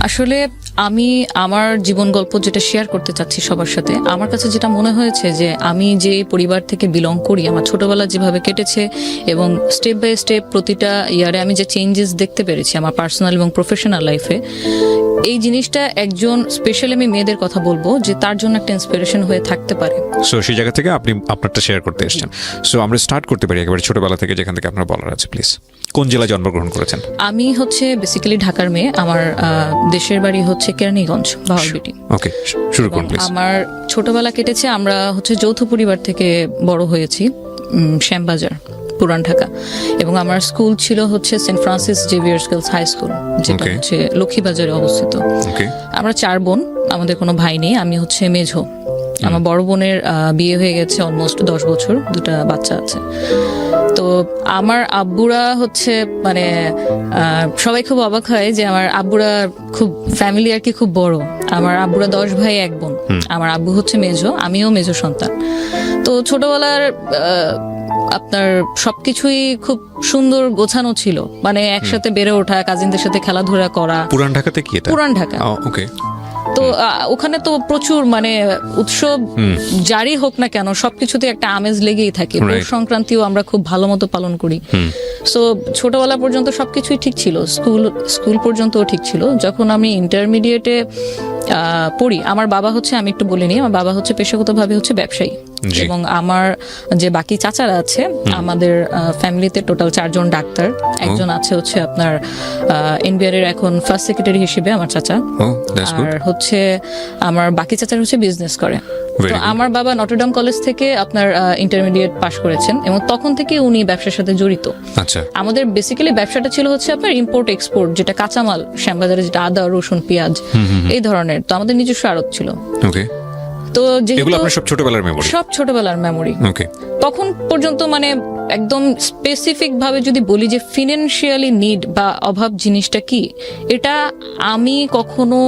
আসলে আমি আমার জীবন গল্প যেটা শেয়ার করতে চাচ্ছি সবার সাথে, আমার কাছে যেটা মনে হয়েছে যে আমি যে পরিবার থেকে বিলং করি, আমার ছোটবেলা যেভাবে কেটেছে এবং স্টেপ বাই স্টেপ প্রতিটা ইয়ারে আমি যে চেঞ্জেস দেখতে পেরেছি আমার পার্সোনাল এবং প্রফেশনাল লাইফে, এই জিনিসটা একজন স্পেশালি আমি মেয়েদের কথা বলবো যে তার জন্য একটা ইন্সপিরেশন হয়ে থাকতে পারে। সো সেই জায়গা থেকে আপনি আপনারটা শেয়ার করতে এসেছেন। সো আমরা স্টার্ট করতে পারি একেবারে ছোটবেলা থেকে, যেখান থেকে আপনার বলার আছে প্লিজ। কোন জেলায় জন্মগ্রহণ করেছেন? আমি হচ্ছে বেসিক্যালি ঢাকার মেয়ে। আমার দেশের বাড়ি হচ্ছে কেরানীগঞ্জ, বাহারবিটি। ওকে, শুরু করুন প্লিজ। আমার ছোটবেলা কেটেছে, আমরা হচ্ছে যৌথ পরিবার থেকে বড় হয়েছি শ্যামবাজার, পুরান ঢাকা। এবং আমার স্কুল ছিল হচ্ছে Saint Francis Xavier's Girls High School, যেটা হচ্ছে লক্ষ্মীবাজারে অবস্থিত। আমরা 4 বোন, আমাদের কোনো ভাই নেই। আমি হচ্ছে মেঝো। আমার বড় বোনের বিয়ে হয়ে গেছে অলমোস্ট 10 বছর, 2টা বাচ্চা আছে। তো আমার আব্বুরা হচ্ছে মানে সবাই খুব অবাক হয় যে আমার আব্বুরা খুব ফ্যামিলি আর কি খুব বড়। আমার আব্বুরা 10 ভাই 1 বোন। আমার আব্বু হচ্ছে মেঝো, আমিও মেঝো সন্তান। তো ছোটবেলার আপনার সবকিছুই খুব সুন্দর গোছানো ছিল, মানে একসাথে বেড়ে ওঠা, কাজিনদের সাথে খেলাধুলা করা। পুরান ঢাকাতে কি এটা? পুরান ঢাকা। ওকে। তো ওখানে তো প্রচুর মানে উৎসব জারি হোক না কেন সবকিছুতে একটা আমেজ লেগেই থাকে। পৌষ সংক্রান্তিও আমরা খুব ভালো মতো পালন করি। সো ছোটবেলা পর্যন্ত সবকিছুই ঠিক ছিল, স্কুল পর্যন্তও ঠিক ছিল। যখন আমি ইন্টারমিডিয়েটে পড়ি, আমার বাবা হচ্ছে, আমি একটু বলিনি, আমার বাবা হচ্ছে পেশাগতভাবে হচ্ছে ব্যবসায়ী। এবং আমার যে বাকি চাচারা আছে আমাদের ফ্যামিলিতে টোটাল 4 জন ডাক্তার। একজন আছে হচ্ছে আপনার এনবিআর এর এখন ফার্স্ট সেক্রেটারি হিসেবে আমার চাচা। আর হচ্ছে আমার বাকি চাচারা হচ্ছে বিজনেস করে। তো আমার বাবা নটরডেম কলেজ থেকে আপনার ইন্টারমিডিয়েট পাশ করেছেন এবং তখন থেকে উনি ব্যবসার সাথে জড়িত। আচ্ছা। আমাদের বেসিক্যালি ব্যবসাটা ছিল হচ্ছে আপনার ইম্পোর্ট এক্সপোর্ট, যেটা কাঁচামাল শ্যামবাজারে, যেটা আদা, রসুন, পেঁয়াজ এই ধরনের। তো আমাদের নিজস্ব আড়ত ছিল। ওকে। তো এগুলো আপনার সব ছোটবেলার মেমরি? সব ছোটবেলার মেমরি। ওকে। তখন পর্যন্ত মানে একদম স্পেসিফিক ভাবে যদি বলি যে ফিনান্সিয়ালি নিড বা অভাব জিনিসটা কি, এটা আমি কখনো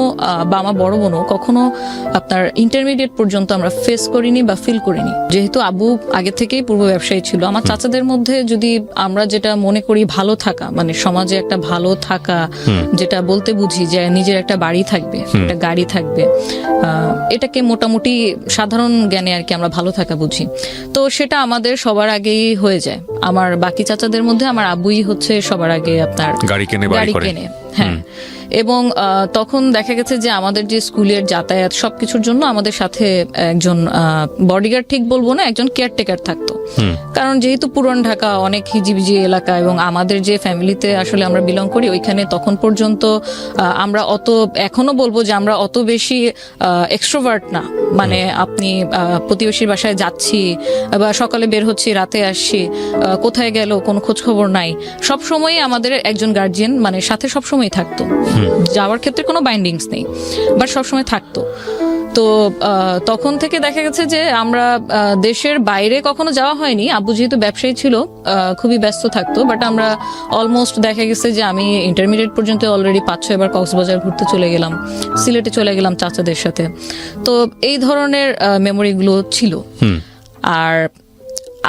বা আমার বড় বোনও কখনো আপনার ইন্টারমিডিয়েট পর্যন্ত আমরা ফেস করিনি বা ফিল করিনি। যেহেতু আব্বু আগে থেকেই পূর্ব ব্যবসায়ী ছিল, আমার চাচাদের মধ্যে যদি আমরা যেটা মনে করি ভালো থাকা, মানে সমাজে একটা ভালো থাকা, যেটা বলতে বুঝি যে নিজের একটা বাড়ি থাকবে, একটা গাড়ি থাকবে, এটাকে মোটামুটি সাধারণ জ্ঞানে আর কি আমরা ভালো থাকা বুঝি। তো সেটা আমাদের সবার আগেই হয়ে যায়। আমার বাকি চাচাদের মধ্যে আমার আব্বুই হচ্ছে সবার আগে আপনার গাড়ি কেনে। হ্যাঁ। এবং তখন দেখা গেছে যে আমাদের যে স্কুলের যাতায়াত সবকিছুর জন্য আমাদের সাথে একজন বডিগার্ড ঠিক বলবো না, একজন কেয়ারটেকার থাকতো। কারণ যেহেতু পুরান ঢাকা অনেক হিজিবিজি এলাকা এবং আমাদের যে ফ্যামিলিতে আসলে আমরা বিলং করি ওইখানে তখন পর্যন্ত আমরা অত, এখনো বলবো যে আমরা অত বেশি এক্সট্রোভার্ট না। মানে আপনি প্রতিবেশীর বাসায় যাচ্ছি বা সকালে বের হচ্ছি, রাতে আসছি, কোথায় গেল কোনো খোঁজ খবর নাই। সবসময় আমাদের একজন গার্জিয়ান মানে সাথে সবসময় থাকতো। যাওয়ার ক্ষেত্রে কোনো বাইন্ডিংস নেই, বাট সবসময় থাকতো। তো তখন থেকে দেখা গেছে যে আমরা দেশের বাইরে কখনো যাওয়া হয়নি। আব্বু যেহেতু ব্যবসায়ী ছিল খুবই ব্যস্ত থাকতো, বাট আমরা অলমোস্ট দেখা গেছে যে আমি ইন্টারমিডিয়েট পর্যন্ত অলরেডি 5-6 বার কক্সবাজার ঘুরতে চলে গেলাম, সিলেটে চলে গেলাম চাচাদের সাথে। তো এই ধরনের মেমোরিগুলো ছিল। আর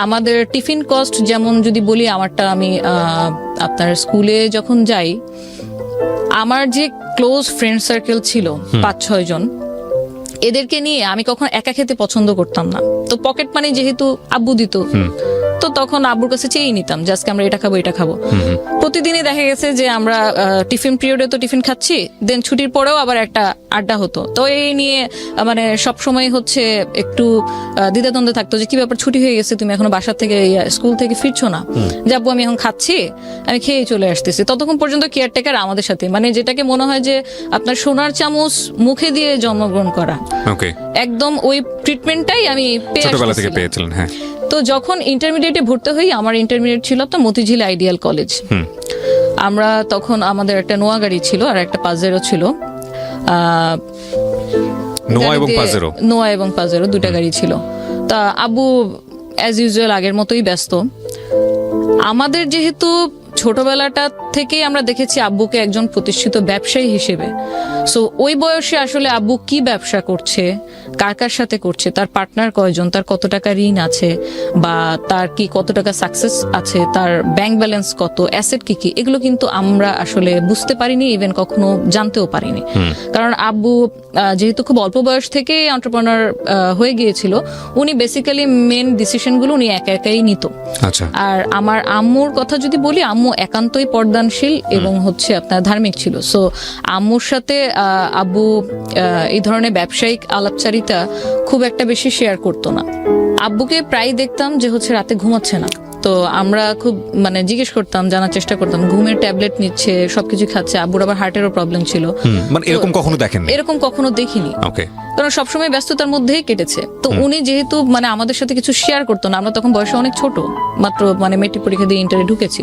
আমাদের টিফিন কস্ট যেমন যদি বলি, আমারটা আমি আপনার স্কুলে যখন যাই, আমার যে ক্লোজ ফ্রেন্ড সার্কেল ছিল 5-6 জন, এদেরকে নিয়ে আমি কখনো একা খেতে পছন্দ করতাম না। তো পকেট মানি যেহেতু আব্বু দিত, তো তখন আব্বুর কাছে চেয়েই নিতাম যে আজকে আমরা এটা খাবো এটা খাবো। প্রতিদিনই দেখা গেছে যে আমরা টিফিন পিরিয়ডে তো টিফিন খাচ্ছি, দেন ছুটির পরেও আবার একটা আড্ডা হতো। তো এই নিয়ে মানে সবসময় হচ্ছে একটু দ্বিধাদ্বন্দ্বে থাকতো যে কি ব্যাপার, ছুটি হয়ে গেছে, তুমি এখনো বাসা থেকে স্কুল থেকে ফিরছো না? যে আব্বু আমি এখন খাচ্ছি, আমি খেয়ে চলে আসতেছি। ততক্ষণ পর্যন্ত কেয়ারটেকার আমাদের সাথে, মানে যেটাকে মনে হয় যে আপনার সোনার চামচ মুখে দিয়ে জন্মগ্রহণ করা, একদম ওই ট্রিটমেন্টটাই আমি ছোটবেলা থেকে পেয়েছিলাম। হ্যাঁ। তো যখন ইন্টারমিডিয়েটে ভর্তি হই, আমার ইন্টারমিডিয়েট ছিল তো মতিঝিল আইডিয়াল কলেজ। আমরা তখন আমাদের একটা নোয়া গাড়ি ছিল আর একটা পাজেরো ছিল। নোয়া এবং পাজেরো 2টা গাড়ি ছিল। তা আব্বু অ্যাজ ইউজুয়াল আগের মতোই ব্যস্ত। আমাদের যেহেতু ছোটবেলাটা থেকেই আমরা দেখেছি আব্বুকে একজন প্রতিষ্ঠিত ব্যবসায়ী হিসেবে। সো ওই বয়সে আসলে আব্বু কি ব্যবসা করছে, কার কার সাথে করছে, তার পার্টনার কয়জন, তার কত টাকা ঋণ আছে, বা তার কি কত টাকা সাকসেস আছে, তার ব্যাংক ব্যালেন্স কত, অ্যাসেট কি কি, এগুলো কিন্তু আমরা আসলে বুঝতে পারিনি, ইভেন কখনো জানতেও পারিনি। কারণ আব্বু যেহেতু খুব অল্প বয়স থেকে এন্টারপ্রেনার হয়ে গিয়েছিল, উনি বেসিক্যালি মেন ডিসিশনগুলো উনি একা একাই নিত। আচ্ছা, আর আমার আম্মুর কথা যদি বলি, আম্মু একান্তই পর্দানশীল এবং হচ্ছে আপনার ধার্মিক ছিল। সো আম্মুর সাথে আব্বু এই ধরনের ব্যবসায়িক আলাপচারিতা খুব একটা বেশি শেয়ার করতো না। আব্বুকে প্রায় দেখতাম যে হচ্ছে রাতে ঘুমাচ্ছে না, তো আমরা খুব মানে জিজ্ঞেস করতাম, জানার চেষ্টা করতাম, ঘুমের ট্যাবলেট নিচ্ছে, সবকিছু খাচ্ছে। আব্বুর আবার হার্টেরও প্রবলেম ছিল। মানে এরকম কখনো দেখেন? এরকম কখনো দেখিনি, ওকে, কারণ সবসময় ব্যস্ততার মধ্যেই কেটেছে। তো উনি যেহেতু মানে আমাদের সাথে কিছু শেয়ার করতো না, আমরা তখন বয়সে অনেক ছোট, মাত্র মানে মেট্রিক পরীক্ষা দিয়ে ইন্টারে ঢুকেছি,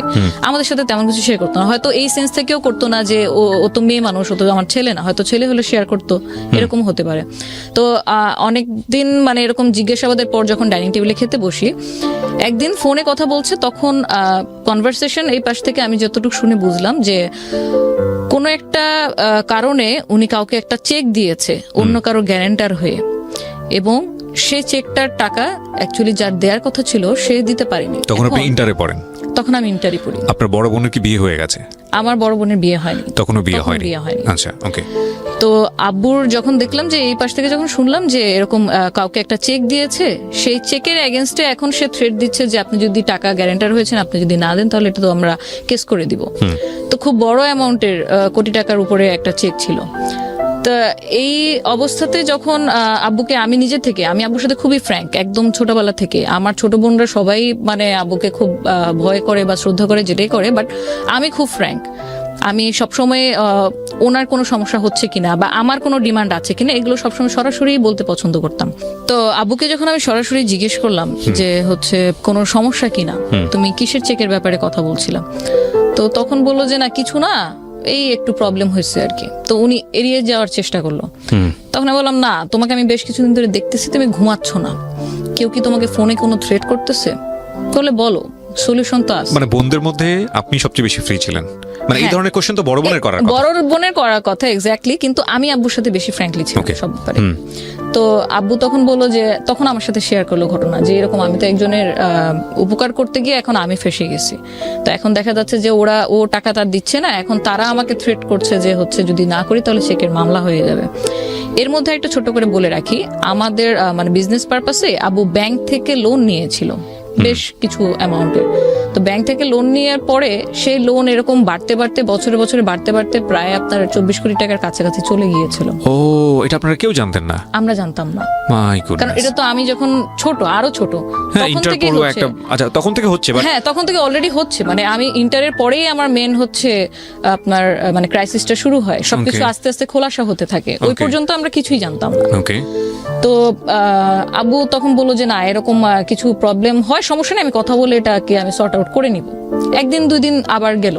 আমাদের সাথে তেমন কিছু শেয়ার করতো না। হয়তো এই সেন্স থেকেও করতো না যে ও তো মেয়ে মানুষ, ও তো আমার ছেলে না, হয়তো ছেলে হলে শেয়ার করতো, এরকম হতে পারে। তো অনেকদিন মানে এরকম জিজ্ঞাসাবাদের পর যখন ডাইনিং টেবিলে খেতে বসি, একদিন ফোনে কথা বলছে, তখন কনভারসেশন এই পাশ থেকে আমি যতটুকু শুনে বুঝলাম যে কোনো একটা কারণে উনি কাউকে একটা চেক দিয়েছে অন্য কারো গ্যারান্টার হয়ে, এবং সেই চেকটার টাকা অ্যাকচুয়ালি যার দেওয়ার কথা ছিল সে দিতে পারেনি। তখন আপনি ইন্টারে পড়েন? তখন আমি ইন্টারে পড়ি। আপনার বড় বোনের কি বিয়ে হয়ে গেছে? আমার বড় বোনের বিয়ে হয়নি। তখনও বিয়ে হয়নি? বিয়ে হয়নি। আচ্ছা, ওকে। তো আব্বুর যখন দেখলাম যে এই পাশ থেকে যখন শুনলাম যে এরকম কাউকে একটা চেক দিয়েছে, সেই চেকের এগেনস্টে এখন সে থ্রেট দিচ্ছে যে আপনি যদি টাকা গ্যারান্টার হয়েছেন, আপনি যদি না দেন তাহলে এটা তো আমরা কেস করে দিব। তো খুব বড় অ্যামাউন্টের, কোটি টাকার উপরে একটা চেক ছিল। তা এই অবস্থাতে যখন আব্বুকে আমি নিজে থেকে, আমি আব্বুর সাথে খুবই ফ্র্যাঙ্ক, একদম ছোটবেলা থেকে। আমার ছোট বোনরা সবাই মানে আব্বুকে খুব ভয় করে বা শ্রদ্ধা করে, যেটাই করে, বাট আমি খুব ফ্র্যাঙ্ক। আমি সবসময় ওনার কোনো সমস্যা হচ্ছে কিনা বা আমার কোনো ডিমান্ড আছে কিনা এগুলো সবসময় সরাসরি বলতে পছন্দ করতাম। তো আব্বুকে যখন আমি সরাসরি জিজ্ঞেস করলাম যে হচ্ছে কোনো সমস্যা কিনা, তুমি কিসের চেকের ব্যাপারে কথা বলছিলাম, তো তখন বললো যে না কিছু না, এই একটু প্রবলেম হয়েছে আর কি। তো উনি এড়িয়ে যাওয়ার চেষ্টা করলো। তখন আমি বললাম, না তোমাকে আমি বেশ কিছুদিন ধরে দেখতেছি তুমি ঘুমাচ্ছ না, কেউ কি তোমাকে ফোনে কোনো থ্রেট করতেছে? বলে বলো, সলিউশন তো আছে। মানে বোনদের মধ্যে আপনি সবচেয়ে বেশি ফ্রি ছিলেন? মানে এই ধরনের কোশ্চেন তো বড় বোনের করার কথা। বড় বোনের করার কথা, এক্স্যাক্টলি, কিন্তু আমি আব্বুর সাথে বেশি ফ্র্যাঙ্কলি ছিলাম সব ব্যাপারে। তো আব্বু তখন বললো যে, তখন আমার সাথে শেয়ার করলো ঘটনা যে এরকম আমি তো একজনের উপকার করতে গিয়ে এখন আমি ফেসে গেছি। তো এখন দেখা যাচ্ছে যে ও টাকা তার দিচ্ছে না, এখন তারা আমাকে থ্রেট করছে যে হচ্ছে যদি না করি তাহলে চেকের মামলা হয়ে যাবে। এর মধ্যে একটা ছোট করে বলে রাখি, আমাদের মানে বিজনেস পারপাসে আব্বু ব্যাংক থেকে লোন নিয়েছিল বেশ কিছু অ্যামাউন্টের। তো ব্যাংক থেকে লোন নেওয়ার পরে সেই লোন এরকম বাড়তে বাড়তে বছরে বছরে বাড়তে বাড়তে প্রায় আপনার 24 কোটি টাকার কাছাকাছি চলে গিয়েছিল। ও, এটা আপনারা কেউ জানতেন না? আমরা জানতাম না, মাই গুডনেস। কারণ এটা তো আমি যখন ছোট, আরো ছোট, হ্যাঁ, তখন ইন্টার থেকেই পড়ো হচ্ছে। একটা, আচ্ছা তখন থেকে হচ্ছে? হ্যাঁ, তখন থেকে অলরেডি হচ্ছে। মানে আমি ইন্টারের পরেই আমার মেন হচ্ছে আপনার মানে ক্রাইসিসটা শুরু হয়, সবকিছু আস্তে আস্তে খোলাসা হতে থাকে। ওই পর্যন্ত আমরা কিছুই জানতাম না। ওকে। তো আব্বু তখন বললো যে না এরকম কিছু প্রবলেম হয়, সমস্যা নেই, আমি কথা বলে এটাকে আমি সর্ট আউট করে নিব। একদিন দুই দিন আবার গেল,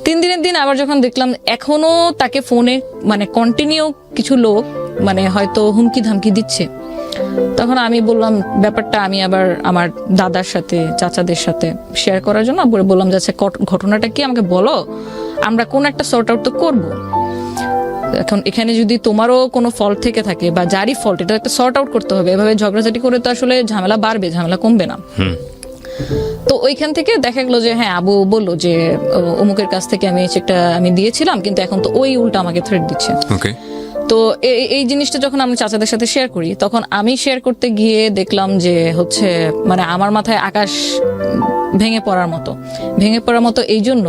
3 দিনের দিন আবার যখন দেখলাম এখনো তাকে ফোনে মানে কন্টিনিউ কিছু লোক মানে হয়তো হুমকি ধামকি দিচ্ছে, তখন আমি বললাম ব্যাপারটা আমি আবার আমার দাদার সাথে চাচাদের সাথে শেয়ার করার জন্য আব্বুরে বললাম যে আচ্ছা ঘটনাটা কি আমাকে বলো, আমরা কোন একটা সর্ট আউট তো করবো। এখন এখানে যদি তোমারও কোনো ফল্ট থেকে থাকে বা যারই ফল্ট, এটা একটা সর্ট আউট করতে হবে। এভাবে ঝগড়াঝাটি করে তো আসলে ঝামেলা বাড়বে, ঝামেলা কমবে না। তো ওইখান থেকে দেখা গেলো যে হ্যাঁ, আবু বললো যে অমুকের কাছ থেকে আমি চেকটা আমি দিয়েছিলাম, কিন্তু এখন তো ওই উল্টা আমাকে থ্রেট দিচ্ছে। তো এই জিনিসটা যখন আমি চাচাদের সাথে শেয়ার করি, তখন আমি শেয়ার করতে গিয়ে দেখলাম যে হচ্ছে মানে আমার মাথায় আকাশ ভেঙে পড়ার মতো। এই জন্য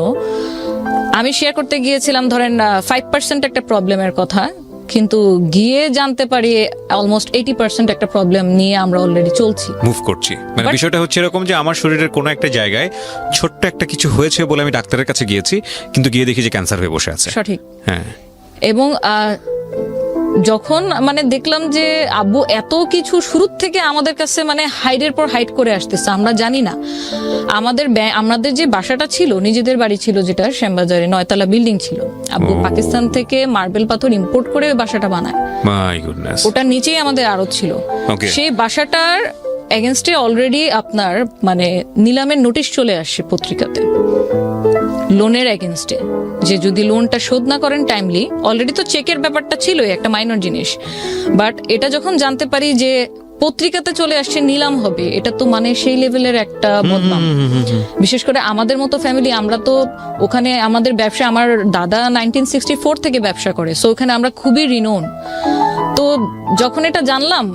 আমি শেয়ার করতে গিয়েছিলাম ধরেন 5% একটা প্রবলেমের কথা, কিন্তু গিয়ে জানতে পারি অলমোস্ট 80% একটা প্রবলেম নিয়ে আমরা অলরেডি চলছি, মুভ করছি। মানে বিষয়টা হচ্ছে এরকম যে আমার শরীরের কোনো একটা জায়গায় ছোট্ট একটা কিছু হয়েছে বলে আমি ডাক্তারের কাছে গিয়েছি, কিন্তু গিয়ে দেখি যে ক্যান্সার হয়ে বসে আছে। সঠিক। হ্যাঁ। এবং যখন মানে দেখলাম যে আব্বু এত কিছু শুরুর থেকে আমাদের কাছে মানে হাইডের পর হাইড করে আসতেছে, আমরা জানি না। আমাদের যে বাসাটা ছিল, নিজেদের বাড়ি ছিল যেটা শ্যামবাজারে 9 তলা বিল্ডিং ছিল, আব্বু পাকিস্তান থেকে মার্বেল পাথর ইম্পোর্ট করে বাসাটা বানায়। My goodness. ওটার নিচেই আমাদের আড়ত ছিল। সেই বাসাটার এগেনস্টে অলরেডি আপনার মানে নিলামের নোটিশ চলে আসছে পত্রিকাতে লোনের এগেনস্টে, যে যদি লোনটা শোধ না করেন টাইমলি, অলরেডি তো চেকের ব্যাপারটা ছিলই একটা মাইনর জিনিস, বাট এটা যখন জানতে পারি যে পত্রিকাতে চলে আসছে নিলাম হবে, এটা তো মানে সেই লেভেলের একটা বদনাম। বিশেষ করে আমাদের মতো ফ্যামিলি, আমরা তো ওখানে আমাদের ব্যবসা, আমার দাদা 1964 থেকে ব্যবসা করে, সো ওখানে আমরা খুবই রিনোন। তো যখন এটা জানলাম,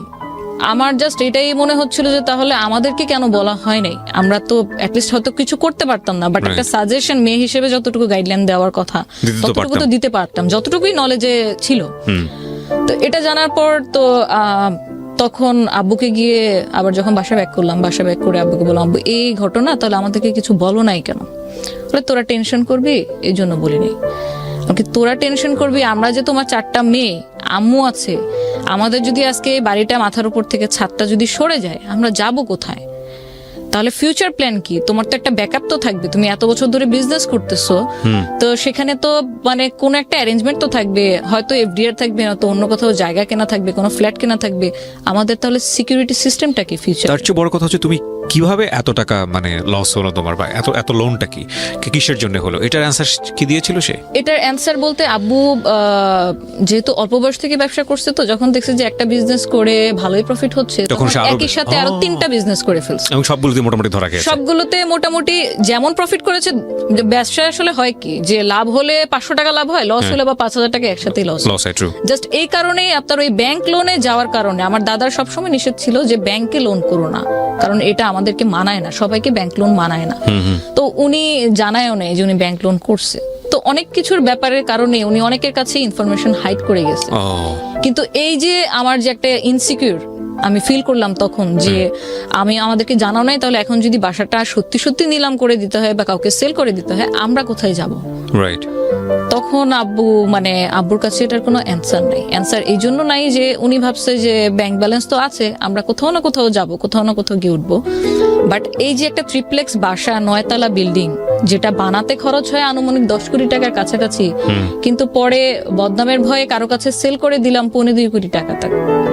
আমার জাস্ট এটাই মনে হচ্ছিল যে তাহলে আমাদেরকে কেন বলা হয় নাই, আমরা তো অ্যাটলিস্ট হয়তো কিছু করতে পারতাম না, বাট একটা সাজেশন মেয়ে হিসেবে যতটুকু গাইডলাইন দেওয়ার কথা ততটুকু তো দিতে পারতাম, যতটুকুই নলেজে ছিল। তো এটা জানার পর তো তখন আব্বুকে গিয়ে আবার যখন বাসা ব্যাক করলাম, বাসা ব্যাক করে আব্বুকে বললাম, আব্বু এই ঘটনা, তাহলে আমাদেরকে কিছু বলো নাই কেন? বলে তোরা টেনশন করবি এই জন্য বলিনি। তোরা টেনশন করবি, আমরা যে তোমার 4টা মেয়ে, আম্মু আছে, আমাদের যদি আজকে এই বাড়িটা মাথার উপর থেকে ছাদটা যদি সরে যায়, আমরা যাব কোথায়? তাহলে ফিউচার প্ল্যান কি? তোমার তো একটা ব্যাকআপ তো থাকবে, তুমি এত বছর ধরে বিজনেস করতেছো, তো সেখানে তো মানে কোনো একটা অ্যারেঞ্জমেন্ট তো থাকবে, হয়তো এফডিআর থাকবে, না তো অন্য কোথাও জায়গা কেনা থাকবে, কোনো ফ্ল্যাট কেনা থাকবে। আমাদের তাহলে সিকিউরিটি সিস্টেমটা কি ফিউচার? তার চেয়ে বড় কথা হচ্ছে তুমি কিভাবে এত টাকা মানে লস হলো তোমার, বা এত লোনটা কিসের জন্য হলো, এটার অ্যান্সার কি দিয়েছিল সে? এটার অ্যান্সার বলতে আব্বু যেহেতু অল্প বয়স থেকে ব্যবসা করছে, তো যখন দেখছে যে একটা বিজনেস করে ভালোই প্রফিট হচ্ছে, তখন একই সাথে আরো 3টা বিজনেস করে ফেলছে, এবং সবগুলোতে মোটামুটি ধরা গেছে। সবগুলোতে মোটামুটি যেমন প্রফিট করেছে। ব্যবসা আসলে হয় কি, যে লাভ হলে 500 টাকা লাভ হয়, লস হলে বা 5000 টাকা একসাথেই লস হয়। ট্রু। জাস্ট এই কারণেই আপনার ওই ব্যাংক লোনে যাওয়ার কারণে আমার দাদার সবসময় নিষেধ ছিল যে ব্যাংকে লোন করো না, কারণ এটা আমাদেরকে মানায় না, সবাইকে ব্যাংক লোন মানায় না। তো উনি জানায়ও নেই যে উনি ব্যাংক লোন করছে। তো অনেক কিছুর ব্যাপারের কারণে উনি অনেকের কাছে ইনফরমেশন হাইড করে গেছে। কিন্তু এই যে আমার যে একটা ইনসিকিউর আমি ফিল করলাম তখন, যে আমাদেরকে জানাও নাই, তাহলে এখন যদি বাসাটা সত্যি সত্যি নিলাম করে দিতে হয় বা কাউকে সেল করে দিতে হয়, আমরা কোথায় যাব? রাইট। তখন আব্বুর কাছে এটার কোনো অ্যান্সার নেই। অ্যান্সার এই জন্য নাই যে উনি ভাবছে যে ব্যাংক ব্যালেন্স তো আছে, আমরা কোথাও না কোথাও যাব, কোথাও না কোথাও গিয়ে উঠবো। বাট এই যে একটা ট্রিপ্লেক্স বাসা, 9তলা বিল্ডিং, যেটা বানাতে খরচ হয় আনুমানিক 10 কোটি টাকার কাছাকাছি, কিন্তু পরে বদনামের ভয়ে কারো কাছে সেল করে দিলাম 2.25 কোটি টাকা,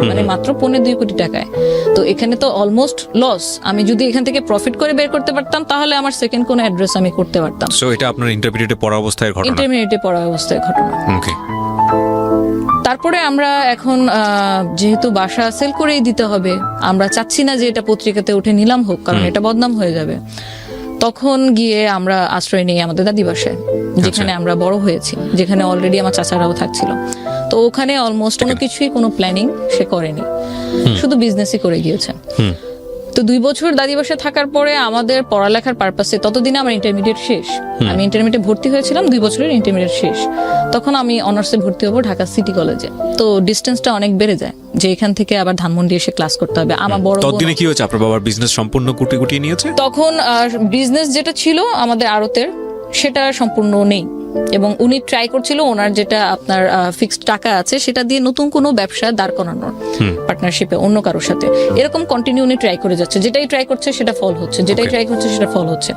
মানে মাত্র 2.25 কোটি টাকায়। তো এখানে তো অলমোস্ট লস। আমি যদি এখান থেকে প্রফিট করে বের করতে পারতাম, তাহলে আমার সেকেন্ড কোন অ্যাড্রেস আমি করতে পারতাম। সো এটা আপনার ইন্টারমিডিয়েটে পড়া অবস্থায় ঘটনা? ইন্টারমিডিয়েটে পড়া অবস্থায় ঘটনা। ওকে। তারপরে আমরা এখন যেহেতু বাসা সেল করেই দিতে হবে, আমরা চাচ্ছি না যে এটা পত্রিকাতে উঠে নিলাম হোক, কারণ এটা বদনাম হয়ে যাবে। তখন গিয়ে আমরা আশ্রয় নিই আমাদের দাদি বাসায়, যেখানে আমরা বড় হয়েছি, যেখানে অলরেডি আমার চাচারাও থাকছিল। তো ওখানে অলমোস্ট কোনো কিছুই, কোনো প্ল্যানিং সে করেনি, শুধু বিজনেসই করে গিয়েছে। তো 2 বছর দাদি বাসায় থাকার পরে আমাদের পড়ালেখার পারপাসে, ততদিনে আমার ইন্টারমিডিয়েট শেষ, আমি ইন্টারমিডিয়েট ভর্তি হয়েছিলাম, 2 বছরের ইন্টারমিডিয়েট শেষ। তখন আমি অনার্সে ভর্তি হবো ঢাকা সিটি কলেজে। তো ডিস্টেন্সটা অনেক বেড়ে যায়, যে এখান থেকে আবার ধানমন্ডি এসে ক্লাস করতে হবে। আমার বড় ততদিনে কি হয়েছে, আপনার বাবার বিজনেস সম্পূর্ণ গুটিয়ে নিয়েছে? তখন বিজনেস যেটা ছিল আমাদের আড়তের, সেটা সম্পূর্ণ নেই, এবং উনি ট্রাই করছিল ওনার যেটা আপনার ফিক্সড টাকা আছে সেটা দিয়ে নতুন কোনো ব্যবসা দাঁড় করানোর, পার্টনারশিপে অন্য কারোর সাথে। এরকম কন্টিনিউ উনি ট্রাই করে যাচ্ছে, যেটাই ট্রাই করছে সেটা ফল হচ্ছে, যেটাই ট্রাই করছে সেটা ফল হচ্ছে।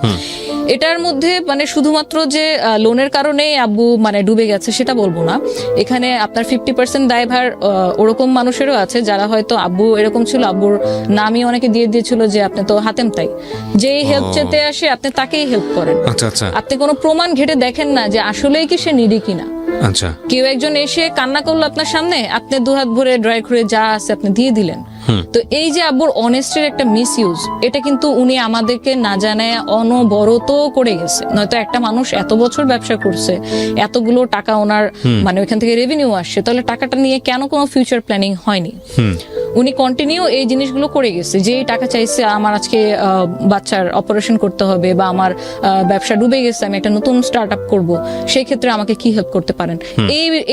এটার মধ্যে মানে শুধুমাত্র যে লোনের কারণে আব্বু মানে ডুবে গেছে সেটা বলবো না, এখানে আপনার 50% দায়ভার ওরকম মানুষেরও আছে যারা হয়তো, আব্বু এরকম ছিল, আব্বুর নামই অনেকে দিয়ে দিয়েছিল যে আপনি তো হাতেম তাই, যেই হেল্প চেতে আসে আপনি তাকেই হেল্প করেন। আপনি কোনো প্রমাণ ঘেটে দেখেন না যে আসলেই কি সে নিডি কিনা। আচ্ছা, কেউ একজন এসে কান্না করলো আপনার সামনে, আপনি 2 হাত ভরে ড্রাই করে যা আছে আপনি দিয়ে দিলেন। তো এই যে আব্বুর অনেস্টির একটা মিস ইউজ, এটা কিন্তু উনি আমাদেরকে না জানায় অনবরত করে গেছে। নয়তো একটা মানুষ এত বছর ব্যবসা করছে, এতগুলো টাকা ওনার মানে ওইখান থেকে রেভিনিউ আসছে, তাহলে টাকাটা নিয়ে কেন কোনো ফিউচার প্ল্যানিং হয়নি? উনি কন্টিনিউ এই জিনিসগুলো করে গেছে, যে টাকা চাইছে আমার আজকে বাচ্চার অপারেশন করতে হবে, বা আমার ব্যবসা ডুবে গেছে, আমি একটা নতুন স্টার্ট আপ করবো, সেই ক্ষেত্রে আমাকে কি হেল্প করতে পারেন,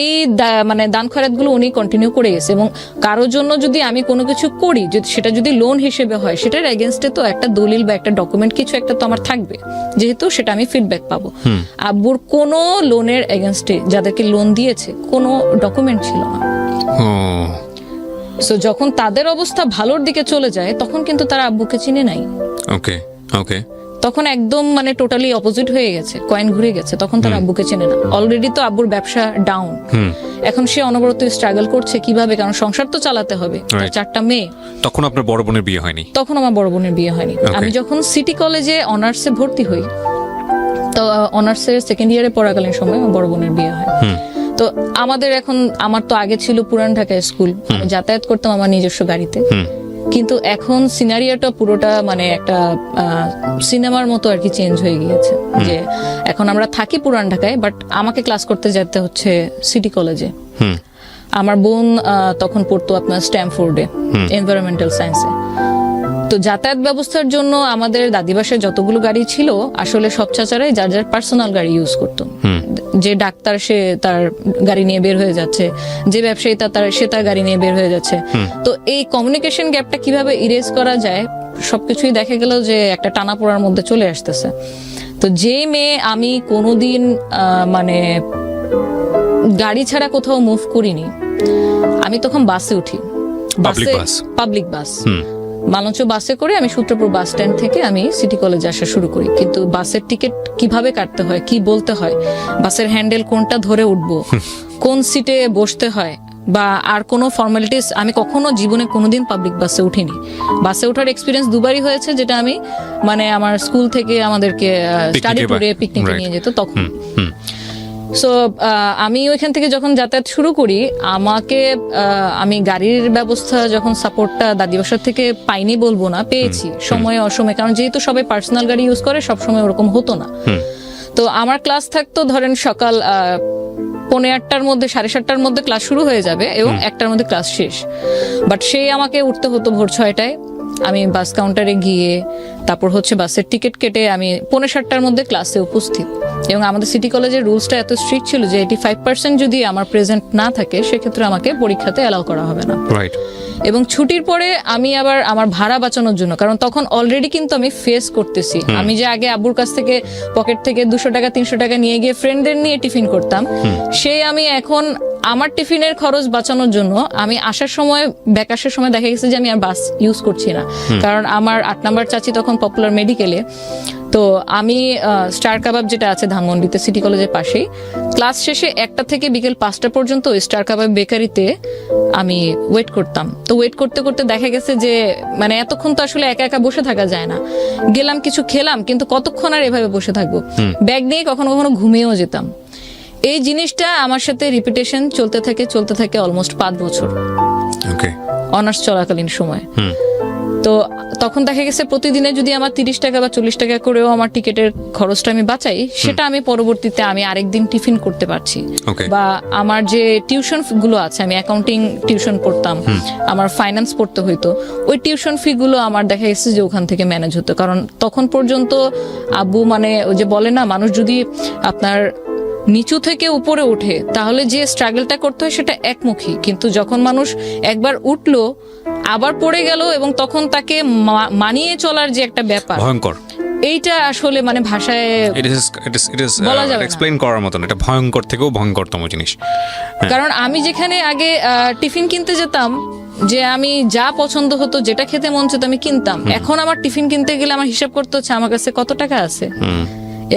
এই মানে দান খয়রাত গুলো উনি কন্টিনিউ করে গেছে। এবং কারোর জন্য যদি আমি কোনো কিছু করি, সেটা যদি লোন হিসেবে হয়, সেটার এগেনস্টে তো একটা দলিল বা একটা ডকুমেন্ট কিছু একটা তো আমার থাকবে, যেহেতু সেটা আমি ফিডব্যাক পাবো। আব্বুর কোনো লোনের এগেনস্টে যাদেরকে লোন দিয়েছে কোনো ডকুমেন্ট ছিল না। সো যখন তাদের অবস্থা ভালোর দিকে চলে যায়, তখন কিন্তু তারা আব্বুকে চিনে নাই। ওকে ওকে। তখন একদম মানে টোটালি অপোজিট হয়ে গেছে, কয়েন ঘুরে গেছে। তখন তার আব্বুকে চেনে না, অলরেডি তো আব্বুর ব্যবসা ডাউন। এখন সে অনবরত স্ট্রাগল করছে কিভাবে, কারণ সংসার তো চালাতে হবে, তার 4টা মেয়ে। তখন আপনার বড় বোনের বিয়ে হয়নি? তখন আমার বড় বোনের বিয়ে হয়নি। আমি যখন সিটি কলেজে অনার্সে ভর্তি হই, তো অনার্সের সেকেন্ড ইয়ারে পড়াকালীন সময় আমার বড় বোনের বিয়ে হয়। তো আমার তো আগে ছিল পুরান ঢাকায় স্কুল, আমি যাতায়াত করতাম আমার নিজস্ব গাড়িতে। কিন্তু এখন সিনারিওটা পুরোটা মানে একটা সিনেমার মতো আর কি চেঞ্জ হয়ে গিয়েছে, যে এখন আমরা থাকি পুরান ঢাকায়, বাট আমাকে ক্লাস করতে যেতে হচ্ছে সিটি কলেজে। আমার বোন তখন পড়তো আপনার স্ট্যামফোর্ডে, এনভায়রনমেন্টাল সায়েন্সে। তো যাতায়াত ব্যবস্থার জন্য আমাদের দাদি বাসায় যতগুলো গাড়ি ছিল, আসলে সব চাচারাই যার যার পার্সোনাল গাড়ি ইউজ করতো। যে ডাক্তার সে তার গাড়ি নিয়ে বের হয়ে যাচ্ছে, যে ব্যবসায়ী সে তার গাড়ি নিয়ে বের হয়ে যাচ্ছে। তো এই কমিউনিকেশন গ্যাপটা কিভাবে ইরেজ করা যায়, সবকিছুই দেখা গেল যে একটা টানাপোড়ার মধ্যে চলে আসতেছে। তো যে মেয়ে আমি কোনোদিন মানে গাড়ি ছাড়া কোথাও মুভ করিনি, আমি তখন বাসে উঠি, পাবলিক বাস মালঞ্চ বাসে করে আমি সূত্রপুর বাস স্ট্যান্ড থেকে আমি সিটি কলেজে আসা শুরু করি। কিন্তু বাসের টিকিট কিভাবে কাটতে হয়, কি বলতে হয়, বাসের হ্যান্ডেল কোনটা ধরে উঠবো, কোন সিটে বসতে হয়, বা আর কোনো ফর্মালিটিস আমি কখনো জীবনে কোনোদিন পাবলিক বাসে উঠিনি। বাসে ওঠার এক্সপিরিয়েন্স দুবারই হয়েছে, যেটা আমি মানে আমার স্কুল থেকে আমাদেরকে স্টাডি ট্যুরে পিকনিকে নিয়ে যেত তখন। সো আমি ওইখান থেকে যখন যাতায়াত শুরু করি, আমি গাড়ির ব্যবস্থা যখন সাপোর্টটা দাদি বাসার থেকে পাইনি বলবো না, পেয়েছি সময়ে অসময়ে, কারণ যেহেতু সবাই পার্সোনাল গাড়ি ইউজ করে, সবসময় ওরকম হতো না। তো আমার ক্লাস থাকতো ধরেন সকাল 8:45 মধ্যে, 7:30 মধ্যে ক্লাস শুরু হয়ে যাবে এবং 1টার মধ্যে ক্লাস শেষ। বাট সেই আমাকে উঠতে হতো ভোর 6টায়, আমি বাস কাউন্টারে গিয়ে তারপর হচ্ছে বাসের টিকিট কেটে আমি 7:45 মধ্যে ক্লাসে উপস্থিত। এবং আমাদের সিটি কলেজের রুলসটা এত স্ট্রিক্ট ছিল যে 85% যদি আমার প্রেজেন্ট না থাকে, সেক্ষেত্রে আমাকে পরীক্ষাতে অ্যালাউ করা হবে না। এবং ছুটির পরে আমি আবার আমার ভাড়া বাঁচানোর জন্য, কারণ তখন অলরেডি কিন্তু আমি ফেস করতেছি, আমি যে আগে আব্বুর কাছ থেকে পকেট থেকে 200 টাকা 300 টাকা নিয়ে গিয়ে ফ্রেন্ডদের নিয়ে টিফিন করতাম, আমি এখন আমার টিফিনের খরচ বাঁচানোর জন্য আমি আসার সময়, ব্যাক আসার সময় দেখা গেছে যে আমি আর বাস ইউজ করছি না, কারণ আমার 8 নম্বর চাচি তখন পপুলার মেডিকেলে। তো আমি স্টার কাবাব যেটা আছে ধানমন্ডিতে সিটি কলেজের পাশেই, ক্লাস শেষে 1টা থেকে বিকেল 5টা পর্যন্ত স্টার কাবাব বেকারিতে আমি ওয়েট করতাম। তো ওয়েট করতে করতে দেখা গেছে যে মানে এতক্ষণ তো আসলে একা একা বসে থাকা যায় না, গেলাম কিছু খেলাম, কিন্তু কতক্ষণ আর এভাবে বসে থাকবো, ব্যাগ নিয়ে কখনো কখনো ঘুমিয়েও যেতাম। এই জিনিসটা আমার সাথে রিপিটেশন চলতে থাকে অলমোস্ট 5 বছর অনার্স চলাকালীন সময়। তো তখন দেখা গেছে প্রতিদিনে যদি আমার 30 টাকা বা 40 টাকা করেও আমার টিকিটের খরচটা আমি বাঁচাই, সেটা আমি পরবর্তীতে আমি আরেকদিন টিফিন করতে পারছি। বা আমার যে টিউশন গুলো আছে, আমি অ্যাকাউন্টিং টিউশন পড়তাম, আমার ফাইন্যান্স পড়তে হইতো, ওই টিউশন ফি গুলো আমার দেখা গেছে যে ওখান থেকে ম্যানেজ হতো। কারণ তখন পর্যন্ত আব্বু মানে ওই যে বলে না, মানুষ যদি আপনার নিচু থেকে উপরে ওঠে তাহলে যে স্ট্রাগলটা করতে হয় সেটা একমুখী, কিন্তু যখন মানুষ একবার উঠলো আবার পড়ে গেল এবং তখন তাকে মানিয়ে চলার যে একটা ব্যাপার, ভয়ঙ্কর, এইটা আসলে মানে ভাষায় বলা যাবে না, এক্সপ্লেইন করার মতন। এটা ভয়ঙ্কর থেকেও ভয়ঙ্করতম জিনিস। কারণ আমি যেখানে আগে টিফিন কিনতে যেতাম, যে আমি যা পছন্দ হতো, যেটা খেতে মন চেত আমি কিনতাম, এখন আমার টিফিন কিনতে গেলে আমার হিসাব করতে হচ্ছে আমার কাছে কত টাকা আছে,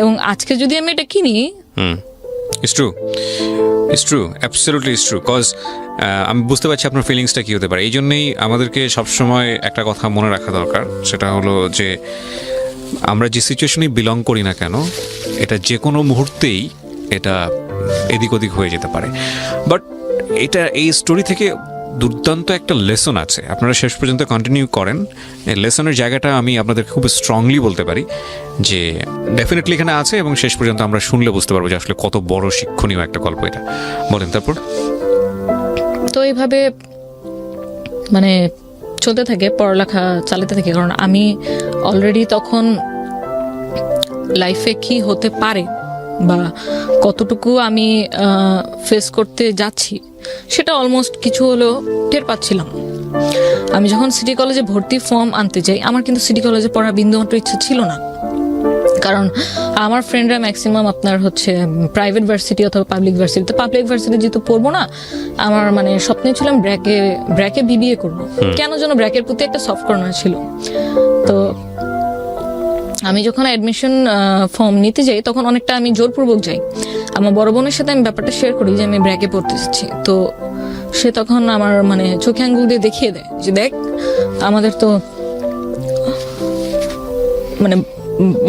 এবং আজকে যদি আমি এটা কিনি, It's true, absolutely it's true, cause আমি বুঝতে পারছি আপনার ফিলিংসটা কি হতে পারে। এই জন্যই আমাদেরকে সবসময় একটা কথা মনে রাখা দরকার, সেটা হলো যে আমরা যে সিচুয়েশনে বিলং করি না কেন, এটা যে কোনো মুহূর্তেই এটা এদিক ওদিক হয়ে যেতে পারে। বাট এই স্টোরি থেকে দুর্দান্ত একটা লেসন আছে, আপনারা শেষ পর্যন্ত কন্টিনিউ করেন। এই লেসনের জায়গাটা আমি আপনাদের খুব স্ট্রংলি বলতে পারি যে ডেফিনেটলি এখানে আছে, এবং শেষ পর্যন্ত আমরা শুনলে বুঝতে পারবো যে আসলে কত বড় শিক্ষণীয় একটা গল্প এটা। বলেন তারপর। তো এইভাবে মানে চলতে থাকে, পড়ালেখা চালাতে থাকে, কারণ আমি অলরেডি তখন লাইফে কি হতে পারে বা কতটুকু আমি ফেস করতে যাচ্ছি সেটা অলমোস্ট কিছু হলেও টের পাচ্ছিলাম। আমি যখন সিটি কলেজে ভর্তি ফর্ম আনতে যাই, আমার কিন্তু সিটি কলেজে পড়ার বিন্দুমাত্র ইচ্ছা ছিল না, কারণ আমার ফ্রেন্ডরা ম্যাক্সিমাম আপনার হচ্ছে প্রাইভেট ভার্সিটি অথবা পাবলিক ভার্সিটি। তো পাবলিক ভার্সিটি যেহেতু পড়বো না, আমার মানে স্বপ্নে ছিলাম ব্র্যাকে বিবিএ করবো। কেন যেন ব্র্যাকের প্রতি একটা সফট কর্নার ছিল। তো আমি যখন অ্যাডমিশন ফর্ম নিতে যাই তখন অনেকটা আমি জোরপূর্বক যাই। আমার বড় বোনের সাথে আমি ব্যাপারটা শেয়ার করি যে আমি ব্র্যাকে পড়তে এসেছি, তো সে তখন আমার মানে চোখে আঙ্গুল দিয়ে দেখিয়ে দেয় যে দেখ আমাদের তো মানে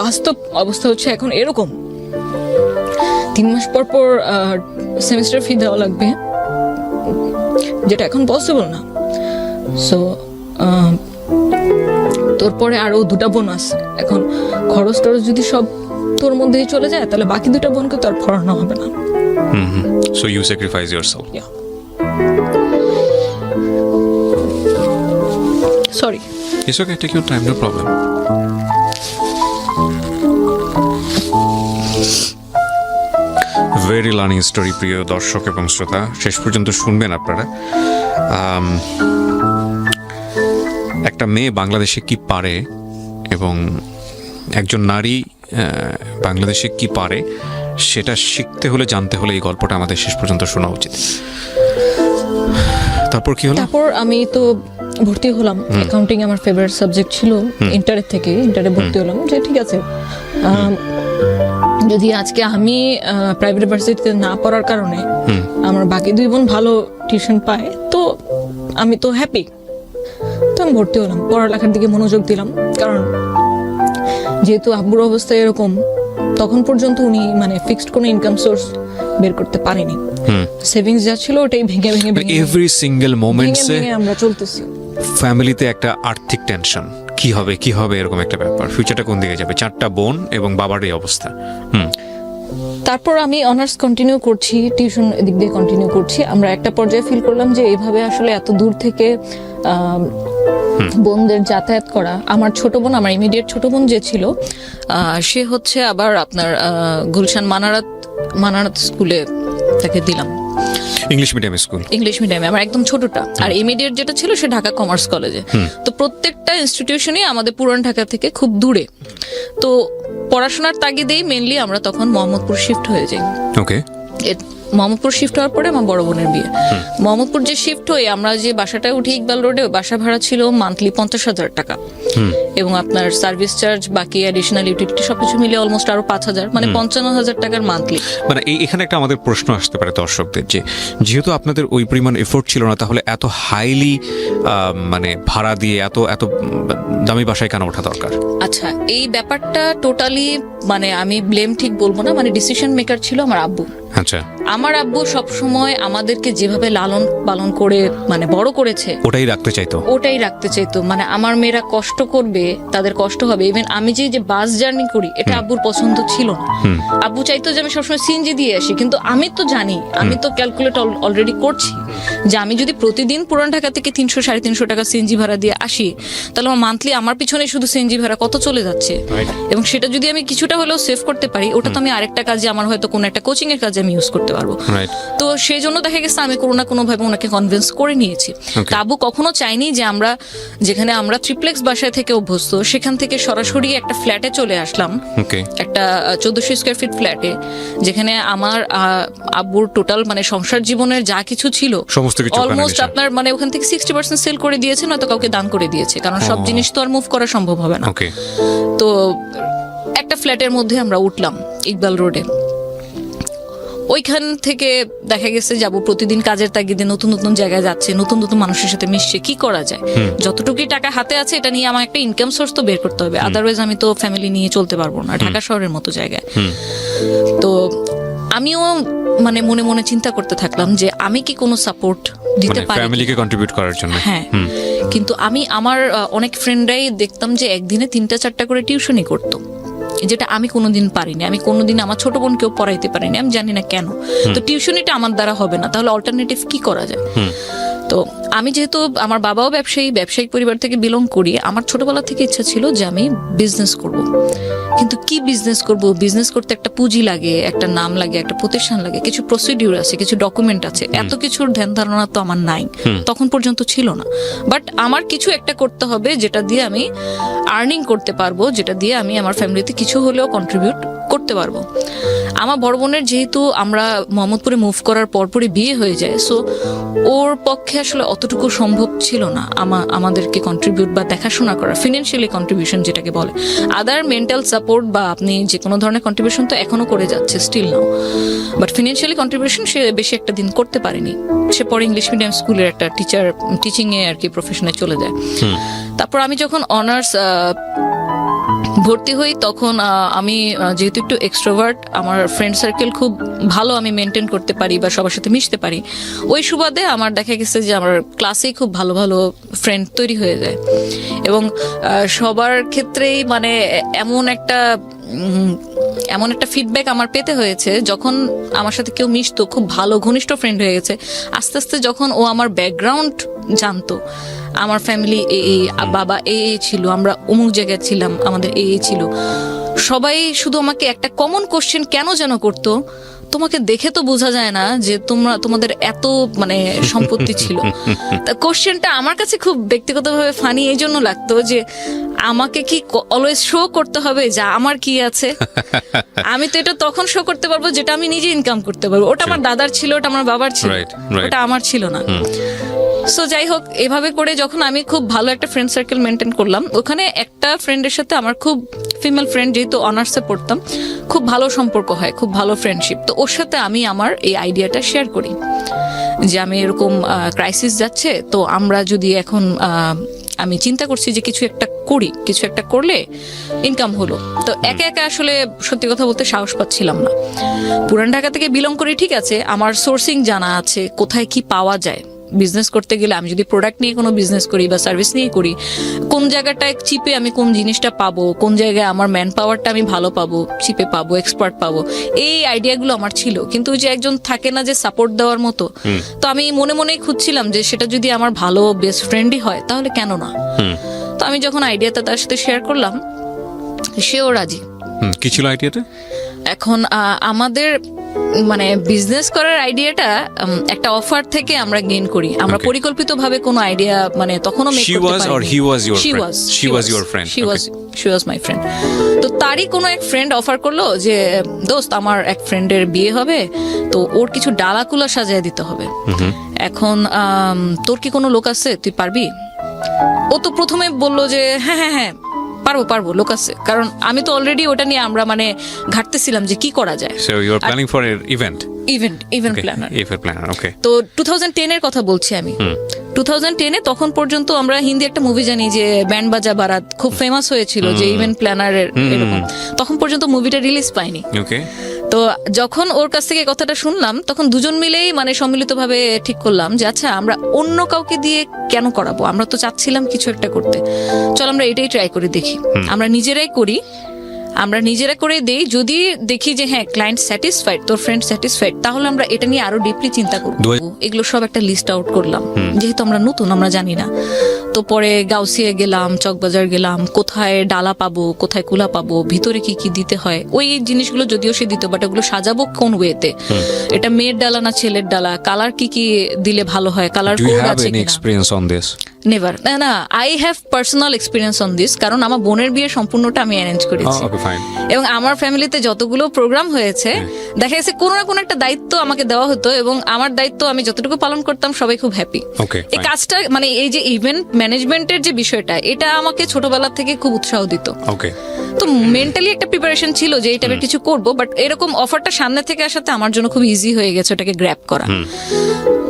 বাস্তব অবস্থা হচ্ছে এখন এরকম, 3 মাস পর পর সেমিস্টার ফি দেওয়া লাগবে, যেটা এখন পসিবল না। সো তোর পরে আরো 2টা বোন আছে, এখন খরচ টরচ যদি সব তোর মধ্যেই চলে যায় তাহলে বাকি 2টা বোনকে তো আর পড়ানো হবে না। So you sacrifice yourself. Sorry, it's okay, take your time, no problem. Very learning story প্রিয় দর্শক এবং শ্রোতা, শেষ পর্যন্ত শুনবেন আপনারা। একটা মেয়ে বাংলাদেশে কি পারে এবং একজন নারী বাংলাদেশে কি পারে সেটা শিখতে হলে, জানতে হলে এই গল্পটা আমাদের শেষ পর্যন্ত শোনা উচিত। তারপর কি হলো? তারপর আমি তো ভর্তি হলাম, অ্যাকাউন্টিং আমার ফেভারিট সাবজেক্ট ছিল ইন্টারে ভর্তি হলাম যে ঠিক আছে, যদি আজকে আমি প্রাইভেট ইউনিভার্সিটিতে না পড়ার কারণে আমার বাকি 2 বোন ভালো টিউশন পায় তো আমি তো হ্যাপি। তো আমি ভর্তি হলাম, পড়ালেখার দিকে মনোযোগ দিলাম, কারণ যেহেতু আব্বুর অবস্থা এরকম তখন পর্যন্ত উনি মানে ফিক্সড কোনো ইনকাম সোর্স বের করতে পারেনি, সেভিংস যা ছিল ওটাই ভেঙে এভরি সিঙ্গেল মোমেন্টসে আমরা চলতেছি। ফ্যামিলিতে একটা আর্থিক টেনশন, কি হবে এরকম একটা ব্যাপার, ফিউচারটা কোন দিকে যাবে, 4টা বোন এবং বাবার এই অবস্থা। তারপর আমি অনার্স কন্টিনিউ করছি, টিউশন এদিক দিয়ে কন্টিনিউ করছি। আমরা একটা পর্যায়ে ফিল করলাম যে এইভাবে আসলে এত দূর থেকে বোনদের যাতায়াত করা, আমার ছোট বোন, আমার ইমিডিয়েট ছোট বোন যে ছিল সে হচ্ছে আবার আপনার গুলশান মানারাত স্কুলে তাকে দিলাম, ইংলিশ মিডিয়াম স্কুল, ইংলিশ মিডিয়ামে আমার একদম ছোটটা। আর ইমিডিয়েট যেটা ছিল সে ঢাকা কমার্স কলেজে। তো প্রত্যেকটা ইনস্টিটিউশনই আমাদের পুরান ঢাকা থেকে খুব দূরে, তো পড়াশোনার তাগিদেই মেইনলি আমরা তখন মোহাম্মদপুর শিফট হয়ে যাই। ওকে, মোহাম্মদপুর শিফট হওয়ার পরে আমার বড় বোনের বিয়ে। মোহাম্মদপুর যে শিফট হয়ে আমরা যে বাসাটায় উঠি ইকবাল রোডে, বাসা ভাড়া ছিল মান্থলি 50,000 টাকা, এবং আপনার সার্ভিস চার্জ বাকি অ্যাডিশনাল ইউটিলিটি সবকিছু মিলে অলমোস্ট আরো 5,000, মানে 55,000 টাকার মান্থলি। মানে এখানে একটা আমাদের প্রশ্ন আসতে পারে দর্শকদের, যে যেহেতু আপনাদের ওই পরিমাণ এফোর্ট ছিল না, তাহলে এত হাইলি মানে ভাড়া দিয়ে এত দামি বাসায় কেন ওঠা দরকার? আচ্ছা, এই ব্যাপারটা টোটালি মানে আমি ব্লেম ঠিক বলবো না, মানে ডিসিশন মেকার ছিল আমার আব্বু। আচ্ছা, আমার আব্বু সবসময় আমাদেরকে যেভাবে লালন পালন করে মানে বড় করেছে ওটাই রাখতে চাইতো। মানে আমার মেয়েরা কষ্ট করবে, তাদের কষ্ট হবে। ইভেন আমি যে বাস জার্নি করি এটা আব্বুর পছন্দ ছিল না। আব্বু চাইতো যে আমি সবসময় সিএনজি দিয়ে আসি, কিন্তু আমি তো জানি, আমি তো ক্যালকুলেট অলরেডি করছি যে আমি যদি প্রতিদিন পুরান ঢাকা থেকে 300-350 টাকা সিএনজি ভাড়া দিয়ে আসি, তাহলে আমার মান্থলি আমার পিছনে শুধু সিএনজি ভাড়া কত চলে যাচ্ছে। এবং সেটা যদি আমি কিছুটা হলেও সেভ করতে পারি, ওটা তো আমি আরেকটা কাজে, আমার হয়তো কোনো একটা কোচিং এর কাজে আমি ইউজ করতে পারবো। তো সেই জন্য দেখা গেছে আমি কোনো না কোনো ভাবে ওনাকে কনভিন্স করে নিয়েছি। আব্বু কখনো চাইনি যে আমরা যেখানে আমরা ট্রিপ্লেক্স বাসায় থেকে অভ্যস্ত সেখান থেকে সরাসরি একটা ফ্ল্যাটে চলে আসলাম, একটা 1400 স্কয়ার ফিট ফ্ল্যাটে, যেখানে আমার আব্বুর টোটাল মানে সংসার জীবনের যা কিছু ছিল অলমোস্ট আপনার মানে ওখান থেকে 60% সেল করে দিয়েছে, নয়তো কাউকে দান করে দিয়েছে, কারণ সব জিনিস তো আর মুভ করা সম্ভব হবে না। তো একটা ফ্ল্যাটের মধ্যে আমরা উঠলাম ইকবাল রোডে। ওইখান থেকে দেখা গেছে যাবো প্রতিদিন কাজের তাগিদে নতুন নতুন জায়গায় যাচ্ছে, নতুন নতুন মানুষের সাথে মিশছে, কি করা যায়, যতটুকুই টাকা হাতে আছে এটা নিয়ে আমার একটা ইনকাম সোর্স তো বের করতে হবে, আদারওয়াইজ আমি তো ফ্যামিলি নিয়ে চলতে পারবো না ঢাকা শহরের মতো জায়গায়। তো আমিও মানে মনে মনে চিন্তা করতে থাকলাম যে আমি কি কোনো সাপোর্ট দিতে পারি ফ্যামিলিকে কন্ট্রিবিউট করার জন্য। হ্যাঁ, কিন্তু আমি আমার অনেক ফ্রেন্ডরাই দেখতাম যে একদিনে 3টা-4টা করে টিউশনই করতো, যেটা আমি কোনোদিন পারিনি। আমি কোনোদিন আমার ছোট বোনকেও পড়াইতে পারিনি, আমি জানি না কেন। তো টিউশনিটা আমার দ্বারা হবে না, তাহলে অল্টারনেটিভ কি করা যায়? তো আমি যেহেতু আমার বাবাও ব্যবসায়িক পরিবার থেকে বিলং করি, আমার ছোটবেলা থেকে ইচ্ছা ছিল যে আমি বিজনেস করব। কিন্তু কি বিজনেস করব? বিজনেস করতে একটা পুঁজি লাগে, একটা নাম লাগে, একটা প্রতিষ্ঠান লাগে, কিছু প্রসিডিউর আছে, কিছু ডকুমেন্ট আছে, এত কিছুর ধ্যান ধারণা তো আমার নাই, তখন পর্যন্ত ছিল না। বাট আমার কিছু একটা করতে হবে যেটা দিয়ে আমি আর্নিং করতে পারবো, যেটা দিয়ে আমি আমার ফ্যামিলিতে কিছু হলেও কন্ট্রিবিউট করতে পারবো। আমার বড় বোনের যেহেতু আমরা মোহাম্মদপুরে মুভ করার পরপরই বিয়ে হয়ে যায়, সো ওর পক্ষে আসলে অতটুকু সম্ভব ছিল না আমাদেরকে কন্ট্রিবিউট বা দেখাশোনা করা, ফিনান্সিয়ালি কন্ট্রিবিউশন যেটাকে বলে। আদার মেন্টাল সাপোর্ট বা আপনি যে কোনো ধরনের কন্ট্রিবিউশন তো এখনো করে যাচ্ছে, still now, but financially contribution সে বেশি একটা দিন করতে পারেনি। সে পরে ইংলিশ মিডিয়াম স্কুলের একটা টিচিং এ আর কি প্রফেশনে চলে যায়। তারপর আমি যখন অনার্স ভর্তি হই তখন আমি যেহেতু একটু এক্সট্রোভার্ট, আমার ফ্রেন্ড সার্কেল খুব ভালো আমি মেনটেন করতে পারি বা সবার সাথে মিশতে পারি, ওই সুবাদে আমার দেখা গেছে যে আমার ক্লাসেই খুব ভালো ভালো ফ্রেন্ড তৈরি হয়ে যায়। এবং সবার ক্ষেত্রেই মানে এমন একটা ফিডব্যাক আমার পেতে হয়েছে, যখন আমার সাথে কেউ মিশতো, খুব ভালো ঘনিষ্ঠ ফ্রেন্ড হয়ে গেছে, আস্তে আস্তে যখন ও আমার ব্যাকগ্রাউন্ড জানতো, আমার ফ্যামিলি বাবা ছিল, আমরা অমুক জায়গায় ছিলাম, আমাদের ছিল, সবাই শুধু আমাকে একটা কমন কোশ্চেন কেন যেন করতো, তোমাকে দেখে তো বোঝা যায় না যে তোমাদের এত মানে সম্পত্তি ছিল। কোশ্চেনটা আমার কাছে খুব ব্যক্তিগতভাবে ফানি এই জন্য লাগতো যে আমাকে কি অলওয়েজ শো করতে হবে যে আমার কি আছে? আমি তো এটা তখন শো করতে পারবো যেটা আমি নিজে ইনকাম করতে পারবো। ওটা আমার দাদার ছিল, ওটা আমার বাবার ছিল, ওটা আমার ছিল না। সো যাই হোক, এভাবে করে যখন আমি খুব ভালো একটা ফ্রেন্ড সার্কেল মেনটেন করলাম, ওখানে একটা ফ্রেন্ডের সাথে আমার খুব ফিমেল ফ্রেন্ড, যেহেতু অনার্সে পড়তাম, খুব ভালো সম্পর্ক হয়, খুব ভালো ফ্রেন্ডশিপ। তো ওর সাথে আমি আমার এই আইডিয়াটা শেয়ার করি যে আমি এরকম ক্রাইসিস যাচ্ছে, তো আমরা যদি এখন আমি চিন্তা করছি যে কিছু একটা করলে ইনকাম হলো। তো একা একা আসলে সত্যি কথা বলতে সাহস পাচ্ছিলাম না। পুরান ঢাকা থেকে বিলং করি, ঠিক আছে, আমার সোর্সিং জানা আছে, কোথায় কি পাওয়া যায়। বিজনেস করতে গেলে আমি যদি প্রোডাক্ট নিয়ে কোনো বিজনেস করি বা সার্ভিস নিয়ে করি, কোন জায়গাটায় চিপে আমি কোন জিনিসটা পাবো, কোন জায়গায় আমার ম্যান পাওয়ারটা আমি ভালো পাবো, চিপে পাবো, এক্সপার্ট পাবো, এই আইডিয়াগুলো আমার ছিল। কিন্তু যে একজন থাকে না যে সাপোর্ট দেওয়ার মতো, তো আমি মনে মনেই খুঁজছিলাম যে সেটা যদি আমার ভালো বেস্ট ফ্রেন্ডই হয় তাহলে কেন না। তো আমি যখন আইডিয়াটা তার সাথে শেয়ার করলাম, সেও রাজি। কি ছিল আইডিয়াটা? এখন আমাদের মানে বিজনেস করার আইডিয়াটা একটা অফার থেকে আমরা গেইন করি। আমরা পরিকল্পিতভাবে কোনো আইডিয়া মানে তখনও মেক করতে পারিনি। She was my friend. তো তারই কোনো এক ফ্রেন্ড অফার করলো যে দোস্ত, আমার এক ফ্রেন্ডের বিয়ে হবে, তো ওর কিছু ডালাকুলা সাজিয়ে দিতে হবে। এখন তোর কি কোনো লোক আছে, তুই পারবি? ও তো প্রথমে বললো যে হ্যাঁ পারবো, লোক আছে। কারণ আমি তো অলরেডি ওটা নিয়ে আমরা মানে ঘাটতেছিলাম যে কি করা যায়। So you are planning for an event planner. Okay. তো 2010 এর কথা বলছি আমি। 2010 তখন পর্যন্ত আমরা হিন্দি একটা মুভি জানি যে ব্যান্ড বাজা বারাত, খুব ফেমাস হয়েছিল যে ইভেন্ট প্ল্যানারের এরকম। তখন পর্যন্ত মুভিটা রিলিজ পায়নি। Okay. তো যখন ওর কাছ থেকে কথাটা শুনলাম, তখন দুজন মিলেই মানে সম্মিলিতভাবে ঠিক করলাম যে আচ্ছা, আমরা অন্য কাউকে দিয়ে কেন করাবো, আমরা তো চাচ্ছিলাম কিছু একটা করতে, চল আমরা এটাই ট্রাই করে দেখি। আমরা নিজেরাই করি, আমরা নিজেরা করে দেই, যদি দেখি যে হ্যাঁ ক্লায়েন্ট স্যাটিসফাইড, তোর ফ্রেন্ড স্যাটিসফাইড, তাহলে আমরা এটা নিয়ে আরো ডিপলি চিন্তা করবো। এগুলো সব একটা লিস্ট আউট করলাম, যেহেতু আমরা নতুন, আমরা জানি না। তো পরে গাউসিয়া গেলাম, চকবাজার গেলাম, কোথায় ডালা পাবো, কোথায় কুলা পাবো, ভিতরে কি কি দিতে হয়, ওই জিনিসগুলো যদিও সে দিত, বাট ওগুলো সাজাবো কোন ওয়েতে, এটা মেয়ের ডালা না ছেলের ডালা, কালার কি কি দিলে ভালো হয়, কালার কোড আছে কিনা। নেভার, না, I have personal experience on this, কারণ আমার বোনের বিয়ে সম্পূর্ণটা আমি অ্যারেঞ্জ করেছি। এবং আমার ফ্যামিলিতে যতগুলো প্রোগ্রাম হয়েছে, দেখা গেছে কোনো না কোনো একটা দায়িত্ব আমাকে দেওয়া হতো, এবং আমার দায়িত্ব আমি যতটুকু পালন করতাম সবাই খুব হ্যাপি। এই কাজটা মানে এই যে ইভেন্ট ম্যানেজমেন্টের যে বিষয়টা, এটা আমাকে ছোটবেলা থেকে খুব উৎসাহ দিত। তো মেন্টালি একটা প্রিপারেশন ছিল যে এই টাইপের কিছু করবো, বাট এরকম অফারটা সামনে থেকে আসাতে আমার জন্য খুব ইজি হয়ে গেছে ওটাকে গ্র্যাব করা।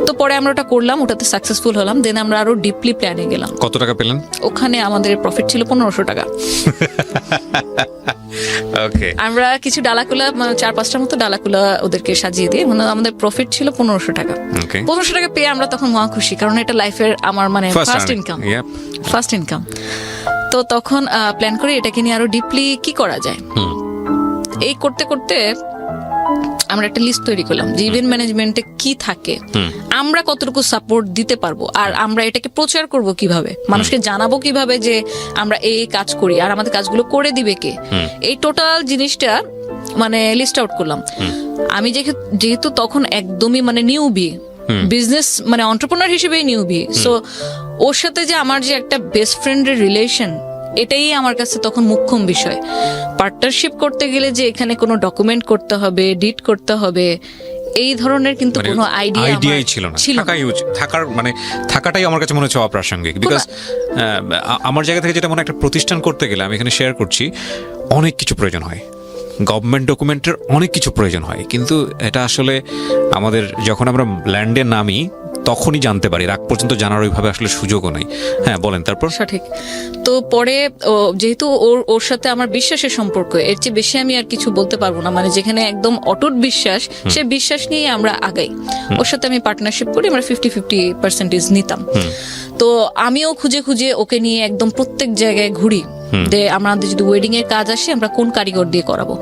তো পরে আমরা ওটা করলাম, ওটাতে সাকসেসফুল হলাম। দেন আমরা আরো ডিপলি প্ল্যানে গেলাম। কত টাকা পেলেন ওখানে? আমাদের প্রফিট ছিল 1500 টাকা। আমরা কিছু ডালাকুলা 4-5টার মতো ডালাকুলা ওদেরকে সাজিয়ে দিয়ে, মানে আমাদের প্রফিট ছিল 1500 টাকা। 1500 টাকা পেয়ে আমরা তখন মহা খুশি, কারণ এটা লাইফের আমার মানে ফার্স্ট ইনকাম। তো তখন প্ল্যান করি এটাকে নিয়ে আরো ডিপলি কি করা যায়। এই করতে করতে আমরা একটা লিস্ট তৈরি করলাম যে ইভেন্ট ম্যানেজমেন্টে কি থাকে, আমরা কতটুকু সাপোর্ট দিতে পারবো, আর আমরা এটাকে প্রচার করব কিভাবে, মানুষকে জানাবো কিভাবে যে আমরা এই কাজ করি, আর আমাদের কাজগুলো করে দিবে কে। এই টোটাল জিনিসটা মানে লিস্ট আউট করলাম। আমি যেহেতু তখন একদমই মানে নিউবি, বিজনেস মানে এন্টারপ্রেনার হিসেবে নিউবি, সো ওর সাথে যে আমার যে একটা বেস্ট ফ্রেন্ডের রিলেশন, এটাই আমার কাছে তখন মুখ্যম বিষয়। পার্টনারশিপ করতে গেলে যে এখানে কোনো ডকুমেন্ট করতে হবে, ডিড করতে হবে, এই ধরনের কিন্তু কোনো আইডিয়াই ছিল না। থাকাটাই আমার কাছে মনে হচ্ছে অপ্রাসঙ্গিক। বিকজ আমার জায়গা থেকে যেটা মনে হয়, একটা প্রতিষ্ঠান করতে গেলে, আমি এখানে শেয়ার করছি, অনেক কিছু প্রয়োজন হয়, গভর্নমেন্ট ডকুমেন্টের অনেক কিছু প্রয়োজন হয়, কিন্তু এটা আসলে আমাদের যখন আমরা ল্যান্ডে নামি তখনই জানতে পারি, রাগ পর্যন্ত জানার ওইভাবে আসলে সুযোগও নেই। হ্যাঁ, বলেন তারপর। সঠিক। তো পরে যেহেতু ওর সাথে আমার বিশ্বাসের সম্পর্ক, এর চেয়ে বেশি আমি আর কিছু বলতে পারবো না, মানে যেখানে একদম অটুট বিশ্বাস, সে বিশ্বাস নিয়ে আমরা আগাই। ওর সাথে আমি পার্টনারশিপ করি, আমরা 50-50% নিতাম। তো আমিও খুঁজে খুঁজে ওকে নিয়ে একদম প্রত্যেক জায়গায় ঘুরি, যে আমাদের যদি ওয়েডিং এর কাজ আসে আমরা কোন কারিগর দিয়ে করাবো।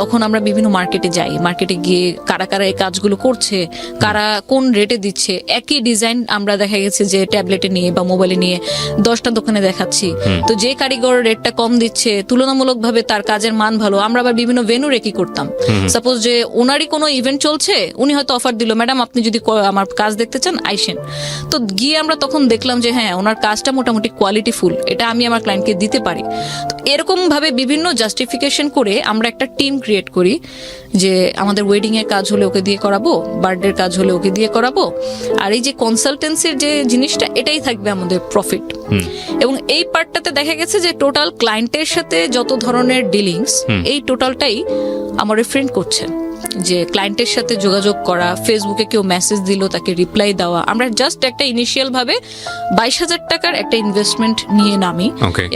তখন আমরা বিভিন্ন মার্কেটে যাই, মার্কেটে গিয়ে কারা কারা এই কাজগুলো করছে, কারা কোন রেটে দিচ্ছে, একই ডিজাইন আমরা দেখা গেছে যে ট্যাবলেটে নিয়ে বা মোবাইলে নিয়ে 10টা দোকানে দেখাচ্ছি। তো যে কারিগর রেটটা কম দিচ্ছে, তুলনামূলকভাবে তার কাজের মান ভালো, আমরা আবার বিভিন্ন ভেন্যুরে কি করতাম, সাপোজ যে ওনারই কোনো ইভেন্ট চলছে, উনি হয়তো অফার দিল, ম্যাডাম আপনি যদি আমার কাজ দেখতে চান আইসেন। তো গিয়ে আমরা তখন দেখলাম যে হ্যাঁ, ওনার কাজটা মোটামুটি কোয়ালিটিফুল, এটা আমি আমার ক্লায়েন্টকে দিতে পারি। তো এরকম ভাবে বিভিন্ন জাস্টিফিকেশন করে আমরা একটা টিম ক্রিয়েট করি, যে আমাদের ওয়েডিং এর কাজ হলে ওকে দিয়ে করাবো, বার্থডে কাজ হলে ওকে দিয়ে করাবো, আর এই যে কনসালটেন্সির যে জিনিসটা, এটাই থাকবে আমাদের প্রফিট। এবং এই পার্টটাতে দেখা গেছে যে টোটাল ক্লায়েন্টের সাথে যত ধরনের ডিলিংস, এই টোটালটাই আমার ফ্রেন্ড করছে, যে ক্লায়েন্টের সাথে যোগাযোগ করা, ফেসবুকে কেউ মেসেজ দিল তাকে রিপ্লাই দেওয়া। আমরা জাস্ট একটা ইনিশিয়াল ভাবে 22,000 টাকার একটা ইনভেস্টমেন্ট নিয়ে নামি।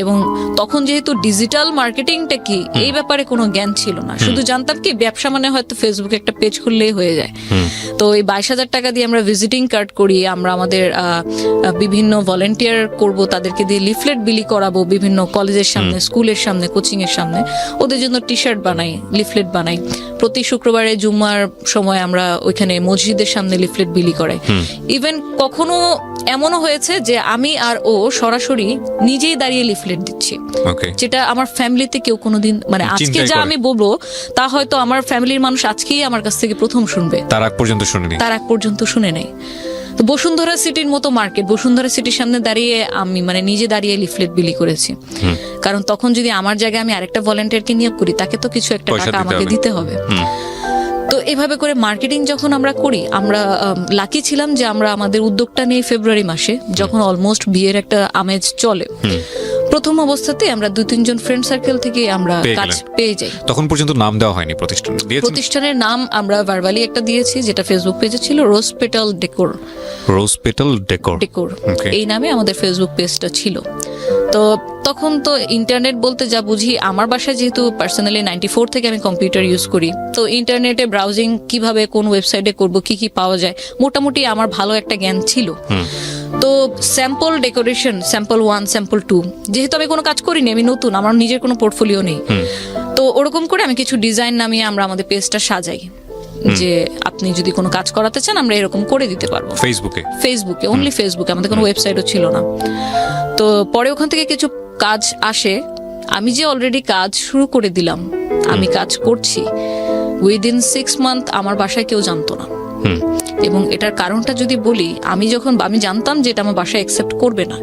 এবং তখন যেহেতু ডিজিটাল মার্কেটিংটা কি, এই ব্যাপারে কোনো জ্ঞান ছিল না, শুধু জানতাম কি ব্যবসা মানে হয়তো ফেসবুকে একটা পেজ খুললেই হয়ে যায়। তো এই 22,000 টাকা দিয়ে আমরা ভিজিটিং কার্ড করি, আমরা আমাদের বিভিন্ন ভলেন্টিয়ার করব, তাদেরকে দিয়ে লিফলেট বিলি করাবো, বিভিন্ন কলেজের সামনে, স্কুলের সামনে, কোচিং এর সামনে, ওদের জন্য টি শার্ট বানাই, লিফলেট বানাই। প্রতি শুক্রবারে জুম্মার সময় আমরা ওইখানে মসজিদের সামনে লিফলেট বিলি করাই। ইভেন কখনো এমনও হয়েছে যে আমি আর ও সরাসরি নিজেই দাঁড়িয়ে লিফলেট দিচ্ছি, যেটা আমার ফ্যামিলিতে কেউ কোনোদিন, মানে আজকে যা আমি বলবো তা হয়তো আমার ফ্যামিলির মানুষ আজকেই আমার কাছ থেকে প্রথম শুনবে, তার আগ পর্যন্ত শুনে নেই। তো বসুন্ধরা সিটির মতো মার্কেট, বসুন্ধরা সিটির সামনে দাঁড়িয়ে আমি মানে নিজে দাঁড়িয়ে লিফলেট বিলি করেছি, কারণ তখন যদি আমার জায়গায় আমি আরেকটা ভলেন্টিয়ারকে নিয়োগ করি, তাকে তো কিছু একটা টাকা আমাকে দিতে হবে। তো এভাবে করে মার্কেটিং যখন আমরা করি, আমরা লাকি ছিলাম যে আমরা আমাদের উদ্যোগটা নিয়ে ফেব্রুয়ারি মাসে, যখন অলমোস্ট বিয়ের একটা আমেজ চলে, প্রথম অবস্থাতে আমরা 2-3 জন ফ্রেন্ড সার্কেল থেকে আমরা কাজ পেয়ে যাই। তখন পর্যন্ত নাম দেওয়া হয়নি প্রতিষ্ঠানের নাম আমরা ভার্বালি একটা দিয়েছি, যেটা ফেসবুক পেজে ছিল, রোজ পেটাল ডেকোর, এই নামে আমাদের ফেসবুক পেজটা ছিল। তো তখন তো ইন্টারনেট বলতে যা বুঝি, আমার বাসায় যেহেতু পার্সোনালি 94 থেকে আমি কম্পিউটার ইউজ করি, তো ইন্টারনেটে ব্রাউজিং কিভাবে কোন ওয়েবসাইটে করব, কি কি পাওয়া যায়, মোটামুটি আমার ভালো একটা জ্ঞান ছিল। তো স্যাম্পল ডেকোরেশন, স্যাম্পল 1, স্যাম্পল 2, যেহেতু আমি কোনো কাজ করিনি, আমি নতুন, আমার নিজের কোনো পোর্টফোলিও নেই, তো ওরকম করে আমি কিছু ডিজাইন নামিয়ে আমরা আমাদের পেজটা সাজাই, যে আপনি যদি কোনো কাজ করাতে চান আমরা এরকম করে দিতে পারবো। ফেসবুকে অনলি ফেসবুকে, আমাদের কোনো ওয়েবসাইটও ছিল না। তো পরে ওখান থেকে কিছু কাজ আসে, আমি যে অলরেডি কাজ শুরু করে দিলাম, আমি কাজ করছি, উইদিন 6 মান্থ আমার বাসায় কেউ জানতো না। এবং এটার কারণটা যদি বলি, আমি জানতাম যে এটা আমার বাসায় অ্যাকসেপ্ট করবে না।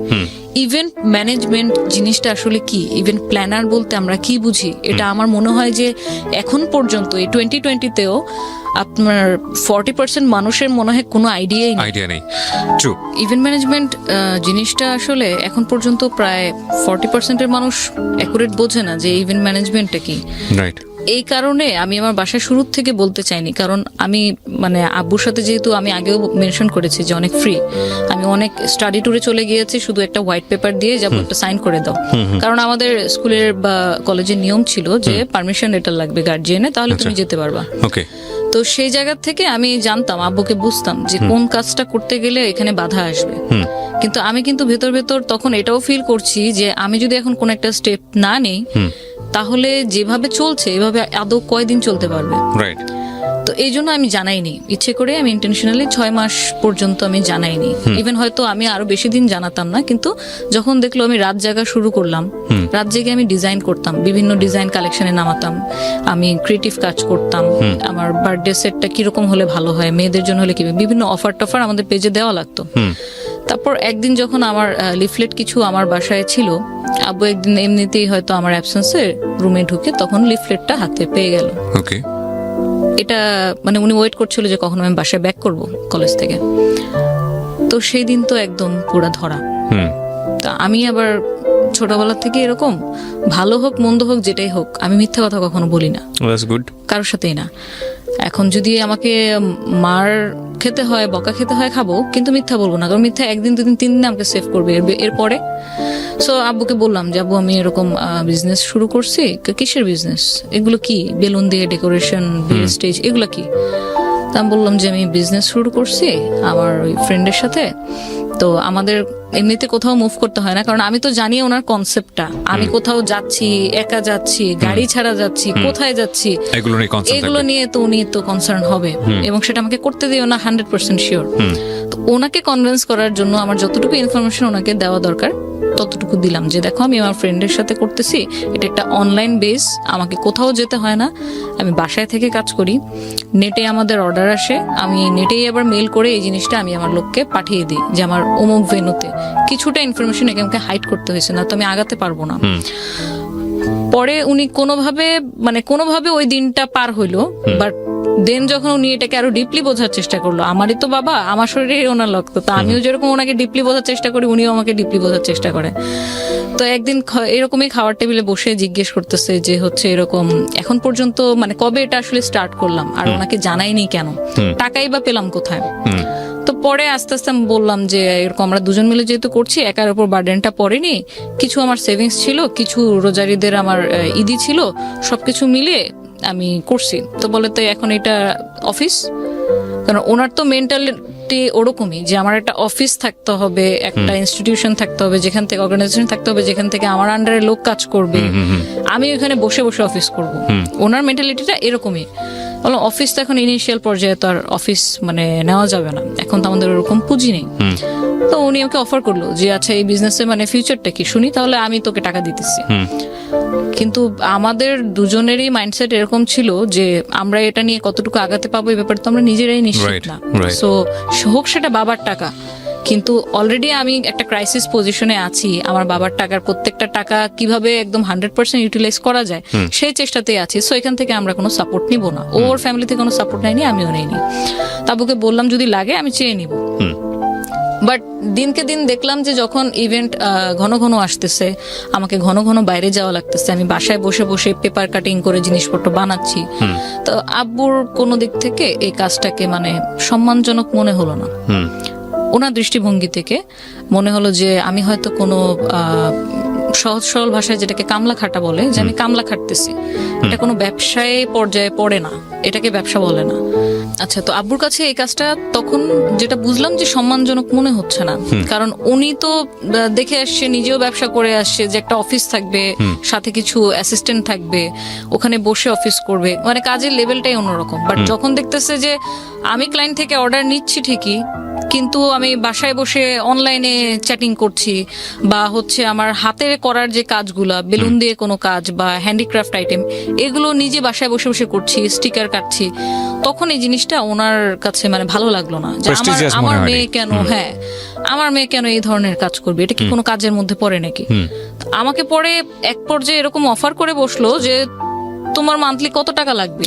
ইভেন্ট ম্যানেজমেন্ট জিনিসটা আসলে কি, ইভেন্ট প্ল্যানার বলতে আমরা কি বুঝি, এটা আমার মনে হয় যে এখন পর্যন্ত এই 2020-তেও আপনার 40% মানুষের মনে হয় কোনো আইডিয়া নেই। ইভেন্ট ম্যানেজমেন্ট জিনিসটা আসলে এখন পর্যন্ত প্রায় 40%-এর মানুষ অ্যাকুরেট বোঝে না যে ইভেন্ট ম্যানেজমেন্টটা কি। এই কারণে আমি আমার বাসায় শুরু থেকে বলতে চাইনি, কারণ আমি মানে আব্বুর সাথে, যেহেতু আমি আগেও মেনশন করেছি যে অনেক ফ্রি, আমি অনেক স্টাডি ট্যুরে চলে গিয়েছি, শুধু একটা হোয়াইট পেপার দিয়ে যাবো, একটা সাইন করে দাও, কারণ আমাদের স্কুলের বা কলেজের নিয়ম ছিল যে পারমিশন লেটার লাগবে গার্জিয়ানে, তাহলে তুমি যেতে পারবা। তো সেই জায়গা থেকে আমি জানতাম, আব্বুকে বুঝতাম যে কোন কাজটা করতে গেলে এখানে বাধা আসবে, কিন্তু আমি কিন্তু ভেতর তখন এটাও ফিল করছি যে আমি যদি এখন কোন একটা স্টেপ না নেই, তাহলে যেভাবে চলছে এভাবে আদৌ কয়দিন চলতে পারবে। তো এই জন্য আমি জানাইনি, ইচ্ছে করে আমি ইন্টেনশনালি 6 মাস পর্যন্ত আমি জানাইনি। ইভেন হয়তো আমি আরো বেশি দিন জানাতাম না, কিন্তু যখন দেখলো আমি রাত জাগা শুরু করলাম, রাত জেগে আমি ডিজাইন করতাম, বিভিন্ন ডিজাইন কালেকশনে নামাতাম, আমি ক্রিয়েটিভ কাজ করতাম, আমার বার্থডে সেটটা কিরকম হলে ভালো হয়, মেয়েদের জন্য হলে কি, বিভিন্ন অফার টফার আমাদের পেজে দেওয়া লাগতো। তারপর একদিন যখন আমার লিফলেট কিছু আমার বাসায় ছিল, আব্বু একদিন এমনিতেই হয়তো আমার অ্যাবসেন্সে রুমে ঢুকে তখন লিফলেটটা হাতে পেয়ে গেল। ওকে। এটা মানে উনি ওয়েট করছিল যে কখন আমি বাসায় ব্যাক করব কলেজ থেকে। তো সেই দিন তো একদম পুরা ধরা। তা আমি আবার ছোটবেলা থেকে এরকম ভালো হোক মন্দ হোক যেটাই হোক আমি মিথ্যা কথা কখনো বলি না, দ্যাটস গুড। কারোর সাথেই না। এখন যদি আমাকে মার খেতে হয় বকা খেতে হয় খাবো, কিন্তু মিথ্যা বলবো না, কারণ মিথ্যা একদিন দুদিন 3 দিন আমাকে সেভ করবে এরপরে। সো আব্বুকে বললাম যে আব্বু আমি এরকম বিজনেস শুরু করছি। কিসের বিজনেস? এগুলো কি? বেলুন দিয়ে ডেকোরেশন, বিয়ের স্টেজ, এগুলো কি? তা আমি বললাম যে আমি বিজনেস শুরু করছি আমার ওই ফ্রেন্ডের সাথে। তো আমাদের এমনিতে কোথাও মুভ করতে হয় না, কারণ আমি তো জানি ওনার কনসেপ্টটা। আমি কোথাও যাচ্ছি, একা যাচ্ছি, গাড়ি ছাড়া যাচ্ছি, কোথায় যাচ্ছি, এগুলো নিয়ে তো উনি তো কনসার্ন হবে, এবং সেটা আমাকে করতে দিও না 100% শিওর। তো ওনাকে কনভিন্স করার জন্য আমার যতটুকু ইনফরমেশন ওনাকে দেওয়া দরকার ততটুকু দিলাম, যে দেখো আমি আমার ফ্রেন্ডের সাথে করতেছি, এটা একটা অনলাইন বেস, আমাকে কোথাও যেতে হয় না, আমি বাসায় থেকে কাজ করি, নেটে আমাদের অর্ডার আসে, আমি নেটেই আবার মেল করে এই জিনিসটা আমি আমার লোককে পাঠিয়ে দিই যে আমার অমুক ভেন্যুতে। কিছুটা ইনফরমেশন একে আমাকে হাইড করতে হয়েছে, না তো আমি আগাতে পারবো না। পরে উনি কোনোভাবে ওই দিনটা পার হইলো, বাট দেন যখন উনি এটাকে আরো ডিপলি বোঝার চেষ্টা করলো, আমারই তো বাবা, আমার শরীরে ওনার রক্ত, তো আমিও যেরকম ওনাকে ডিপলি বোঝার চেষ্টা করি উনিও আমাকে ডিপলি বোঝার চেষ্টা করে। তো একদিন এরকমই খাওয়ার টেবিলে বসে জিজ্ঞেস করতেছে যে হচ্ছে এরকম এখন পর্যন্ত মানে কবে এটা আসলে স্টার্ট করলাম, আর ওনাকে জানাইনি কেন, টাকাই বা পেলাম কোথায়। তো পরে আস্তে আস্তে আমি বললাম যে এরকম আমরা দুজন মিলে যেহেতু করছি, একার উপর বার্ডেনটা পড়েনি, কিছু আমার সেভিংস ছিল, কিছু রোজারিদের আমার ঈদি ছিল, সবকিছু মিলিয়ে আমি করছি। তো বলে তো এখন এটা অফিস, কারণ ওনার তো মেন্টালিটি ওরকমই যে আমার একটা অফিস থাকতে হবে, একটা ইনস্টিটিউশন থাকতে হবে, যেখান থেকে অর্গানাইজেশন থাকতে হবে, যেখান থেকে আমার আন্ডারে লোক কাজ করবে, আমি ওখানে বসে বসে অফিস করব। ওনার মেন্টালিটিটা এরকমই। বললাম অফিস তো এখন ইনিশিয়াল পর্যায়ে তো আর অফিস মানে নেওয়া যাবে না, এখন তো আমাদের ওরকম পুঁজি নেই। তো উনি আমাকে অফার করলো যে আচ্ছা এই বিজনেসে মানে ফিউচারটা কি শুনি, তাহলে আমি তোকে টাকা দিতেছি। কিন্তু আমাদের দুজনেরই মাইন্ডসেট এরকম ছিল যে আমরা এটা নিয়ে কতটুকু আগাতে পাবো এই ব্যাপারে তো আমরা নিজেরাই নিশ্চিত না। সো হোক সেটা বাবার টাকা, কিন্তু অলরেডি আমি একটা ক্রাইসিস পজিশনে আছি, আমার বাবার টাকার প্রত্যেকটা টাকা কিভাবে একদম 100% ইউটিলাইজ করা যায় সেই চেষ্টাতেই আছি। সো এখান থেকে আমরা কোনো সাপোর্ট নিব না, ওর ফ্যামিলি থেকে কোনো সাপোর্ট নেয়নি, আমিও নেইনি। তাবুকে বললাম যদি লাগে আমি চেয়ে নিব। বাট দিনকে দিন দেখলাম যে যখন ইভেন্ট ঘন ঘন আসতেছে, আমাকে ঘন ঘন বাইরে যাওয়া লাগতেছে, আমি বাসায় বসে বসে পেপার কাটিং করে জিনিসপত্র বানাচ্ছি, তো আব্বুর কোনো দিক থেকে এই কাজটাকে মানে সম্মানজনক মনে হলো না। ওনার দৃষ্টিভঙ্গি থেকে মনে হলো যে আমি হয়তো কোনো সহজ সরল ভাষায় যেটাকে কামলা খাটা বলে, যে আমি কামলা খাটতেছি, এটা কোনো ব্যবসায় পর্যায়ে পড়ে না, এটাকে ব্যবসা বলে না। আচ্ছা, তো আব্বুর কাছে এই কাজটা তখন যেটা বুঝলাম যে সম্মানজনক মনে হচ্ছে না, কারণ উনি তো দেখে আসছে, নিজেও ব্যবসা করে আসছে, যে একটা অফিস থাকবে, সাথে কিছু অ্যাসিস্ট্যান্ট থাকবে, ওখানে বসে অফিস করবে, মানে কাজের লেভেলটাই অন্যরকম। বাট যখন দেখতেছে যে আমি ক্লায়েন্ট থেকে অর্ডার নিচ্ছি ঠিকই, কিন্তু আমি বাসায় বসে অনলাইনে চ্যাটিং করছি, বা হচ্ছে আমার হাতে করার যে কাজগুলা, বেলুন দিয়ে কোনো কাজ বা হ্যান্ডিক্রাফট আইটেম, এগুলো নিজে বাসায় বসে বসে করছি, স্টিকার কাটছি, তখন এই জিনিসটা ওনার কাছে মানে ভালো লাগলো না, যে আমার মেয়ে কেন, হ্যাঁ আমার মেয়ে কেন এই ধরনের কাজ করবে, এটা কি কোনো কাজের মধ্যে পড়ে নাকি। আমাকে পরে এক পর্যায়ে এরকম অফার করে বসলো যে তোমার মান্থলি কত টাকা লাগবে,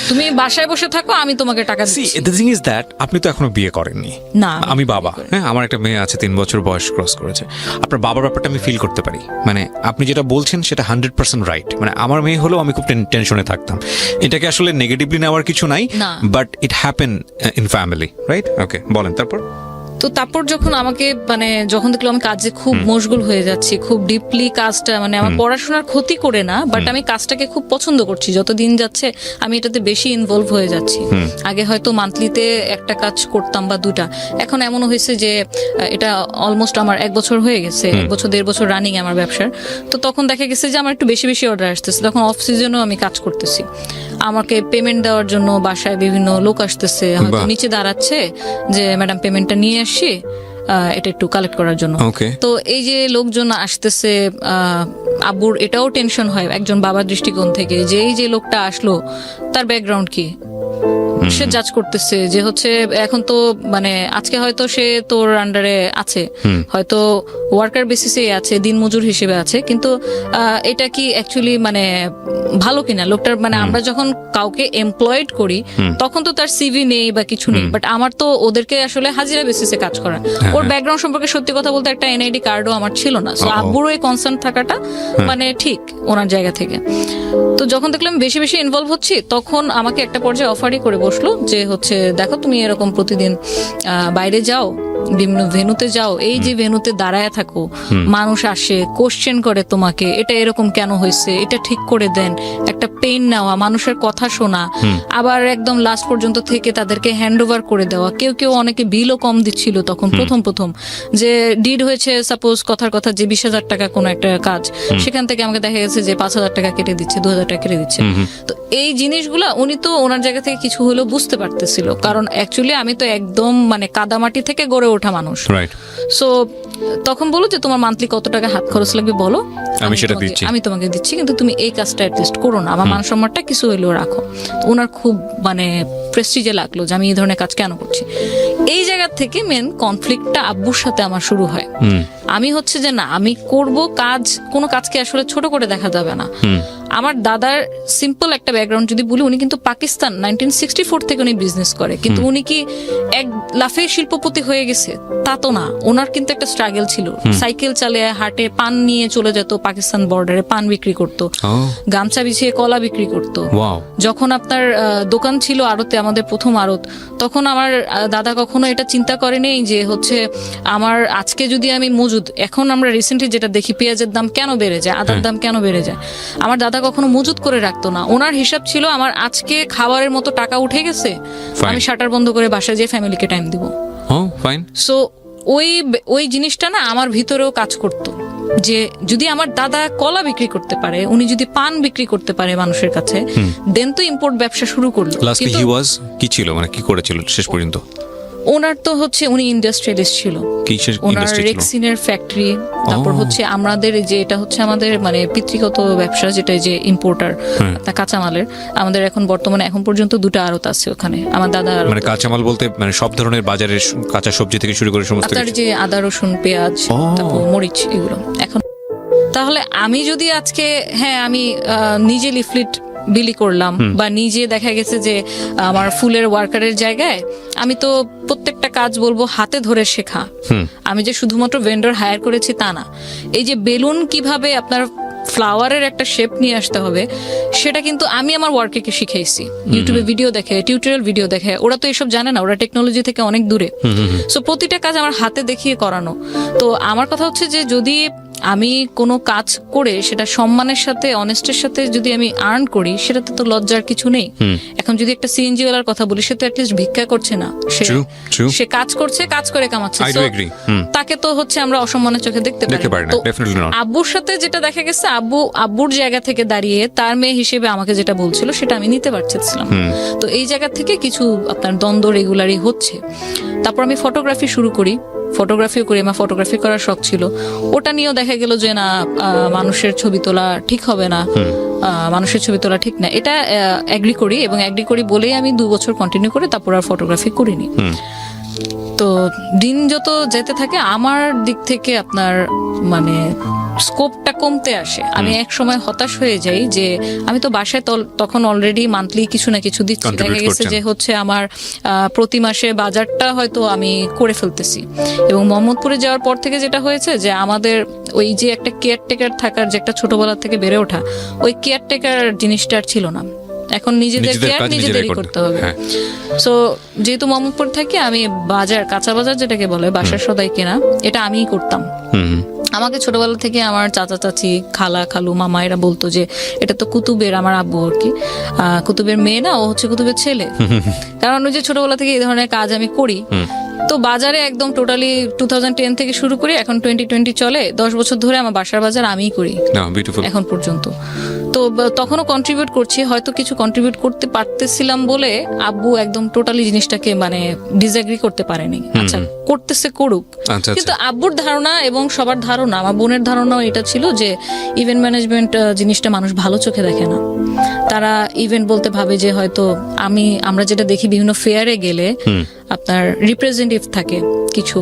তুমি বাসায় বসে থাকো, আমি তোমাকে টাকা দিচ্ছি। দ্য থিং ইজ দ্যাট আপনি তো এখনো বিয়ে করেননি। না, আমি বাবা, হ্যাঁ আমার একটা মেয়ে আছে, 3 বছর বয়স ক্রস করেছে। আপনার বাবার ব্যাপারটা আমি ফিল করতে পারি, মানে আপনি যেটা বলছেন সেটা 100% রাইট। মানে আমার মেয়ে হলেও আমি খুব টেনশনে থাকতাম। এটাকে আসলে নেগেটিভলি নেওয়ার কিছু নাই, but it happen in family, right? Okay, বলেন তারপর। তো তারপর যখন আমাকে মানে যখন দেখলাম আমি কাজে খুব মশগুল হয়ে যাচ্ছি, খুব ডিপলি কাজটা মানে আমার পড়াশোনার ক্ষতি করে না, বাট আমি কাজটাকে খুব পছন্দ করছি, যত দিন যাচ্ছে আমি এটাতে বেশি ইনভলভ হয়ে যাচ্ছি। আগে হয়তো মান্থলিতে একটা কাজ করতাম বা 2টা, এখন এমনও হয়েছে যে এটা অলমোস্ট আমার 1 বছর হয়ে গেছে, 1 বছর 1.5 বছর রানিং আমার ব্যবসার। তো তখন দেখা গেছে যে আমার একটু বেশি বেশি অর্ডার আসতেছে, তখন অফ সিজনেও আমি কাজ করতেছি, আমাকে পেমেন্ট দেওয়ার জন্য বাসায় বিভিন্ন লোক আসতেছে, হয়তো নিচে দাঁড়াচ্ছে যে ম্যাডাম পেমেন্টটা নিয়ে আসি, এটা একটু কালেক্ট করার জন্য। তো এই যে লোকজন আসতেছে, আব্বুর এটাও টেনশন হয় একজন বাবার দৃষ্টিকোণ থেকে, যে এই যে লোকটা আসলো তার ব্যাকগ্রাউন্ড কি, সে জাজ করতেছে যে হচ্ছে এখন তো মানে আজকে হয়তো সে তোর আন্ডারে আছে, হয়তো ওয়ার্কার বেসিসে আছে, দিনমজুর হিসেবে আছে, কিন্তু এটা কি অ্যাকচুয়ালি মানে ভালো কিনা লোকটার, মানে আমরা যখন কাউকে এমপ্লয়েড করি তখন তো তার সিভি নেই বা কিছু নেই, বাট আমার তো ওদেরকে আসলে হাজিরা বেসিসে কাজ করা, ওর ব্যাকগ্রাউন্ড সম্পর্কে সত্যি কথা বলতে একটা এনআইডি কার্ডও আমার ছিল না। সো আব্বুর ওই কনসার্ন থাকাটা মানে ঠিক ওনার জায়গা থেকে। তো যখন দেখলাম বেশি বেশি ইনভলভ হচ্ছি, তখন আমাকে একটা পর্যায়ে অফারই করে বসলো যে হচ্ছে দেখো তুমি এরকম প্রতিদিন বাইরে যাও, বিভিন্ন ভেন্যুতে যাও, এই যে ভেন্যুতে দাঁড়ায় থাকো, মানুষ আসে কোশ্চেন করে তোমাকে, এটা এরকম কেন হয়েছে, এটা ঠিক করে দেন, একটা পেন নেওয়া, মানুষের কথা শোনা, আবার একদম লাস্ট পর্যন্ত থেকে তাদেরকে হ্যান্ড ওভার করে দেওয়া। কেউ কেউ অনেকে বিলও কম দিচ্ছিল তখন প্রথম যে ডিড হয়েছে সাপোজ কথার কথা যে 20,000 টাকা কোনো একটা কাজ, সেখান থেকে আমাকে দেখা গেছে যে 5,000 টাকা কেটে দিচ্ছে, 2,000 টাকা কেটে দিচ্ছে। তো এই জিনিসগুলা উনি তো ওনার জায়গা থেকে কিছু হলেও বুঝতে পারতেছিল, কারণ অ্যাকচুয়ালি আমি তো একদম মানে কাদামাটি থেকে গড়ে ওঠা মানুষ। সো তখন বলো যে তোমার মান্থলি কত টাকা হাত খরচ লাগবে বলো, আমি তোমাকে দিচ্ছি, কিন্তু তুমি এই কাজটা অ্যাটলিস্ট করো না, আমার মান সম্মানটা কিছু হইলেও রাখো। ওনার খুব মানে প্রেস্টিজে লাগলো যে আমি এই ধরনের কাজ কেন করছি। এই জায়গা থেকে মেন কনফ্লিক্টটা আব্বুর সাথে আমার শুরু হয়। আমি হচ্ছে যে না, আমি করব কাজ, কোনো কাজকে আসলে ছোট করে দেখা যাবে না। আমার দাদার সিম্পল একটা ব্যাকগ্রাউন্ড যদি বলি, উনি কিন্তু পাকিস্তান 1964 থেকে উনি বিজনেস করে, কিন্তু উনি কি এক লাফে শিল্পপতি হয়ে গেছে তা তো না। ওনার কিন্তু একটা স্ট্রাগল ছিল, সাইকেল চালিয়ে হাটে পান নিয়ে চলে যেত, পাকিস্তান বর্ডারে পান বিক্রি করতো, গামছা বিছিয়ে কলা বিক্রি করতো। যখন আপনার দোকান ছিল আড়তে, আমাদের প্রথম আড়ত, তখন আমার দাদা কখনো এটা চিন্তা করেনি যে হচ্ছে আমার আজকে যদি আমি মজুদ, এখন আমরা রিসেন্টলি যেটা দেখি পেঁয়াজের দাম কেন বেড়ে যায়, আদার দাম কেন বেড়ে যায়, আমার দাদা কখনো মজুদ করে রাখতো না। ওনার হিসাব ছিল আমার আজকে খাবারের মতো টাকা উঠে গেছে, আমি শাটার বন্ধ করে বাসায় যেয়ে ফ্যামিলিকে টাইম দিব। সো ওই জিনিসটা না আমার ভিতরেও কাজ করতো যে যদি আমার দাদা কলা বিক্রি করতে পারে, উনি যদি পান বিক্রি করতে পারে মানুষের কাছে, দেন তো ইম্পোর্ট ব্যবসা শুরু করলো। কি ছিল মানে কি করেছিল শেষ পর্যন্ত? ওনার তো হচ্ছে উনি ইন্ডাস্ট্রিয়ালিস্ট ছিল, ওনার রেক্সিনের ফ্যাক্টরি, তারপর হচ্ছে আমাদের যে এটা হচ্ছে আমাদের মানে পিতৃগত ব্যবসা, যেটা যে ইম্পোর্টার কাঁচামালের, আমাদের এখন বর্তমানে এখন পর্যন্ত 2টা আড়ত আছে ওখানে। আমার দাদা মানে কাঁচামাল বলতে মানে সব ধরনের বাজারের কাঁচা সবজি থেকে শুরু করে সমস্ত কিছু, যে আদা রসুন পেঁয়াজ তারপর মরিচ এগুলো। এখন তাহলে আমি যদি আজকে আমি নিজে লিফলেট বিলি করলাম, বা নিজে দেখা গেছে যে আমার ফুলের ওয়ার্কারের জায়গায় আমি তো প্রত্যেকটা কাজ বলবো হাতে ধরে শেখা, আমি যে শুধুমাত্র ভেন্ডর হায়ার করেছি তা না। এই যে বেলুন কিভাবে আপনার ফ্লাওয়ারের একটা শেপ নিয়ে আসতে হবে, সেটা কিন্তু আমি আমার ওয়ার্কে শিখাইছি, ইউটিউবে ভিডিও দেখে, টিউটোরিয়াল ভিডিও দেখে। ওরা তো এসব জানে না, ওরা টেকনোলজি থেকে অনেক দূরে। সো প্রতিটা কাজ আমার হাতে দেখিয়ে করানো। তো আমার কথা হচ্ছে যে যদি আমি কোনো কাজ করে সেটা সম্মানের সাথে, অনেস্টের সাথে যদি আমি আর্ন করি, সেটাতে তো লজ্জার কিছু নেই। এখন যদি একটা সিএনজি ওয়ালার কথা বলি, সে তো অ্যাটলিস্ট ভিক্ষা করছে না, সে কাজ করছে, কাজ করে কামাচ্ছে, তাকে তো হচ্ছে আমরা অসম্মানের চোখে দেখতে পারি না। আব্বুর সাথে যেটা দেখা গেছে, আব্বুর জায়গা থেকে দাঁড়িয়ে তার মেয়ে হিসেবে আমাকে যেটা বলছিল সেটা আমি নিতে পারছিলাম। তো এই জায়গা থেকে কিছু আপনার দ্বন্দ্ব রেগুলারই হচ্ছে। তারপর আমি ফটোগ্রাফি শুরু করি, ফটোগ্রাফিও করি, আমার ফটোগ্রাফি করার শখ ছিল। ওটা নিয়েও দেখা গেল যে না, মানুষের ছবি তোলা ঠিক হবে না, মানুষের ছবি তোলা ঠিক না, এটা এগ্রি করি, এবং এগ্রি করি বলেই আমি 2 বছর কন্টিনিউ করে তারপর আর ফটোগ্রাফি করিনি। তো দিন যত যেতে থাকে আমার দিক থেকে আপনার মানে স্কোপটা কমতে আসে। আমি এক সময় হতাশ হয়ে যাই যে আমি তো বাসায় তখন অলরেডি মান্থলি কিছু না কিছু দিচ্ছি, দেখা গেছে যে হচ্ছে আমার প্রতি মাসে বাজারটা হয়তো আমি করে ফেলতেছি। এবং মোহাম্মদপুরে যাওয়ার পর থেকে যেটা হয়েছে যে আমাদের ওই যে একটা কেয়ারটেকার থাকার যে একটা ছোটবেলা থেকে বেড়ে ওঠা, ওই কেয়ারটেকার জিনিসটা আর ছিল না। এখন নিজেদের কেয়ার নিজেদেরই করতে হবে। সো যেহেতু মোহাম্মদপুর থাকি, আমি বাজার, কাঁচা বাজার যেটাকে বলে, বাসার সদাই কেনা, এটা আমিই করতাম। আমাকে ছোটবেলা থেকে আমার চাচা চাচি, খালা খালু, মামা এরা বলতো যে এটা তো কুতুবের, আমার আব্বু আর কি, কুতুবের মেয়ে না, ও হচ্ছে কুতুবের ছেলে। কারণ ওই যে ছোটবেলা থেকে এই ধরনের কাজ আমি করি। তো বাজারে একদম টোটালি 2010 থেকে শুরু করি, এখন 2020 চলে, 10 বছর ধরে আমার বাসার বাজার আমিই করি এখন পর্যন্ত। তো তো তখনও কন্ট্রিবিউট করছি, হয়তো কিছু কন্ট্রিবিউট করতে পারতেছিলাম বলে আব্বু একদম টোটালি জিনিসটাকে মানে ডিসএগ্রি করতে পারেনি। আচ্ছা করতেছে করুক, আচ্ছা, কিন্তু আব্বুর ধারণা এবং সবার ধারণা, আমার বোনের ধারণাও এটা ছিল যে ইভেন্ট ম্যানেজমেন্ট জিনিসটা মানুষ ভালো চোখে দেখে না। তারা ইভেন্ট বলতে ভাবে যে হয়তো আমরা যেটা দেখি বিভিন্ন ফেয়ারে গেলে আপনার রিপ্রেজেন্টেটিভ থাকে কিছু,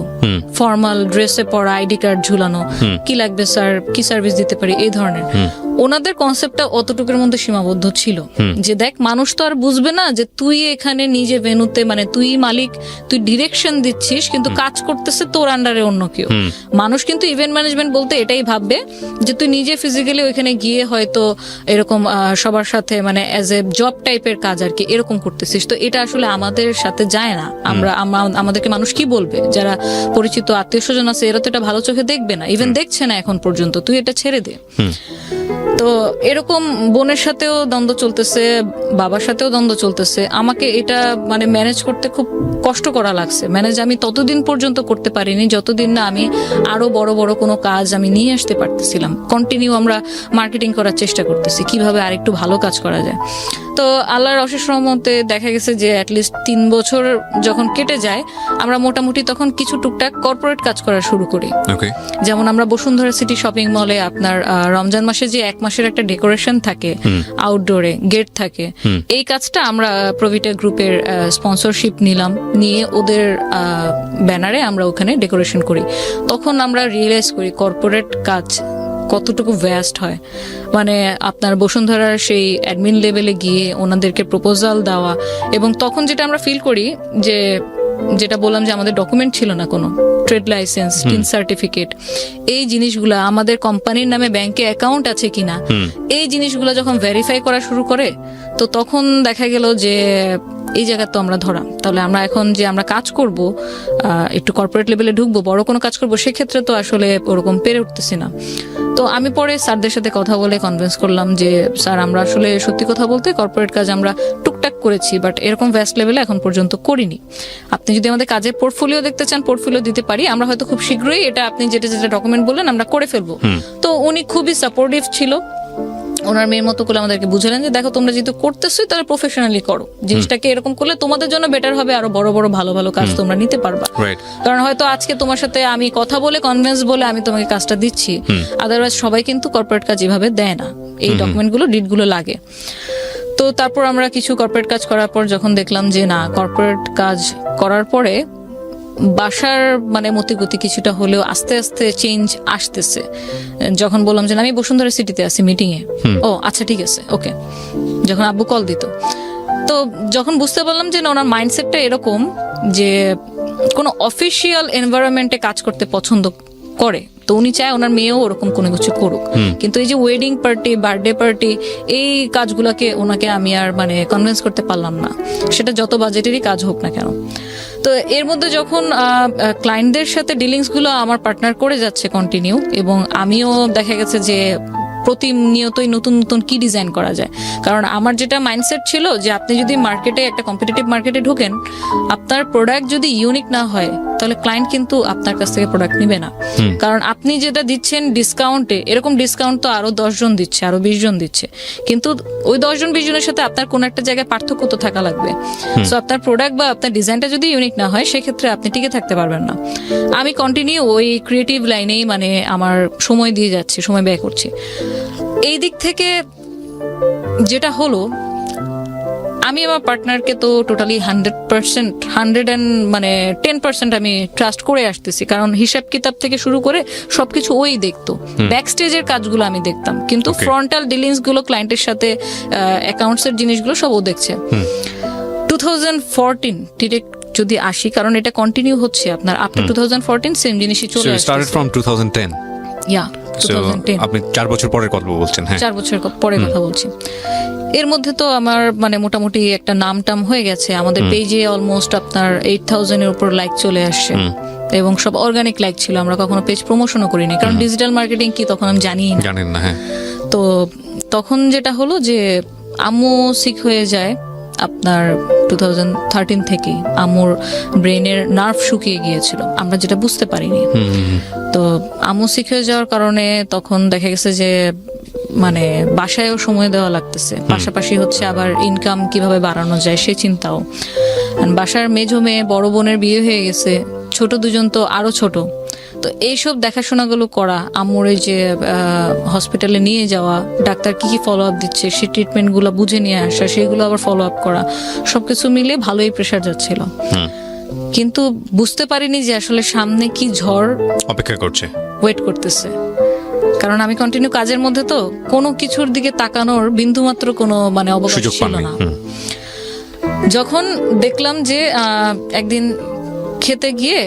ফর্মাল ড্রেসে পরা, আইডি কার্ড ঝুলানো, কি লাগবে স্যার, কি সার্ভিস দিতে পারি, এই ধরনের। ওনাদের কনসেপ্টটা অতটুকুর মধ্যে সীমাবদ্ধ ছিল যে দেখ মানুষ তো আর বুঝবে না যে তুই এখানে নিজে ভেনুতে মানে তুই মালিক, তুই ডিরেকশন দিচ্ছিস কিন্তু কাজ করতেছে তোর আন্ডারে অন্য কেউ। মানুষ কিন্তু ইভেন্ট ম্যানেজমেন্ট বলতে এটাই ভাববে যে তুই নিজে ফিজিক্যালি ওইখানে গিয়ে হয়তো এরকম সবার সাথে মানে অ্যাজ এ জব টাইপের কাজ আর কি এরকম করতেছিস। তো এটা আসলে আমাদের সাথে যায় না। আমাদেরকে মানুষ কি বলবে, যারা পরিচিত আত্মীয় স্বজন আছে এরা তো এটা ভালো চোখে দেখবে না, ইভেন দেখছে না এখন পর্যন্ত, তুই এটা ছেড়ে দে। তো এরকম বোনের সাথেও দ্বন্দ্ব চলতেছে, বাবার সাথেও দ্বন্দ্ব চলতেছে। আমাকে এটা মানে ম্যানেজ করতে খুব কষ্ট করা লাগছে। ম্যানেজ আমি ততদিন পর্যন্ত করতে পারিনি যতদিন না আমি আরো বড় বড় কোনো কাজ আমি নিয়ে আসতে পারতেছিলাম। কন্টিনিউ আমরা মার্কেটিং করার চেষ্টা করতেছি কিভাবে আরেকটু ভালো কাজ করা যায়। তো আল্লাহর অশেষ রহমতে দেখা গেছে যে অ্যাটলিস্ট 3 বছর যখন কেটে যায় আমরা মোটামুটি তখন কিছু টুকটাক কর্পোরেট কাজ করা শুরু করি। যেমন আমরা বসুন্ধরা সিটি শপিং মলে আপনার রমজান মাসে যে 1 মাসের একটা ডেকোরেশন থাকে, আউটডোরে গেট থাকে, এই কাজটা আমরা প্রভিটা গ্রুপের স্পন্সরশিপ নিলাম, নিয়ে ওদের ব্যানারে আমরা ওখানে ডেকোরেশন করি। তখন আমরা রিয়েলাইজ করি কর্পোরেট কাজ কতটুকু ভ্যাস্ট হয়। মানে আপনার বসুন্ধরার সেই অ্যাডমিন লেভেলে গিয়ে ওনাদেরকে প্রপোজাল দেওয়া, এবং তখন যেটা আমরা ফিল করি যে যেটা বললাম যে আমাদের ডকুমেন্ট ছিল না কোনো, ট্রেড লাইসেন্স, টিন সার্টিফিকেট, এই জিনিসগুলো আমাদের কোম্পানির নামে ব্যাংকে অ্যাকাউন্ট আছে কিনা, এই জিনিসগুলো যখন ভেরিফাই করা শুরু করে তো তখন দেখা গেল যে এই জায়গা তো আমরা ধরা। তাহলে আমরা এখন যে আমরা কাজ করব, একটু কর্পোরেট লেভেলে ঢুকবো, বড় কোনো কাজ করবো, সেক্ষেত্রে তো আসলে ওরকম পেরে উঠতেছি না। তো আমি পরে স্যারদের সাথে কথা বলে কনভিন্স করলাম যে স্যার আমরা আসলে সত্যি কথা বলতে কর্পোরেট কাজ আমরা টুকটাক করেছি, বাট এরকম ভ্যাস্ট লেভেলে এখন পর্যন্ত করিনি। আপনি যদি আমাদের কাজের পোর্টফোলিও দেখতে চান, পোর্টফোলিও দিতে পারি, আমরা হয়তো খুব শীঘ্রই এটা আপনি যেটা যেটা ডকুমেন্ট বললেন আমরা করে ফেলবো। তো উনি খুবই সাপোর্টিভ ছিল, ওনার মেয়ের মতো করে আমাদেরকে বুঝালেন যে দেখো তোমরা যেহেতু করতেছো তাহলে প্রফেশনালি করো, জিনিসটাকে এরকম করলে তোমাদের জন্য বেটার হবে, আরো বড় বড় ভালো ভালো কাজ তোমরা নিতে পারবা। কারণ হয়তো আজকে তোমার সাথে আমি কথা বলে কনভিন্স বলে আমি তোমাকে কাজটা দিচ্ছি, আদারওয়াইজ সবাই কিন্তু কর্পোরেট কাজ এভাবে দেয় না, এই ডকুমেন্টগুলো ডিটগুলো লাগে। তো তারপর আমরা কিছু কর্পোরেট কাজ করার পর যখন দেখলাম যে না, কর্পোরেট কাজ করার পরে বাসার মানে মতিগতি কিছুটা হলেও আস্তে আস্তে চেঞ্জ আসতেছে। যখন বললাম যে আমি বসুন্ধরা সিটিতে আছি মিটিং এ, ও আচ্ছা ঠিক আছে ওকে, যখন আব্বু কল দিত, তো যখন বুঝতে পারলাম যে না ওনার মাইন্ডসেটটা এরকম যে কোনো অফিসিয়াল এনভায়রনমেন্টে কাজ করতে পছন্দ করে, তো উনি চায় ওনার মেয়েও ওরকম কোনো কিছু করুক। কিন্তু এই যে ওয়েডিং পার্টি, বার্থডে পার্টি, এই কাজগুলোকে ওনাকে আমি আর মানে কনভিন্স করতে পারলাম না, সেটা যত বাজেটেরই কাজ হোক না কেন। তো এর মধ্যে যখন ক্লায়েন্টদের সাথে ডিলিংস গুলো আমার পার্টনার করে যাচ্ছে কন্টিনিউ, এবং আমিও দেখা গেছে যে প্রতিনিয়তই নতুন নতুন কি ডিজাইন করা যায়। কারণ আমার যেটা মাইন্ডসেট ছিল যে আপনি যদি মার্কেটে একটা কম্পিটিটিভ মার্কেটে ঢোকেন, আপনার প্রোডাক্ট যদি ইউনিক না হয় তাহলে ক্লায়েন্ট কিন্তু আপনার কাছ থেকে প্রোডাক্ট নিবে না। কারণ আপনি যেটা দিচ্ছেন ডিসকাউন্টে, এরকম ডিসকাউন্ট তো আরো 10 জন দিচ্ছে, আরো 20 জন দিচ্ছে, কিন্তু ওই 10 জন 20 জনের সাথে আপনার কোন একটা জায়গায় পার্থক্য তো থাকা লাগবে। সো আপনার প্রোডাক্ট বা আপনার ডিজাইনটা যদি ইউনিক না হয় সেক্ষেত্রে আপনি টিকে থাকতে পারবেন না। আমি কন্টিনিউ ওই ক্রিয়েটিভ লাইনেই মানে আমার সময় দিয়ে যাচ্ছি, সময় ব্যয় করছি। এই দিক থেকে যেটা হলো, আমি আমার পার্টনারকে তো টোটালি 100% 110% আমি ট্রাস্ট করে আসতেছি, কারণ হিসাব কিতাব থেকে শুরু করে সবকিছু ওই দেখতো, ব্যাক স্টেজের কাজগুলো আমি দেখতাম, কিন্তু ফ্রন্টাল ডিলিংস গুলো ক্লায়েন্টের সাথে অ্যাকাউন্টস এর জিনিসগুলো সব ও দেখছে। 2014 ডিরেক্ট যদি আসি, কারণ এটা কন্টিনিউ হচ্ছে আপনার আফটার 2014 সেম জিনিসই চলে আসছে। Started from 2010। ইয়া 2010। আপনি 4 বছর পরের কথা বলছেন। হ্যাঁ 4 বছর পরে কথা বলছি। এর মধ্যে তো আমার মানে মোটামুটি একটা নাম টাম হয়ে গেছে, আমাদের পেজে অলমোস্ট আপনার 8000 এর উপর লাইক চলে আসছে, এবং সব অর্গানিক লাইক ছিল, আমরা কখনো পেজ প্রমোশনও করিনি, কারণ ডিজিটাল মার্কেটিং কি তখন আমি জানেন না। হ্যাঁ, তো তখন যেটা হলো যে আম্মু সিক হয়ে যায় আপনার 2013 থেকে। আম্মুর ব্রেনের নার্ভ শুকিয়ে গিয়েছিল, আমরা যেটা বুঝতে পারিনি। তো আম্মু সিক হয়ে যাওয়ার কারণে তখন দেখা গেছে যে মানে বাসায়ও সময় দেওয়া লাগতেছে, পাশাপাশি হচ্ছে আবার ইনকাম কিভাবে বাড়ানো যায় সে চিন্তাও। আর বাসার মেজো মেয়ে, বড় বোনের বিয়ে হয়ে গেছে, ছোট দুজন তো আরো ছোট। তো এইসব দেখাশোনাগুলো করা, আম্মুর এই যে হসপিটালে নিয়ে যাওয়া, ডাক্তার কি কি ফলো আপ দিচ্ছে সেই ট্রিটমেন্টগুলো বুঝে নিয়ে আসা, সেগুলো আবার ফলো আপ করা, সবকিছু মিলে ভালোই প্রেশার যাচ্ছিল। কিন্তু বুঝতে পারিনি যে আসলে সামনে কি ঝড় অপেক্ষা করছে, ওয়েট করতেছে। কারণ আমি কন্টিনিউ কাজের মধ্যে, তো কোনো কিছুর দিকে তাকানোর বিন্দুমাত্র কোনো মানে অবকাশ সুযোগ ছিল পাননি। না। যখন দেখলাম যে একদিন খেতে গিয়ে,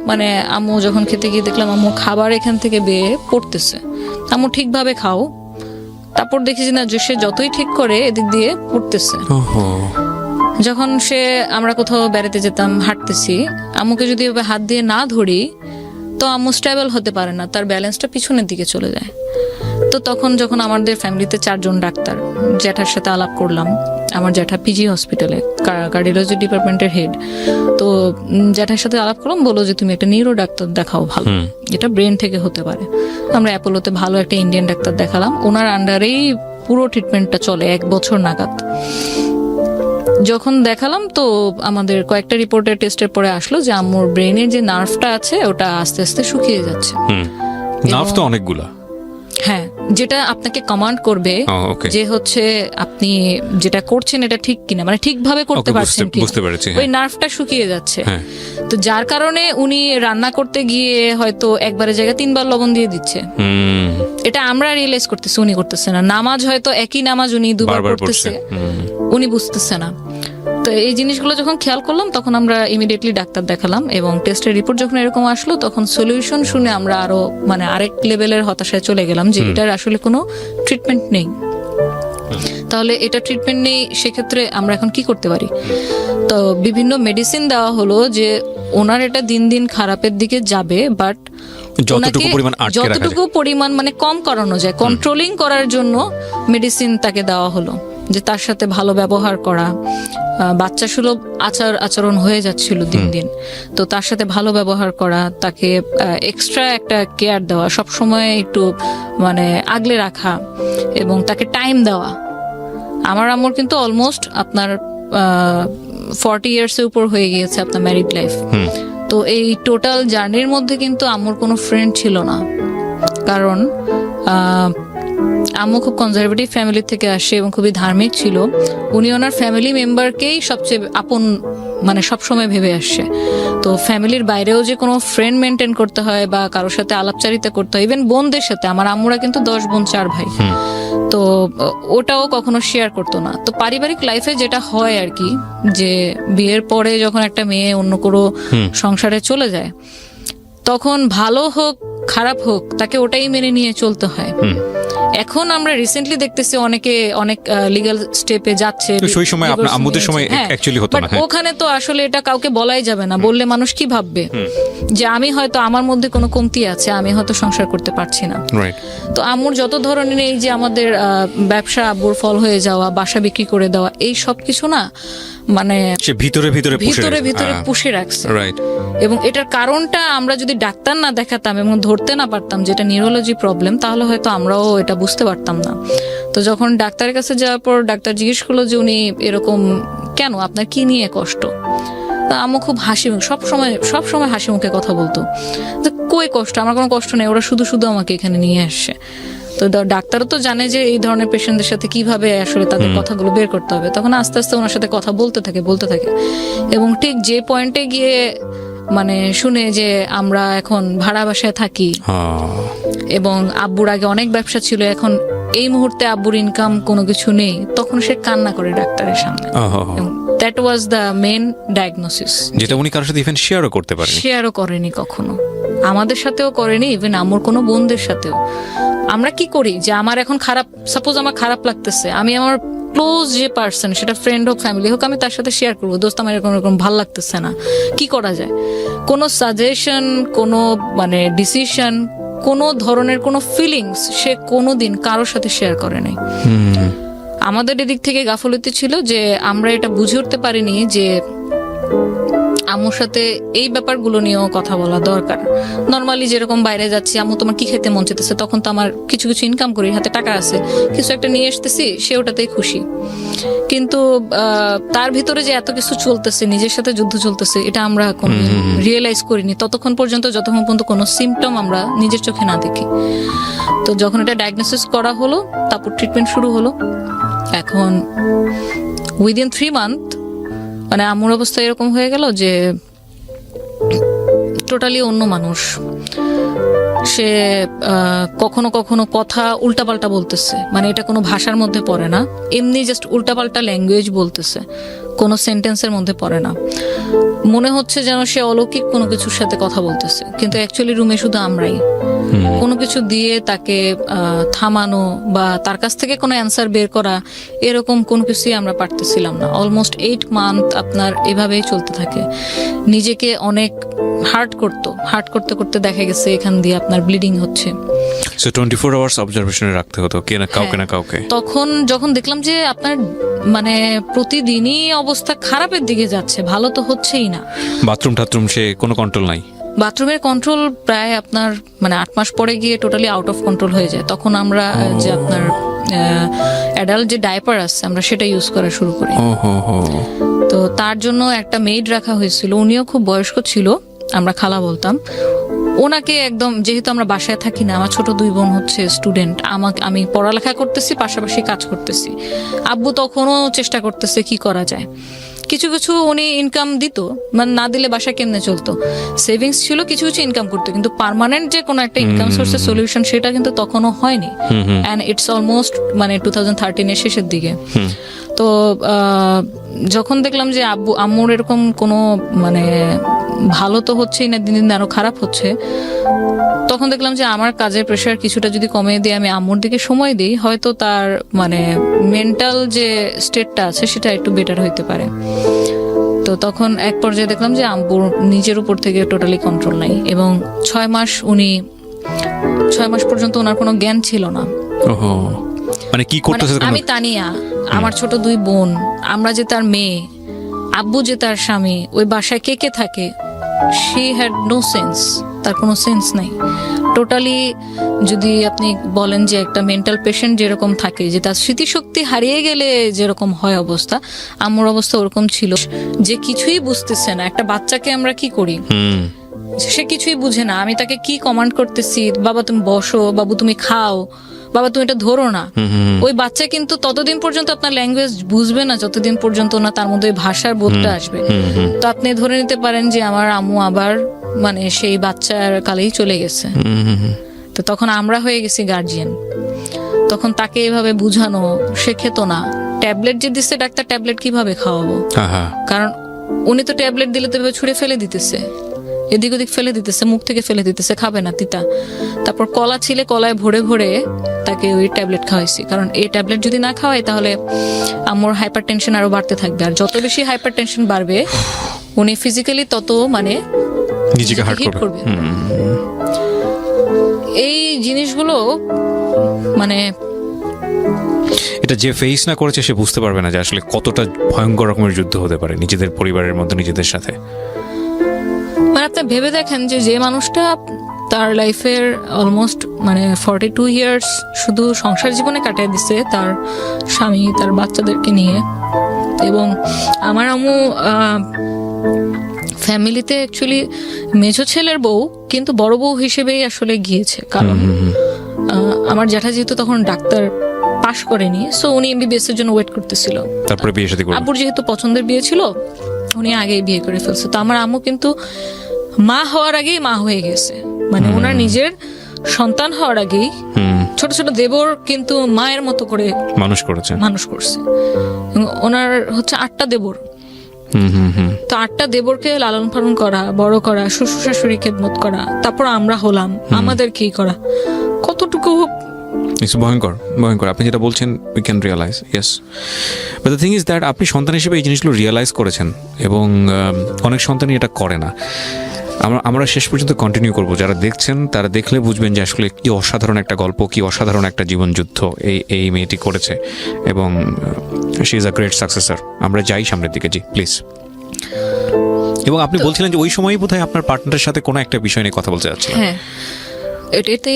মানে আম্মু যখন খেতে গিয়ে দেখলাম আম্মু খাবার এখান থেকে বেয়ে পড়তেছে, আম্মু ঠিকভাবে খাও, তারপর দেখি যে না, যে সে যতই ঠিক করে এদিক দিয়ে পড়তেছে। যখন আমরা কোথাও বেড়াতে যেতাম, হাঁটতেছি, আম্মুকে যদি এভাবে হাত দিয়ে না ধরি তো আম্মু স্টেবল হতে পারে না, তার ব্যালেন্সটা পিছনের দিকে চলে যায়। তো তখন যখন আমাদের ফ্যামিলিতে 4 জন ডাক্তার, জ্যাঠার সাথে আলাপ করলাম, আমার জ্যাঠা পিজি হসপিটালে কার্ডিওলজি ডিপার্টমেন্টের হেড, তো জ্যাঠার সাথে আলাপ করলাম, বললো যে তুমি একটা নিউরো ডাক্তার দেখাও, ভালো, এটা ব্রেন থেকে হতে পারে। আমরা অ্যাপোলোতে ভালো একটা ইন্ডিয়ান ডাক্তার দেখালাম, ওনার আন্ডারেই পুরো ট্রিটমেন্টটা চলে 1 বছর নাগাদ। যখন দেখালাম তো আমাদের কয়েকটা রিপোর্টের টেস্টের পরে আসলো যে আম্মুর ব্রেনের যে নার্ভটা আছে ওটা আস্তে আস্তে শুকিয়ে যাচ্ছে। নার্ভ তো অনেকগুলা, হ্যাঁ, যেটা আপনাকে কমান্ড করবে যে হচ্ছে আপনি যেটা করছেন এটা ঠিক কিনা, মানে ঠিকভাবে করতে পারছেন কি, বুঝতে পেরেছি। ওই নার্ভটা শুকিয়ে যাচ্ছে। তো যার কারণে উনি রান্না করতে গিয়ে হয়তো একবারের জায়গায় 3 বার লবণ দিয়ে দিচ্ছে। এটা আমরা রিয়েলাইজ করতেছি, উনি করতেছে না। নামাজ হয়তো একই নামাজ উনি 2 বার পড়তেছে, উনি বুঝতেছে না। তো এই জিনিসগুলো যখন খেয়াল করলাম তখন আমরা ইমিডিয়েটলি ডাক্তার দেখালাম, এবং টেস্টের রিপোর্ট যখন এরকম আসলো তখন সলিউশন শুনে আমরা আরো মানে আরেক লেভেলের হতাশায় চলে গেলাম যে এটার আসলে কোনো ট্রিটমেন্ট নেই। তাহলে এটা ট্রিটমেন্ট নেই, সেক্ষেত্রে আমরা এখন কি করতে পারি? তো বিভিন্ন মেডিসিন দেওয়া হলো যে ওনার এটা দিন দিন খারাপের দিকে যাবে, বাট যতটুকু পরিমাণ মানে কম করানো যায়, কন্ট্রোলিং করার জন্য মেডিসিন তাকে দেওয়া হলো, যে তার সাথে ভালো ব্যবহার করা, বাচ্চা সুলভ আচরণ হয়ে যাচ্ছিল দিন দিন, তো তার সাথে ভালো ব্যবহার করা, তাকে এক্সট্রা একটা কেয়ার দেওয়া, সব সময় একটু মানে আগলে রাখা, এবং তাকে টাইম দেওয়া। আমার আম্মুর কিন্তু অলমোস্ট আপনার 40 ইয়ার্সের উপর হয়ে গিয়েছে আপনার ম্যারিড লাইফ। তো এই টোটাল জার্নির মধ্যে কিন্তু আম্মুর কোনো ফ্রেন্ড ছিল না, কারণ আম্মু খুব কনজারভেটিভ ফ্যামিলি থেকে আসে এবং খুবই ধার্মিক ছিল। উনি ওনার ফ্যামিলি মেম্বারকেই সবচেয়ে আপন মানে সবসময় ভেবে আসছে। তো ফ্যামিলির বাইরেও যে কোনো ফ্রেন্ড মেনটেন করতে হয় বা কারোর সাথে আলাপচারিতা করতে হয়, ইভেন বোনদের সাথে, আমার আম্মুরা কিন্তু 10 বোন 4 ভাই, তো ওটাও কখনো শেয়ার করতো না। তো পারিবারিক লাইফে যেটা হয় আর কি, যে বিয়ের পরে যখন একটা মেয়ে অন্য কোনো সংসারে চলে যায়, তখন ভালো হোক খারাপ হোক তাকে ওটাই মেনে নিয়ে চলতে হয়। এখন আমরা রিসেন্টলি দেখতেছি অনেকে অনেক লিগ্যাল স্টেপে যাচ্ছে, সেই সময় আপনার আম্মুদের সময় অ্যাকচুয়ালি হতো না। ওখানে তো আসলে এটা কাউকে বলাই যাবে না, বললে মানুষ কি ভাববে যে আমি হয়তো আমার মধ্যে কোনো কমতি আছে, আমি হয়তো সংসার করতে পারছি না। তো আম্মুর যত ধরনের এই যে আমাদের ব্যবসা আব্বুর ফল হয়ে যাওয়া, বাসা বিক্রি করে দেওয়া, এই সব কিছু না মানে ভিতরে পুষে রাখছে। এবং এটার কারণটা আমরা যদি ডাক্তার না দেখাতাম এবং ধরতে না পারতাম যেটা নিউরোলজি প্রবলেম, তাহলে হয়তো আমরাও এটা বুঝতে পারতাম না। তো যখন ডাক্তারের কাছে যাওয়ার পর ডাক্তার জিজ্ঞেস করলো যে উনি এরকম কেন, আপনার কি নিয়ে কষ্ট? তা আম্মু খুব সবসময় হাসি মুখে কথা বলতো যে কই কষ্ট, আমার কোনো কষ্ট নেই, ওরা শুধু আমাকে এখানে নিয়ে আসছে। তো ডাক্তারও তো জানে যে এই ধরনের পেশেন্টদের সাথে কিভাবে আসলে তাদের কথাগুলো বের করতে হবে। তখন আস্তে আস্তে ওনার সাথে কথা বলতে থাকে, এবং ঠিক যে পয়েন্টে গিয়ে মানে শুনে যে আমরা এখন ভাড়া বাসায় থাকি এবং আব্বুর আগে অনেক ব্যবসা ছিল, এখন এই মুহূর্তে আব্বুর ইনকাম কোনো কিছু নেই, তখন সে কান্না করে ডাক্তারের সামনে। That was the main diagnosis, যেটা উনি কারোর সাথে ইভেন শেয়ারও করেনি কখনো, আমাদের সাথেও করেনি, ইভেন আম্মুর কোনো বোনদের সাথেও। আমরা কি করি যে আমার এখন সাপোজ আমার খারাপ লাগতেছে, আমি আমার ক্লোজ যে পার্সন, সেটা ফ্রেন্ড হোক ফ্যামিলি হোক, আমি তার সাথে শেয়ার করবো, দোস্ত আমার এরকম ভালো লাগতেছে না, কি করা যায়? কোনো সাজেশন, কোনো মানে ডিসিশন, কোনো ধরনের কোনো ফিলিংস সে কোনোদিন কারোর সাথে শেয়ার করে নাই। আমাদের এদিক থেকে গাফলতি ছিল যে আমরা এটা বুঝে উঠতে পারিনি যে আম্মুর সাথে এই ব্যাপারগুলো নিয়েও কথা বলা দরকার। নর্মালি যেরকম বাইরে যাচ্ছি, আম্মু তোমার কি খেতে মন চাইতেছে, তখন তো আমার কিছু কিছু ইনকাম করি, হাতে টাকা আছে, কিছু একটা নিয়ে আসতেছি, সে ওটাতেই খুশি। কিন্তু তার ভিতরে যে এত কিছু চলতেছে, নিজের সাথে যুদ্ধ চলতেছে, এটা আমরা কোনো রিয়েলাইজ করিনি যতক্ষণ পর্যন্ত কোনো সিমটম আমরা নিজের চোখে না দেখি। তো যখন এটা ডায়াগনোসিস করা হলো, তারপর ট্রিটমেন্ট শুরু হলো। এখন উইদিন 3 মান্থ মানে আম্মুর অবস্থা এরকম হয়ে গেল যে টোটালি অন্য মানুষ। সে কখনো কখনো কথা উল্টাপাল্টা বলতেছে, মানে এটা কোনো ভাষার মধ্যে পড়ে না, এমনি জাস্ট উল্টাপাল্টা ল্যাঙ্গুয়েজ বলতেছে, কোনো সেন্টেন্সের মধ্যে পড়ে না। মনে হচ্ছে যেন সে অলৌকিক কোনো কিছুর সাথে কথা বলতেছে, কিন্তু অ্যাকচুয়ালি রুমে শুধু আমরাই। কোনো কিছু দিয়ে তাকে থামানো বা তার কাছ থেকে কোনো অ্যান্সার বের করা, এরকম কোনো কিছুই আমরা পারতেছিলাম না। অলমোস্ট 8 মান্থ আপনার এভাবেই চলতে থাকে। নিজেকে অনেক হার্ট করতে করতে দেখা গেছে এখান দিয়ে আপনার ব্লিডিং হচ্ছে। সো 24 আওয়ার্স অবজারভেশনে রাখতে হতো কে না কাউকে না কাউকে। তখন যখন দেখলাম যে আপনার মানে প্রতিদিনই অবস্থা খারাপের দিকে যাচ্ছে, ভালো তো হচ্ছেই না। বাথরুম সে কোনো কন্ট্রোল নাই। বাথরুমের কন্ট্রোল প্রায় আপনার মানে 8 মাস পরে গিয়ে টোটালি আউট অফ কন্ট্রোল হয়ে যায়। তখন আমরা যে আপনার অ্যাডাল্ট যে ডাইপার আছে আমরা সেটা ইউজ করা শুরু করি। তো তার জন্য একটা মেইড রাখা হয়েছিল, উনিও খুব বয়স্ক ছিল, আমরা খালা বলতাম ওনাকে। একদম যেহেতু আমরা বাসায় থাকি না, আমার ছোট 2 বোন হচ্ছে স্টুডেন্ট, আমি পড়ালেখা করতেছি, পাশাপাশি কাজ করতেছি। আব্বু তখনও চেষ্টা করতেছে কি করা যায়। কিছু কিছু উনি ইনকাম দিত, মানে না দিলে বাসা কেমনে চলতো। সেভিংস ছিল, কিছু কিছু ইনকাম করতো, কিন্তু পার্মানেন্ট যে কোনো একটা ইনকাম সোর্সের সলিউশন সেটা কিন্তু তখনও হয়নি। অ্যান্ড ইটস অলমোস্ট মানে 2013 এর শেষের দিকে। তো যখন দেখলাম যে আম্মুর এরকম কোনো মানে ভালো তো হচ্ছেই না, দিন দিন আরো খারাপ হচ্ছে, তখন দেখলাম যে আমার কাজের প্রেশার কিছুটা যদি কমিয়ে দিয়ে আমি আম্মুর দিকে সময় দিই, হয়তো তার মানে মেন্টাল যে স্টেটটা আছে সেটা একটু বেটার হইতে পারে। তো তখন এক পর্যায়ে দেখলাম যে আম্মুর নিজের উপর থেকে টোটালি কন্ট্রোল নাই, এবং 6 মাস পর্যন্ত ওনার কোনো জ্ঞান ছিল না। মানে কি করতেছে? আমি তানিয়া, আমার ছোট 2 বোন, আমরা যে তার মেয়ে, আব্বু যে তার স্বামী, ওই বাসায় কে কে থাকে, শি হ্যাড নো সেন্স, তার কোনো সেন্স নাই টোটালি। যদি আপনি বলেন যে একটা মেন্টাল পেশেন্ট যেরকম থাকে, যে তার স্মৃতিশক্তি হারিয়ে গেলে যেরকম হয় অবস্থা, আম্মুর অবস্থা ওরকম ছিল, যে কিছুই বুঝতেছে না। একটা বাচ্চাকে আমরা কি করি, সে কিছুই বুঝে না। আমি তাকে কি কমান্ড করতেছি, বাবা তুমি বসো, বাবু তুমি খাও, বাবা তুমি এটা ধরো না, ওই বাচ্চা কিন্তু ততদিন পর্যন্ত আপনার ল্যাঙ্গুয়েজ বুঝবে না যতদিন পর্যন্ত না তার মধ্যে ভাষার বোধটা আসবে। তো আপনি ধরে নিতে পারেন যে আমার আম্মু আবার মানে সেই বাচ্চার কালেই চলে গেছে। তো তখন আমরা হয়ে গেছি গার্জিয়ান। তখন তাকে এইভাবে বুঝানো, সে খেত না। ট্যাবলেট যে দিচ্ছে ডাক্তার, ট্যাবলেট কিভাবে খাওয়াবো, কারণ উনি তো ট্যাবলেট দিলে তো ছুঁড়ে ফেলে দিতেছে, এদিক ওদিক ফেলে দিতেছে, মুখ থেকে ফেলে দিতেছে, খাবে না, তিতা। তারপর কলা ছিলে, কলায় ভরে ভরে তাকে ওই ট্যাবলেট খাওয়াইছি, কারণ এই ট্যাবলেট যদি না খাওয়াই তাহলে আমার হাইপার টেনশন আরো বাড়তে থাকবে, আর যত বেশি হাইপার টেনশন বাড়বে উনি ফিজিক্যালি তত মানে নিজেকে হার্ট করবে। এই জিনিসগুলো মানে এটা যে ফেস না করেছে সে বুঝতে পারবে না যে আসলে কতটা ভয়ঙ্কর রকমের যুদ্ধ হতে পারে নিজেদের পরিবারের মধ্যে, নিজেদের সাথে। মানে আপনি ভেবে দেখেন যে মানুষটা তার লাইফের অলমোস্ট মানে 42 ইয়ার্স শুধু সংসার জীবনে কাটিয়ে দিচ্ছে, তার স্বামী তার বাচ্চাদেরকে নিয়ে। এবং আমার আম্মু ফ্যামিলিতে অ্যাকচুয়ালি মেজো ছেলের বউ, কিন্তু বড় বউ হিসেবেই আসলে গিয়েছে, কারণ আমার জ্যাঠা যেহেতু তখন ডাক্তার পাশ করেনি, সো উনি এমবিবিএস এর জন্য ওয়েট করতেছিল। তারপরে বিয়ে শাদী করলেন। আব্বুর যেহেতু পছন্দের বিয়ে ছিল, উনি আগেই বিয়ে করে ফেলছে। তো আমার আম্মু কিন্তু মা হওয়ার আগেই মা হয়ে গেছে, মানে ওনার নিজের সন্তান হওয়ার আগেই ছোট ছোট দেবর কিন্তু মায়ের মতো করে মানুষ করছে। ওনার হচ্ছে 8টা দেবর। তো 8টা দেবরকে লালন পালন করা, বড় করা, শ্বশুর শাশুড়ি খেদমত করা, তারপর আমরা হলাম, আমাদের কি করা, কতটুকু ভয়ঙ্কর। আপনি যেটা বলছেন we can realise, yes, but the thing is that আপনি সন্তান হিসেবে এই জিনিসগুলো রিয়েলাইজ করেছেন, এবং অনেক সন্তানই এটা করে না। আমরা শেষ পর্যন্ত কন্টিনিউ করব। যারা দেখছেন তারা দেখলে বুঝবেন যে আসলে কি অসাধারণ একটা গল্প, কি অসাধারণ একটা জীবন যুদ্ধ এই মেয়েটি করেছে, এবং she is a great successor. আমরা যাই সামনের দিকে। জি প্লিজ। এবং আপনি বলছিলেন যে ওই সময়ই বোধহয় আপনার পার্টনারের সাথে কোনো একটা বিষয় নিয়ে কথা বলতে যাচ্ছিলেন। হ্যাঁ, এটাতে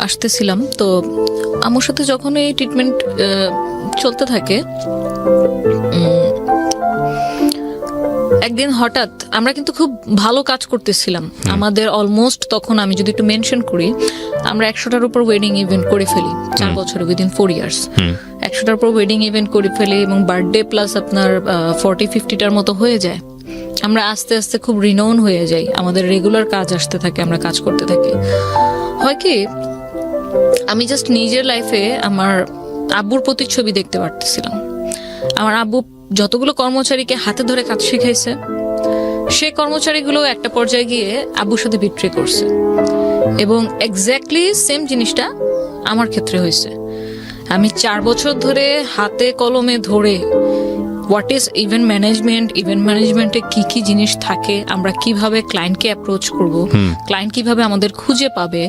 আসতেছিলাম। তো আমার সাথে যখন এই ট্রিটমেন্ট চলতে থাকে, একদিন হঠাৎ, আমরা কিন্তু খুব ভালো কাজ করতেছিলাম আমাদের, অলমোস্ট তখন আমি যদি একটু মেনশন করি, আমরা 100টার উপর ওয়েডিং ইভেন্ট করে ফেলি 4 বছরে, উইদিন 4 ইয়ার্স 100টার উপর ওয়েডিং ইভেন্ট করে ফেলি, এবং বার্থডে প্লাস আপনার 40-50টার মতো হয়ে যায়। আমরা আস্তে আস্তে খুব রিনোন হয়ে যাই, আমাদের রেগুলার কাজ আসতে থাকে, আমরা কাজ করতে থাকি। হয় কি, আমি জাস্ট নিজের লাইফে আমার আব্বুর প্রতিচ্ছবি দেখতে পারতেছিলাম। আমার আব্বু যতগুলো কর্মচারীকে হাতে ধরে কাজ শিখাইছে, সেই কর্মচারীগুলো একটা পর্যায়ে গিয়ে আব্বুর সাথে বিট্রে করছে, এবং এক্স্যাক্টলি সেম জিনিসটা আমার ক্ষেত্রে হয়েছে। আমি 4 বছর ধরে হাতে কলমে ধরে what is event management, event ম্যানেজমেন্টে কি কি জিনিস থাকে, আমরা কিভাবে ক্লায়েন্টকে অ্যাপ্রোচ করব, ক্লায়েন্ট কিভাবে আমাদের খুঁজে পাবে,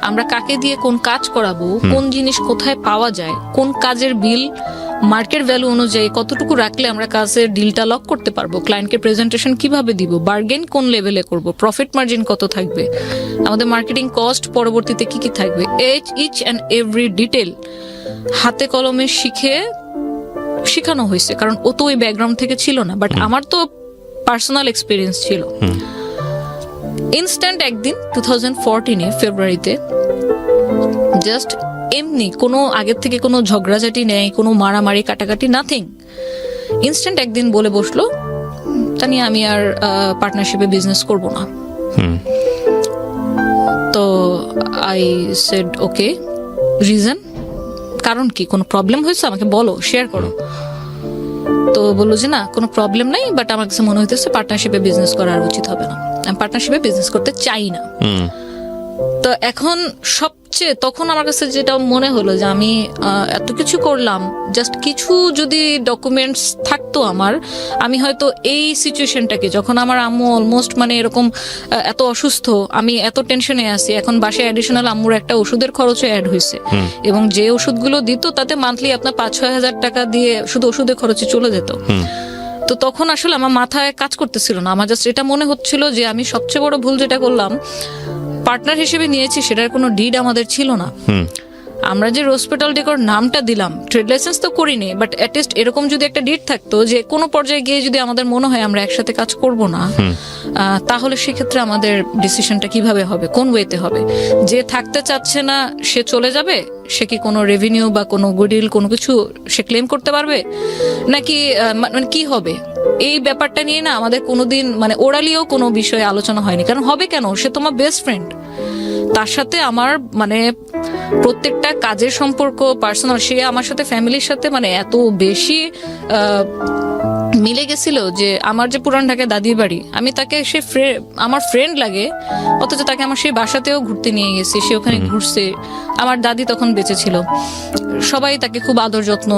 আমরা কাকে দিয়ে কোন কাজ করাবো, কোন জিনিস কোথায় পাওয়া যায়, কোন কাজের বিল মার্কেট ভ্যালু অনুযায়ী কতটুকু রাখলে আমরা কাজের ডিলটা লক করতে পারবো, ক্লায়েন্টকে প্রেজেন্টেশন কিভাবে দিব, বার্গেন কোন লেভেলে করব, প্রফিট মার্জিন কত থাকবে, আমাদের মার্কেটিং কস্ট পরবর্তীতে কি কি থাকবে, ইচ অ্যান্ড এভরি ডিটেল হাতে কলমে শিখানো হয়েছে। কারণ ও তো ওই ব্যাকগ্রাউন্ড থেকে ছিল না, বাট আমার তো পার্সোনাল এক্সপিরিয়েন্স ছিল। ইনস্ট্যান্ট একদিন 2014 ফেব্রুয়ারিতে, জাস্ট এমনি কোনো আগের থেকে কোনো ঝগড়াঝাটি নেই, কোনো মারামারি কাটাকাটি, নাথিং, ইনস্ট্যান্ট একদিন বলে বসলো, তানি আমি আর পার্টনারশিপে বিজনেস করব না। তো আই সেড ওকে, রিজন, কারণ কি, কোনো প্রবলেম হয়েছে আমাকে বলো, শেয়ার করো। তো বললো যে না, কোনো প্রবলেম নাই, বাট আমার কাছে মনে হইতেছে পার্টনারশিপে বিজনেস করা আর উচিত হবে না, আমি পার্টনারশিপে বিজনেস করতে চাই না। তো এখন সবচেয়ে তখন আমার কাছে যেটা মনে হলো যে আমি এত কিছু করলাম, জাস্ট কিছু যদি ডকুমেন্টস থাকতো আমার, আমি হয়তো এই সিচুয়েশনটাকে, যখন আমার আম্মু অলমোস্ট মানে এরকম এত অসুস্থ, আমি এত টেনশনে আছি, এখন বাসায় অ্যাডিশনাল আম্মুর একটা ওষুধের খরচও অ্যাড হয়েছে, এবং যে ওষুধগুলো দিত তাতে মান্থলি আপনার 5-6 হাজার টাকা দিয়ে শুধু ওষুধের খরচে চলে যেত। তো তখন আসলে আমার মাথায় কাজ করতেছিল না, আমার জাস্ট এটা মনে হচ্ছিল যে আমি সবচেয়ে বড় ভুল যেটা করলাম, পার্টনার হিসেবে নিয়েছি, সেটার কোনো ডিড আমাদের ছিল না। আমরা যে রোজপেটাল ডেকোর নামটা দিলাম, ট্রেড লাইসেন্স তো করিনি, বাট অ্যাটলিস্ট এরকম যদি একটা ডিড থাকতো, যে কোনো পর্যায়ে গিয়ে যদি আমাদের মনে হয় আমরা একসাথে কাজ করব না, তাহলে সেক্ষেত্রে আমাদের ডিসিশনটা কিভাবে হবে, কোন ওয়েতে হবে, যে থাকতে চাচ্ছে না সে চলে যাবে, সে কি কোনো রেভিনিউ বা কোনো গুডউইল কোনো কিছু সে ক্লেম করতে পারবে, নাকি মানে কি হবে, এই ব্যাপারটা নিয়ে না আমাদের কোনোদিন মানে ওরালিও কোনো বিষয়ে আলোচনা হয়নি। কারণ হবে কেন, সে তোমার বেস্ট ফ্রেন্ড, তার সাথে আমার মানে প্রত্যেকটা কাজের সম্পর্ক পার্সোনাল, সে আমার সাথে ফ্যামিলির সাথে মানে এত বেশি মিলে গেছিল যে আমার যে পুরান ঢাকায় দাদির বাড়ি, আমি তাকে সে আমার ফ্রেন্ড লাগে, অথচ তাকে আমার সেই বাসাতেও ঘুরতে নিয়ে গেছি, সে ওখানে ঘুরছে, আমার দাদি তখন বেঁচে ছিল, সবাই তাকে খুব আদর যত্ন,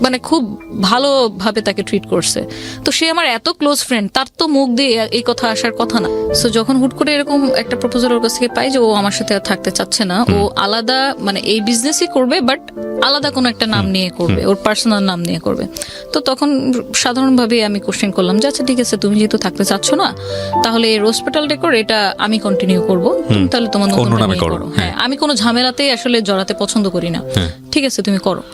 মানে খুব ভালোভাবে তাকে ট্রিট করছে। তো সে আমার এত ক্লোজ ফ্রেন্ড, তার তো মুখ দিয়ে এই কথা আসার কথা না। সো যখন হুট করে এরকম একটা প্রপোজাল ওর কাছ থেকে পাই যে ও আমার সাথে আর থাকতে চাচ্ছে না, ও আলাদা মানে এই বিজনেসই করবে, বাট আলাদা কোনো একটা নাম নিয়ে করবে, ওর পার্সোনাল নাম নিয়ে করবে। তো তখন সাধারণভাবে আমি কোশ্চেন করলাম যে আচ্ছা ঠিক আছে, তুমি যেহেতু থাকতে চাচ্ছ না, তাহলে এই রোজপেটাল ডেকোর এটা আমি কন্টিনিউ করবো, তুমি তাহলে তোমার নতুন নামে করো। হ্যাঁ, আমি কোনো ঝামেলাতেই আসলে জড়াতে পছন্দ করি না, ঠিক আছে তুমি করো।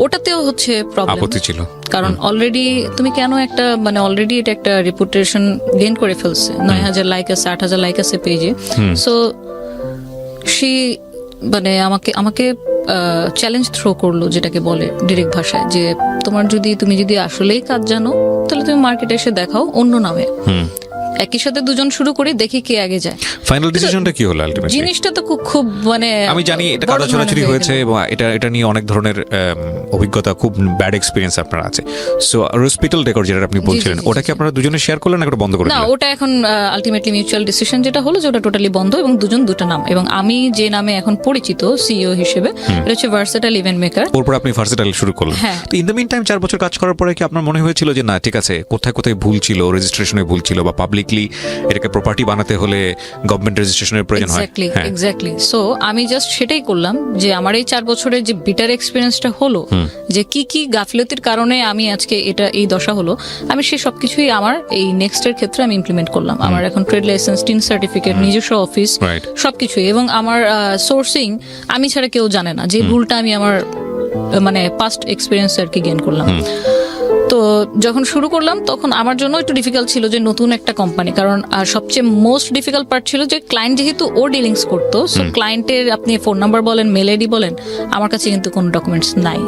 ওটাতেও হচ্ছে প্রবলেম ছিল, কারণ অলরেডি তুমি কেন একটা মানে অলরেডি এটা একটা রেপুটেশন গেইন করে ফেলছে, 9,000 লাইক আছে, 8,000 লাইক আছে পেজে। সো সে মানে আমাকে চ্যালেঞ্জ থ্রো করলো, যেটাকে বলে ডিরেক্ট ভাষায়, যে তুমি যদি আসলেই কাজ জানো, তাহলে তুমি মার্কেটে এসে দেখাও অন্য নামে, একই সাথে দুজন শুরু করে দেখি কে আগে যায়। ফাইনাল ডিসিশনটা কি হলো আলটিমেটলি? জিনিসটা তো খুব মানে আমি জানি এটা কাদা ছোড়াছুড়ি হয়েছে, এবং এটা নিয়ে অনেক ধরনের অভিজ্ঞতা, খুব ব্যাড এক্সপেরিয়েন্স আপনার আছে। সো হসপিটাল ডেকোর যেটা আপনি বলছিলেন, ওটা কি আপনারা দুজনে শেয়ার করলেন না বন্ধ করে না? দিলেন? ওটা এখন আলটিমেটলি মিউচুয়াল ডিসিশন যেটা হলো, যে ওটা টোটালি বন্ধ, এবং দুজন দুটো নাম, এবং আমি যে নামে এখন পরিচিত সিইও হিসেবে, এটা হচ্ছে ভার্সেটাইল ইভেন্ট মেকার। ওরপর আপনি ভার্সেটাইল শুরু করলেন। তো ইন দ্য মিন টাইম 4 বছর কাজ করার পরে কি আপনার মনে হয়েছিল যে না ঠিক আছে, কোথায় কোথায় ভুল ছিল, রেজিস্ট্রেশনে ভুল ছিল, বা পাবলিক পাবলিকলি এটাকে প্রপার্টি বানাতে হলে গভর্নমেন্ট রেজিস্ট্রেশনের প্রয়োজন হয়। এক্স্যাক্টলি। সো আমি জাস্ট সেটাই করলাম যে আমার এই 4 বছরের যে বিটার এক্সপিরিয়েন্সটা হলো, যে কি কি গাফিলতির কারণে আমি আজকে এই দশা হলো, আমি সেই সবকিছুই আমার এই নেক্সটের ক্ষেত্রে আমি ইমপ্লিমেন্ট করলাম। আমার এখন ট্রেড লাইসেন্স, টিন সার্টিফিকেট, নিজস্ব অফিস, Right. সবকিছুই। এবং আমার সোর্সিং আমি ছাড়া কেউ জানে না, যে ভুলটা আমি আমার মানে পাস্ট এক্সপিরিয়েন্স আর কি গেইন করলাম। তো যখন শুরু করলাম তখন আমার জন্য একটু ডিফিকাল্ট ছিল, যে নতুন একটা কোম্পানি। কারণ সবচেয়ে মোস্ট ডিফিকাল্ট পার্ট ছিল যে ক্লায়েন্ট যেহেতু ও ডিলিংস করতো, সো ক্লায়েন্টের আপনি ফোন নাম্বার বলেন, মেল আইডি বলেন, আমার কাছে কিন্তু কোনো ডকুমেন্টস নাই,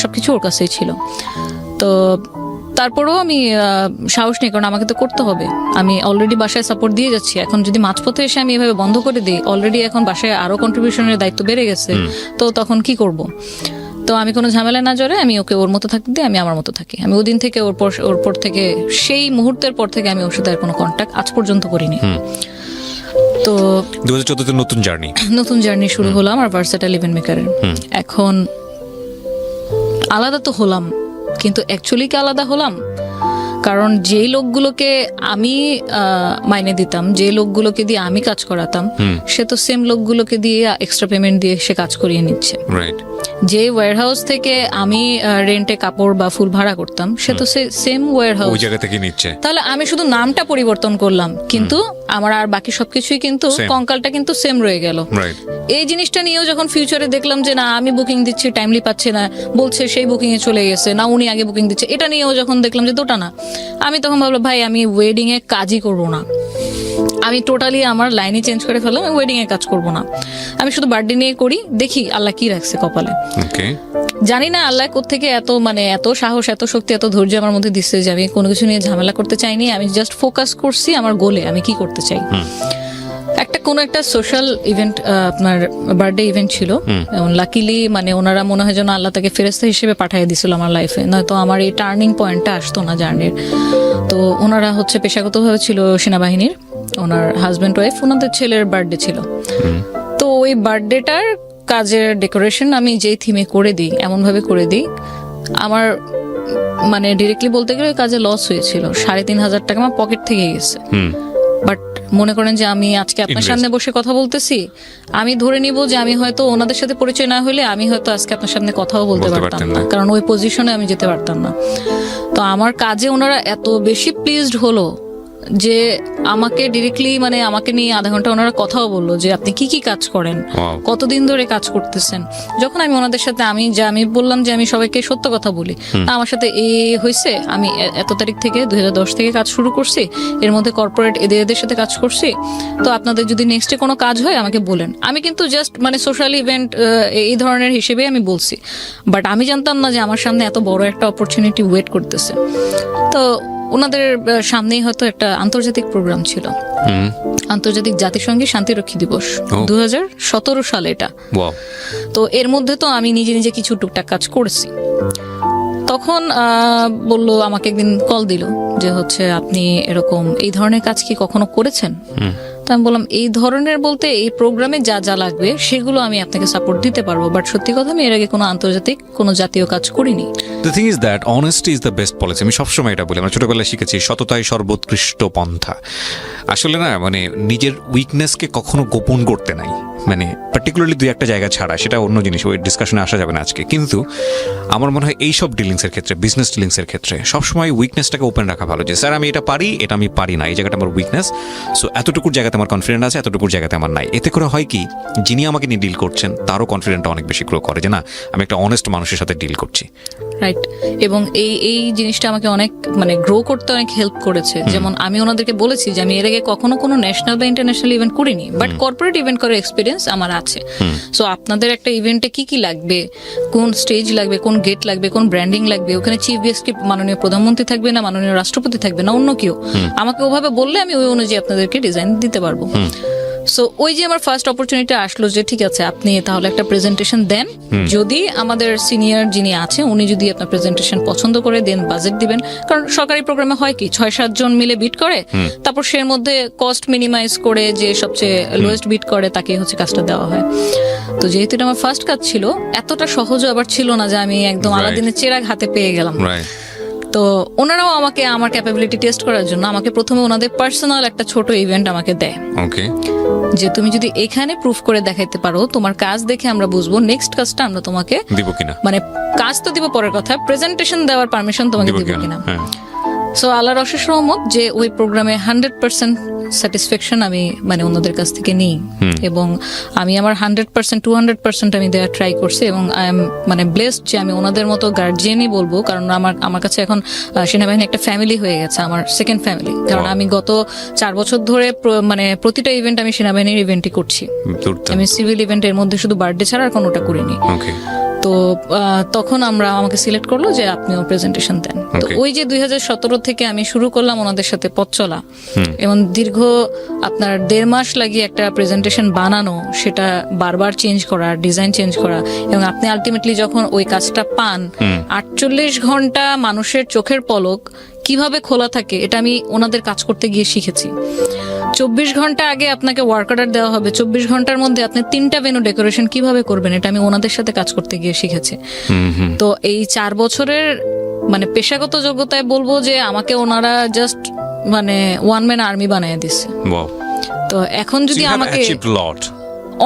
সবকিছু ওর কাছেই ছিল। তো তারপরেও আমি সাহস নেই, কারণ আমাকে তো করতে হবে। আমি অলরেডি বাসায় সাপোর্ট দিয়ে যাচ্ছি, এখন যদি মাঝপথে এসে আমি এভাবে বন্ধ করে দিই, অলরেডি এখন বাসায় আরো কন্ট্রিবিউশনের দায়িত্ব বেড়ে গেছে, তো তখন কি করব? তো আমি কোনো ঝামেলা না জড়ে আমি ওকে ওর মতো থাকতে দিই, আমি আমার মতো থাকি। আমি ওদিন থেকে ওর পর থেকে, সেই মুহূর্তের পর থেকে আমি ওর সাথে আর কোনো কন্ট্যাক্ট আজ পর্যন্ত করিনি। তো 2014 নতুন জার্নি শুরু হলো আমার ভার্সেটাইল ইভেন্ট মেকারের। এখন আলাদা তো হলাম, কিন্তু অ্যাকচুয়ালি কি আলাদা হলাম? কারণ যেই লোকগুলোকে আমি মাইনে দিতাম, যে লোকগুলোকে দিয়ে আমি কাজ করাতাম, সে তো সেম লোকগুলোকে দিয়ে এক্সট্রা পেমেন্ট দিয়ে সে কাজ করিয়ে নিচ্ছে। যে ওয়্যারহাউস থেকে আমি রেন্টে কাপড় বা ফুল ভাড়া করতাম, সে তো সেম ওয়্যারহাউস, ওই জায়গা থেকে নিচ্ছে। তাহলে আমি শুধু নামটা পরিবর্তন করলাম, কিন্তু আমার আর বাকি সবকিছুই কিন্তু কঙ্কালটা কিন্তু সেম রয়ে গেল। এই জিনিসটা নিয়েও যখন ফিউচারে দেখলাম যে না, আমি বুকিং দিচ্ছি, টাইমলি পাচ্ছে না, বলছে সেই বুকিং এ চলে গেছে, না উনি আগে বুকিং দিচ্ছে, এটা নিয়েও যখন দেখলাম যে দুটা না, আমি তখন ভাবলাম ভাই আমি ওয়েডিং এ কাজই করবো না। আমি টোটালি আমার লাইনই চেঞ্জ করে ফেললাম, আমি ওয়েডিং এ কাজ করবো না, আমি শুধু বার্থডে নিয়ে করি, দেখি আল্লাহ কি রাখছে কপালে। জানি না আল্লাহ কোত্থেকে এত সাহস, এত শক্তি, এত ধৈর্য আমার মধ্যে দিচ্ছে যে আমি কোনো কিছু নিয়ে ঝামেলা করতে চাইনি। আমি জাস্ট ফোকাস করছি আমার গোলে, আমি কি করতে চাই। কোনো একটা সোশ্যাল ইভেন্ট, আপনার বার্থডে ইভেন্ট ছিল, লাকিলি ওনারা মনে হয় যেন আল্লাহ তাকে ফেরেশতা হিসেবে পাঠিয়ে দিছিল আমার লাইফে, নয়তো আমার এই টার্নিং পয়েন্টটা আসতো না জার্নির। তো ওনারা হচ্ছে পেশাগতভাবে ছিল সেনাবাহিনীর, ওনার হাজব্যান্ড ওয়াইফ, ওনাদের ছেলের বার্থডে ছিল। তো ওই বার্থডেটার কাজের ডেকোরেশন আমি যেই থিমে করে দিই, এমন ভাবে করে দিই, আমার ডিরেক্টলি বলতে গেলে কাজে লস হয়েছিল, 3,500 টাকা আমার পকেট থেকে গেছে। বাট মনে করেন যে আমি আজকে আপনার সামনে বসে কথা বলতেছি, আমি ধরে নিব যে আমি হয়তো ওনাদের সাথে পরিচয় না হলে আমি হয়তো আজকে আপনার সামনে কথাও বলতে পারতাম না, কারণ ওই পজিশনে আমি যেতে পারতাম না। তো আমার কাজে ওনারা এত বেশি প্লিজড হলো যে আমাকে ডিরেক্টলি আমাকে নিয়ে আধা ঘন্টা ওনারা কথাও বললো যে আপনি কি কি কাজ করেন, কতদিন ধরে কাজ করতেছেন। যখন আমি ওনাদের সাথে আমি বললাম যে আমি সবাইকে সত্য কথা বলি, আমার সাথে এই হয়েছে, আমি এত তারিখ থেকে 2010 থেকে কাজ শুরু করছি, এর মধ্যে কর্পোরেট এদের সাথে কাজ করছি, তো আপনাদের যদি নেক্সটে কোনো কাজ হয় আমাকে বলেন। আমি কিন্তু জাস্ট সোশ্যাল ইভেন্ট এই ধরনের হিসেবে আমি বলছি, বাট আমি জানতাম না যে আমার সামনে এত বড় একটা অপরচুনিটি ওয়েট করতেছে। তো ওনাদের সামনেই হয়তো একটা আন্তর্জাতিক প্রোগ্রাম ছিল, আন্তর্জাতিক জাতিসংঘের শান্তিরক্ষী দিবস, 2017 সালে এটা। তো এর মধ্যে তো আমি নিজে নিজে কিছু টুকটাক কাজ করেছি। তখন বললো, আমাকে একদিন কল দিল যে হচ্ছে আপনি এরকম এই ধরনের কাজ কি কখনো করেছেন? তো আমি বললাম এই ধরনের বলতে এই প্রোগ্রামে যা যা লাগবে সেগুলো আমি আপনাকে সাপোর্ট দিতে পারবো, বাট সত্যি কথা আমি এর আগে কোনো আন্তর্জাতিক কোনো জাতীয় কাজ করিনি। The thing is that honesty is the best policy. আমি সবসময় এটা বলি, আমরা ছোটবেলায় শিখেছি সততাই সর্বোৎকৃষ্ট পন্থা। আসলে না নিজের উইকনেসকে কখনো গোপন করতে নাই, পার্টিকুলারলি 2-1 জায়গা ছাড়া, সেটা অন্য জিনিস, ওই ডিসকাশনে আসা যাবে না আজকে। কিন্তু আমার মনে হয় এইসব ডিলিংসের ক্ষেত্রে, বিজনেস ডিলিংসের ক্ষেত্রে সবসময় উইকনেসটাকে ওপেন রাখা ভালো, যে স্যার আমি এটা পারি, এটা আমি পারি না, এই জায়গাটা আমার উইকনেস, সো এতটুকুর জায়গাতে আমার কনফিডেন্ট আছে, এতটুকুর জায়গাতে আমার নাই। এতে করে হয় কি, যিনি আমাকে নিয়ে ডিল করছেন তারও কনফিডেন্টটা অনেক বেশি গ্রো করে, যে না আমি একটা অনেস্ট মানুষের সাথে ডিল করছি। রাইট। এবং এই জিনিসটা আমাকে অনেক গ্রো করতে অনেক হেল্প করেছে। যেমন আমি ওনাদেরকে বলেছি যে আমি এর আগে কখনো কোনো ন্যাশনাল বা ইন্টারন্যাশনাল ইভেন্ট করিনি, বাট কর্পোরেট ইভেন্ট করার এক্সপিরিয়েন্স আমার আছে। সো আপনাদের একটা ইভেন্টে কি কি লাগবে, কোন স্টেজ লাগবে, কোন গেট লাগবে, কোন ব্র্যান্ডিং লাগবে, ওখানে চিফ গেস্ট কি মাননীয় প্রধানমন্ত্রী থাকবে না মাননীয় রাষ্ট্রপতি থাকবে না অন্য কেউ, আমাকে ওভাবে বললে আমি ওই অনুযায়ী আপনাদেরকে ডিজাইন দিতে পারবো। সো ওই যে আমার ফার্স্ট অপরচুনিটি আসলো যে ঠিক আছে আপনি তাহলে একটা প্রেজেন্টেশন দেন, যদি আমাদের সিনিয়র যিনি আছে উনি যদি আপনার প্রেজেন্টেশন পছন্দ করে দেন বাজেট দিবেন। কারণ সরকারি প্রোগ্রামে হয় কি 6-7 জন মিলে বিট করে, তারপর সের মধ্যে কস্ট মিনিমাইজ করে যে সবচেয়ে লোয়েস্ট বিট করে তাকে হচ্ছে কাজটা দেওয়া হয়। তো যেহেতু এটা আমার ফার্স্ট কাজ ছিল, এতটা সহজ আবার ছিল না যে আমি একদম আলাদিনের চেরাগ হাতে পেয়ে গেলাম। তো ওনারাও আমাকে আমার ক্যাপাবিলিটি টেস্ট করার জন্য আমাকে প্রথমে ওনাদের পার্সোনাল একটা ছোট ইভেন্ট আমাকে দেয়, ওকে, যে তুমি যদি এখানে প্রুফ করে দেখাইতে পারো, তোমার কাজ দেখে আমরা বুঝবো নেক্সট কাজটা আমরা তোমাকে দিব কিনা, মানে কাজ তো দিব পরের কথা, প্রেজেন্টেশন দেওয়ার পারমিশন তোমাকে দিব দিব কিনা। হ্যাঁ, সো আল্লাহর অশেষ রহমত যে ওই প্রোগ্রামে 100% স্যাটিসফ্যাকশন আমি মানে ওনাদের কাছ থেকে নিই, এবং আমি আমার 100% 200% আমি দেওয়ার ট্রাই করছি, এবং আই এম মানে ব্লেসড যে আমি ওনাদের মতো গার্জিয়ানই বলবো, কারণ আমার কাছে এখন সেনাবাহিনী একটা ফ্যামিলি হয়ে গেছে, আমার সেকেন্ড ফ্যামিলি। কারণ আমি গত 4 বছর ধরে মানে প্রতিটা ইভেন্ট আমি সেনাবাহিনীর ইভেন্টই করছি। আমি সিভিল ইভেন্টের মধ্যে শুধু বার্থডে ছাড়া আর কোনোটা করিনি। ওকে, তো তখন আমাকে সিলেক্ট করলো যে আপনিও প্রেজেন্টেশন দেন। তো ওই যে 2017 থেকে আমি শুরু করলাম ওনাদের সাথে পথ চলা, এবং দীর্ঘ আপনার 1.5 মাস লাগিয়ে একটা প্রেজেন্টেশন বানানো, সেটা বারবার চেঞ্জ করা, ডিজাইন চেঞ্জ করা, এবং আপনি আলটিমেটলি যখন ওই কাজটা পান, 48 ঘন্টা মানুষের চোখের পলক কিভাবে খোলা থাকে এটা আমি ওনাদের কাজ করতে গিয়ে শিখেছি। 24 ঘন্টা আগে আপনাকে ওয়ার্ক অর্ডার দেওয়া হবে, 24 ঘন্টার মধ্যে আপনি 3টা ভেন্যু ডেকোরেশন কিভাবে করবেন এটা আমি ওনাদের সাথে কাজ করতে গিয়ে শিখেছি। তো এই 4 বছরের মানে পেশাগত যোগ্যতায় বলবো যে আমাকে ওনারা জাস্ট মানে ওয়ান ম্যান আর্মি বানিয়ে দিচ্ছে। ওয়াও, তো এখন যদি আমাকে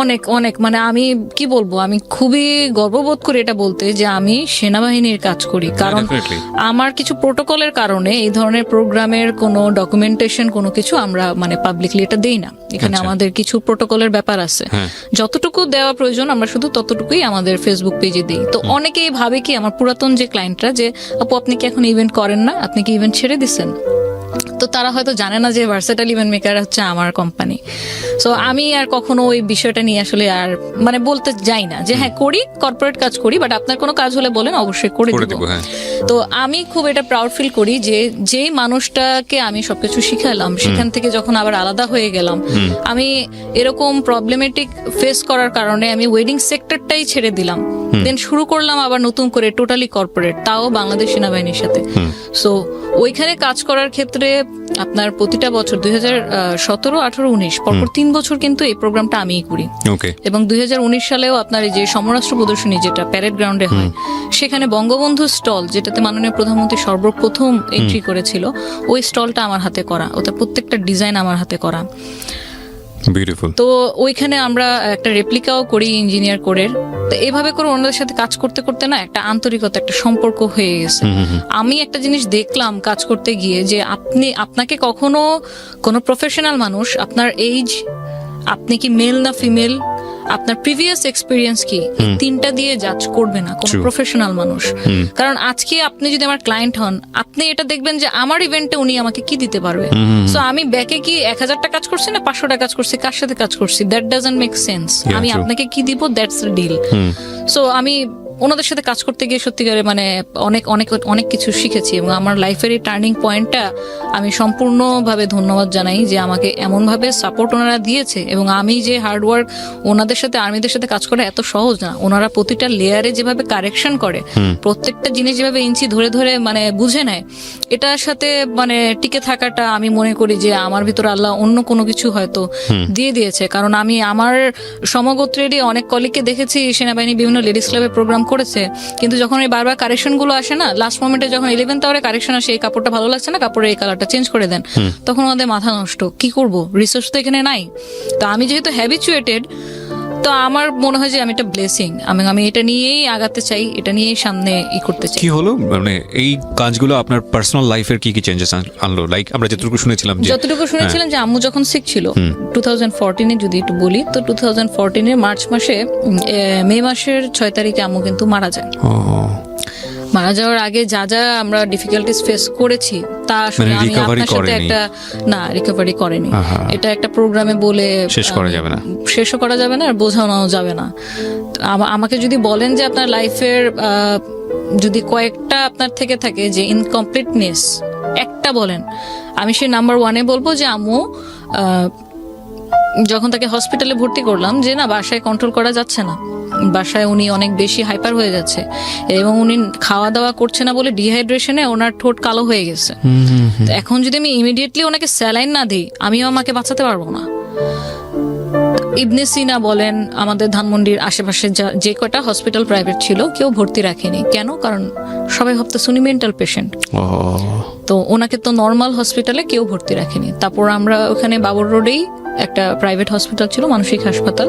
অনেক অনেক মানে আমি কি বলবো, আমি খুবই গর্ববোধ করি এটা বলতে যে আমি সেনাবাহিনীর কাজ করি, কারণ আমার কিছু প্রোটোকলের কারণে এই ধরনের প্রোগ্রামের কোনো ডকুমেন্টেশন কোনো কিছু আমরা মানে পাবলিকলি এটা দেই না। এখানে আমাদের কিছু প্রোটোকলের ব্যাপার আছে, যতটুকু দেওয়া প্রয়োজন আমরা শুধু ততটুকুই আমাদের ফেসবুক পেজে দিই। তো অনেকেই ভাবে কি আমার পুরাতন যে ক্লায়েন্টরা যে আপু আপনি কি এখন ইভেন্ট করেন না, আপনি কি ইভেন্ট ছেড়ে দিচ্ছেন, তো তারা হয়তো জানে না যে ভার্সেটাইল ইভেন্ট মেকার হচ্ছে আমার কোম্পানি। সো আমি আর কখনো ওই বিষয়টা নিয়ে আসলে আর মানে বলতে যাই না যে হ্যাঁ করি, কর্পোরেট কাজ করি, বাট আপনার কোনো কাজ হলে বলেন, অবশ্যই করে দিব। তো আমি খুব এটা প্রাউড ফিল করি যে যেই মানুষটাকে আমি সবকিছু শিখালাম সেখান থেকে যখন আবার আলাদা হয়ে গেলাম, আমি এরকম প্রবলেমেটিক ফেস করার কারণে আমি ওয়েডিং সেক্টরটাই ছেড়ে দিলাম, দেন শুরু করলাম আবার নতুন করে টোটালি কর্পোরেট, তাও বাংলাদেশ সেনাবাহিনীর সাথে। সো ওইখানে কাজ করার ক্ষেত্রে আপনার প্রতিটা বছর 2017, 18, 19 পরপর 3 বছর কিন্তু এই প্রোগ্রামটা আমিই করি। এবং 2019 সালেও আপনার এই যে সমরাষ্ট্র প্রদর্শনী যেটা প্যারেড গ্রাউন্ডে হয়, সেখানে বঙ্গবন্ধু স্টল যেটাতে মাননীয় প্রধানমন্ত্রী সর্বপ্রথম এন্ট্রি করেছিল, ওই স্টলটা আমার হাতে করা, ওটা প্রত্যেকটা ডিজাইন আমার হাতে করা। বিউটিফুল। তো ওইখানে আমরা একটা রেপ্লিকাও করি ইঞ্জিনিয়ার করে। তো এভাবে করে ওনাদের সাথে কাজ করতে করতে না একটা আন্তরিকতা, একটা সম্পর্ক হয়ে গেছে। আমি একটা জিনিস দেখলাম কাজ করতে গিয়ে যে আপনাকে কখনো কোনো প্রফেশনাল মানুষ আপনার এইজ, আপনি কি মেল না ফিমেল, আপনার প্রিভিয়াস এক্সপিরিয়েন্স কি, এই 3টা দিয়ে জাজ করবে না কোন প্রফেশনাল মানুষ। কারণ আজকে আপনি যদি আমার ক্লায়েন্ট হন, আপনি এটা দেখবেন যে আমার ইভেন্টে উনি আমাকে কি দিতে পারবে। সো আমি ব্যাকে কি 1000টা কাজ করছি না 500টা কাজ করছি, কার সাথে কাজ করছি, দ্যাট ডাজন্ট মেক সেন্স। আমি আপনাকে কি দিব, দ্যাটস দ্য ডিল। সো আমি ওনাদের সাথে কাজ করতে গিয়ে সত্যিকারে মানে অনেক অনেক অনেক কিছু শিখেছি, এবং আমার লাইফের এই টার্নিং পয়েন্টটা আমি সম্পূর্ণভাবে ধন্যবাদ জানাই যে আমাকে এমনভাবে সাপোর্ট ওনারা দিয়েছে। এবং আমি যে হার্ডওয়ার্ক, ওনাদের সাথে আর্মিদের সাথে কাজ করা এত সহজ না, ওনারা প্রতিটা লেয়ারে যেভাবে কারেকশন করে, প্রত্যেকটা জিনিস যেভাবে ইঞ্চি ধরে ধরে মানে বুঝে নেয়, এটার সাথে মানে টিকে থাকাটা আমি মনে করি যে আমার ভিতরে আল্লাহ অন্য কোনো কিছু হয়তো দিয়ে দিয়েছে। কারণ আমি আমার সমগোত্রেরই অনেক কলিগকে দেখেছি সেনাবাহিনী বিভিন্ন লেডিস ক্লাবে প্রোগ্রাম করেছে, কিন্তু যখন এই বারবার কারেকশন গুলো আসে না, লাস্ট মোমেন্টে যখন 11th আওয়ারে কারেকশন আসে, এই কাপড়টা ভালো লাগছে না, কাপড়ের এই কালারটা চেঞ্জ করে দেন, তখন আমাদের মাথা নষ্ট, কি করব, রিসোর্স তো এখানে নাই। তো আমি যেহেতু হ্যাবিচুয়েটেড, তো আমার মনে হয় যে আমি একটা ব্লেসিং, আমি এটা নিয়েই আগাতে চাই, এটা নিয়েই সামনে করতে চাই। কি হলো মানে এই কাজগুলো আপনার পার্সোনাল লাইফের কি কি চেঞ্জেস আনলো? লাইক আমরা যতটুকু শুনেছিলাম যে আম্মু যখন সিক ছিল 2014-এ, যদি একটু বলি, তো 2014-এর মার্চ মাসে, মে মাসের 6 তারিখে আম্মু কিন্তু মারা যায়। মারা যাওয়ার আগে যা যা আমরা ডিফিকাল্টিস ফেস করেছি তা আসলে আমি আপনার সাথে একটা না রিকভারি করেনি, এটা একটা প্রোগ্রামে বলে শেষও করা যাবে না আর বোঝানো যাবে না। আমাকে যদি বলেন যে আপনার লাইফের যদি কয়েকটা আপনার থেকে থাকে যে ইনকমপ্লিটনেস একটা বলেন, আমি সেই নাম্বার 1-এ বলবো যে আম্মু যখন তাকে হসপিটালে ভর্তি করলাম, যে না বাসায় কন্ট্রোল করা যাচ্ছে না, বাসায় উনি অনেক বেশি হাইপার হয়ে যাচ্ছে, এবং উনি খাওয়া দাওয়া করছে না বলে ডিহাইড্রেশনে ওনার ঠোঁট কালো হয়ে গেছে। এখন যদি আমি ইমিডিয়েটলি ওনাকে স্যালাইন না দিই, আমিও আমাকে বাঁচাতে পারবো না। ইবনে সিনা বলেন, আমাদের ধানমন্ডির আশেপাশে যে কটা হসপিটাল প্রাইভেট ছিল কেউ ভর্তি রাখেনি। কেন? কারণ সবাই ভাবতেছে উনি মেন্টাল পেশেন্ট, তো ওনাকে তো নর্মাল হসপিটালে কেউ ভর্তি রাখেনি। তারপর আমরা ওখানে বাবর রোডেই একটা প্রাইভেট হসপিটাল ছিল, মানসিক হাসপাতাল,